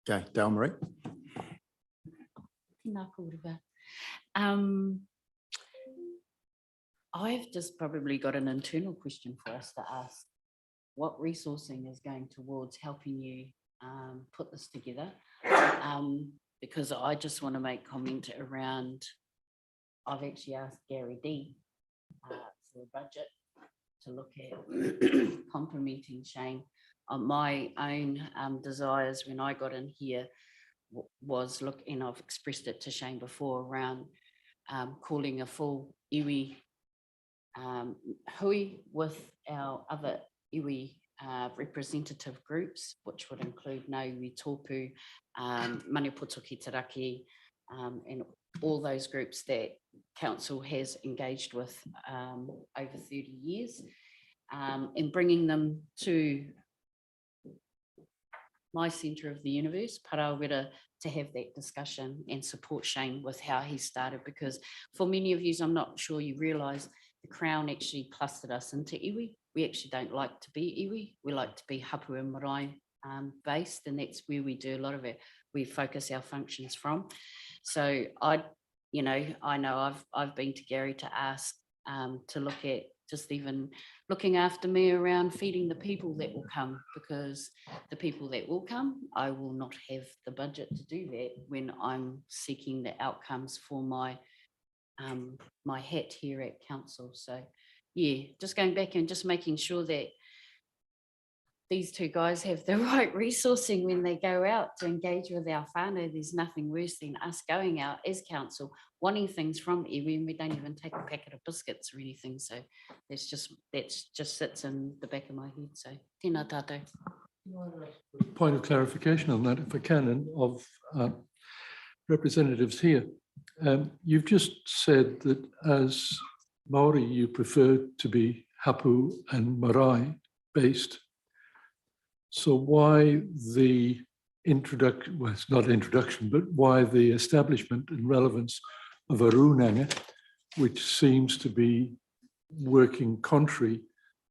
S1: Okay, Dale Marie.
S2: I've just probably got an internal question for us to ask. What resourcing is going towards helping you put this together? Because I just want to make comment around, I've actually asked Gary D for a budget to look at complementing Shane. My own desires when I got in here was and I've expressed it to Shane before, around calling a full iwi hui with our other iwi representative groups, which would include Ngāiwi Tōpū, Maniapoto ki Taraki, and all those groups that council has engaged with over 30 years, and bringing them to my centre of the universe, Parawera, to have that discussion and support Shane with how he started. Because for many of you, I'm not sure you realise, the Crown actually clustered us into iwi. We actually don't like to be iwi. We like to be hapu and marae based, and that's where we do a lot of it. We focus our functions from. So I know I've been to Gary to ask to look at just even looking after me around feeding the people that will come, because the people that will come, I will not have the budget to do that when I'm seeking the outcomes for my my hat here at council. So yeah, just going back and just making sure that these two guys have the right resourcing when they go out to engage with our whānau. There's nothing worse than us going out as council, wanting things from iwi, and we don't even take a packet of biscuits or anything. So that just sits in the back of my head. So tēnā tātou.
S10: Point of clarification on that, if I can, and of representatives here. You've just said that as Māori, you prefer to be hapu and marae based. So why the introduction, well, it's not introduction, but why the establishment and relevance of a runanga, which seems to be working contrary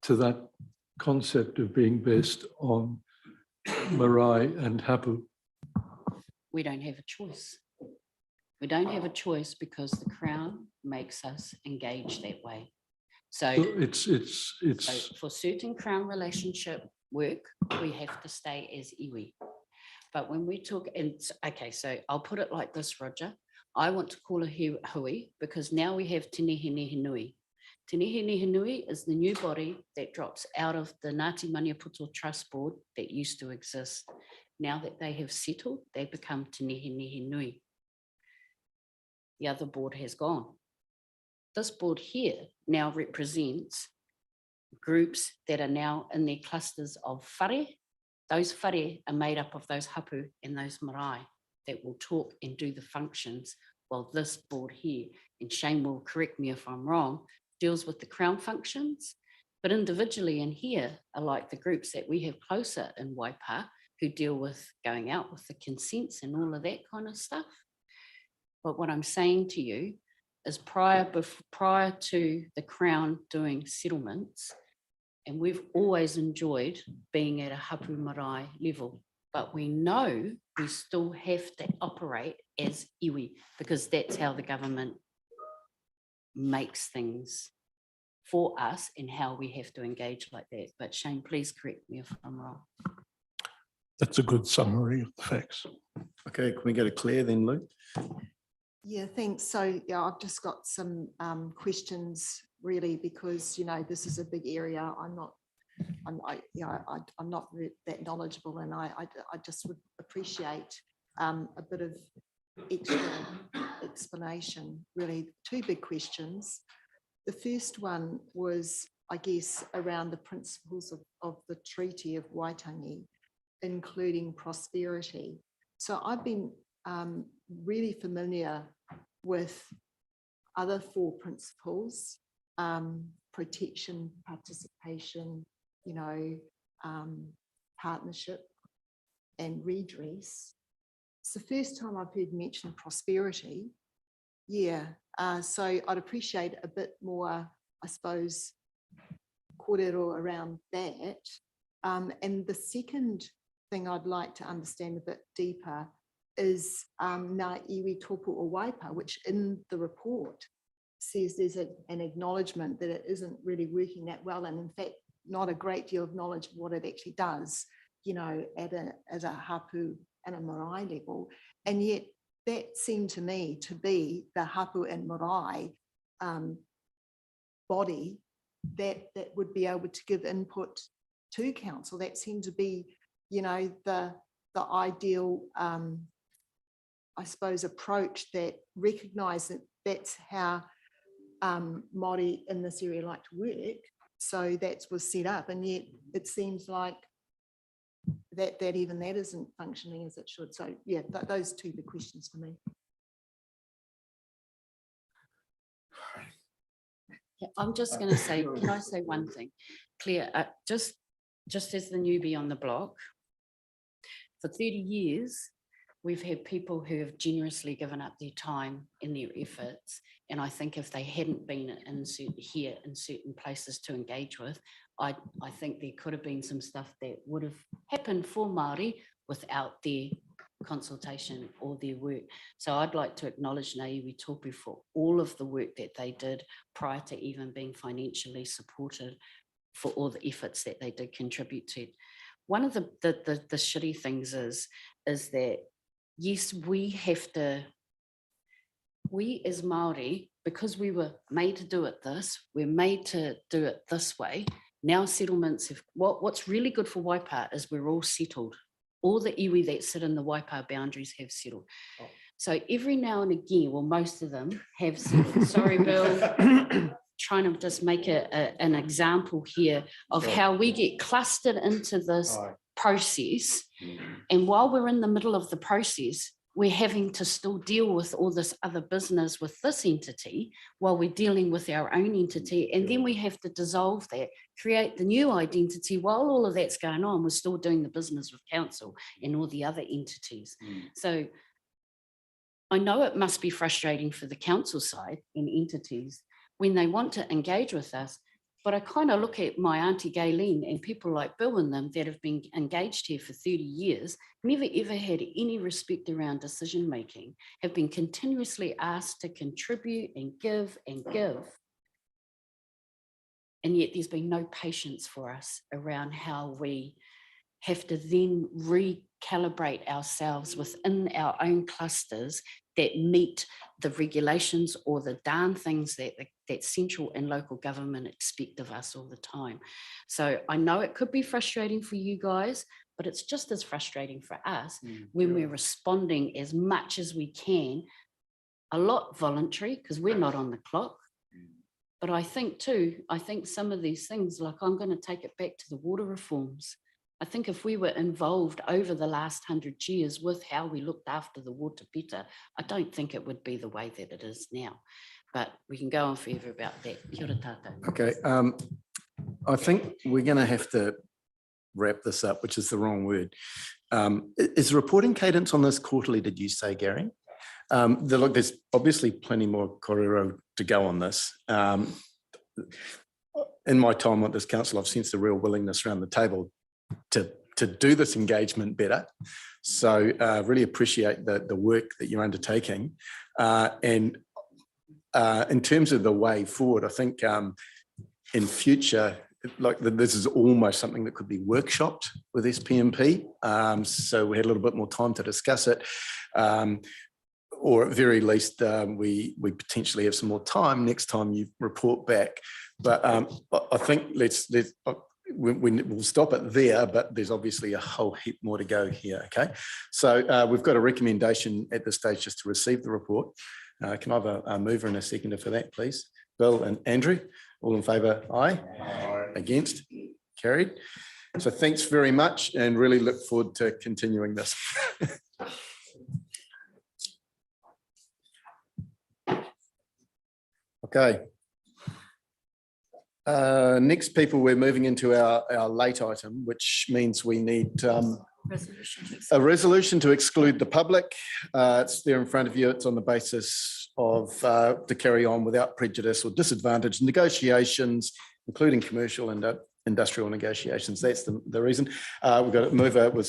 S10: to that concept of being based on marae and hapu?
S2: We don't have a choice. We don't have a choice because the Crown makes us engage that way. So
S10: it's
S2: for certain Crown relationship work, we have to stay as iwi. But when we talk, and okay, so I'll put it like this, Roger. I want to call a hui because now we have Te Nehe Nehe Nui. Te Nehe Nehe Nui is the new body that drops out of the Ngāti Maniapoto Trust Board that used to exist. Now that they have settled, they become Te Nehe Nehe Nui. The other board has gone. This board here now represents groups that are now in their clusters of whare. Those whare are made up of those hapu and those marae that will talk and do the functions, while this board here, and Shane will correct me if I'm wrong, deals with the Crown functions. But individually in here are like the groups that we have closer in Waipa who deal with going out with the consents and all of that kind of stuff. But what I'm saying to you is prior to the Crown doing settlements, and we've always enjoyed being at a hapu marae level, but we know we still have to operate as iwi because that's how the government makes things for us and how we have to engage like that. But Shane, please correct me if I'm wrong.
S21: That's a good summary of the facts.
S1: Okay, can we go to Claire then, Luke?
S11: Yeah, thanks. So yeah, I've just got some questions really, because this is a big area. I'm not that knowledgeable, and I just would appreciate a bit of extra explanation. Really, two big questions. The first one was, I guess, around the principles of the Treaty of Waitangi, including prosperity. So I've been really familiar with other four principles: protection, participation, partnership, and redress. It's the first time I've heard mention of prosperity. Yeah, so I'd appreciate a bit more, I suppose, kōrero around that. And the second thing I'd like to understand a bit deeper is Ngā iwi tōpū o Waipa, which in the report says there's an acknowledgement that it isn't really working that well, and in fact, not a great deal of knowledge of what it actually does, at a hapu and a marae level. And yet that seemed to me to be the hapu and marae body that would be able to give input to council. That seemed to be, the ideal, I suppose, approach that recognised that that's how Māori in this area like to work. So that was set up, and yet it seems like that even that isn't functioning as it should. So yeah, those two big questions for me.
S2: Yeah, I'm just going to say, can I say one thing? Claire, just as the newbie on the block, for 30 years, we've had people who have generously given up their time and their efforts. And I think if they hadn't been in certain places to engage with, I think there could have been some stuff that would have happened for Māori without their consultation or their work. So I'd like to acknowledge Ngāiwi Tōpu for all of the work that they did prior to even being financially supported, for all the efforts that they did contribute to. One of the shitty things is that, yes, we as Māori, because we were made to do it we're made to do it this way. Now settlements have, what's really good for Waipa is we're all settled. All the iwi that sit in the Waipa boundaries have settled. So every now and again, well, most of them have settled. Sorry, Bill. Trying to just make an example here of how we get clustered into this process. And while we're in the middle of the process, we're having to still deal with all this other business with this entity while we're dealing with our own entity. And then we have to dissolve that, create the new identity. While all of that's going on, we're still doing the business with council and all the other entities. So I know it must be frustrating for the council side and entities when they want to engage with us, but I kind of look at my auntie Gayleen and people like Bill and them that have been engaged here for 30 years, never ever had any respect around decision making, have been continuously asked to contribute and give and give. And yet there's been no patience for us around how we have to then recalibrate ourselves within our own clusters that meet the regulations or the darn things that central and local government expect of us all the time. So I know it could be frustrating for you guys, but it's just as frustrating for us when we're responding as much as we can, a lot voluntary because we're not on the clock. But I think some of these things, like I'm going to take it back to the water reforms. I think if we were involved over the last 100 years with how we looked after the water better, I don't think it would be the way that it is now. But we can go on forever about that. Kia ora tātou.
S1: Okay, I think we're going to have to wrap this up, which is the wrong word. Is reporting cadence on this quarterly, did you say, Gary? Look, there's obviously plenty more kōrero to go on this. In my time at this council, I've sensed a real willingness around the table to do this engagement better. So really appreciate the work that you're undertaking. And in terms of the way forward, I think in future, like this is almost something that could be workshopped with SPMP. So we had a little bit more time to discuss it. Or at very least, we potentially have some more time next time you report back. But I think we'll stop it there, but there's obviously a whole heap more to go here, okay? So we've got a recommendation at this stage just to receive the report. Can I have a mover and a seconder for that, please? Bill and Andrew, all in favour, aye? Aye. Against? Carried. So thanks very much and really look forward to continuing this. Okay. Next, people, we're moving into our late item, which means we need a resolution to exclude the public. It's there in front of you. It's on the basis of to carry on without prejudice or disadvantage negotiations, including commercial and industrial negotiations. That's the reason. We've got a mover with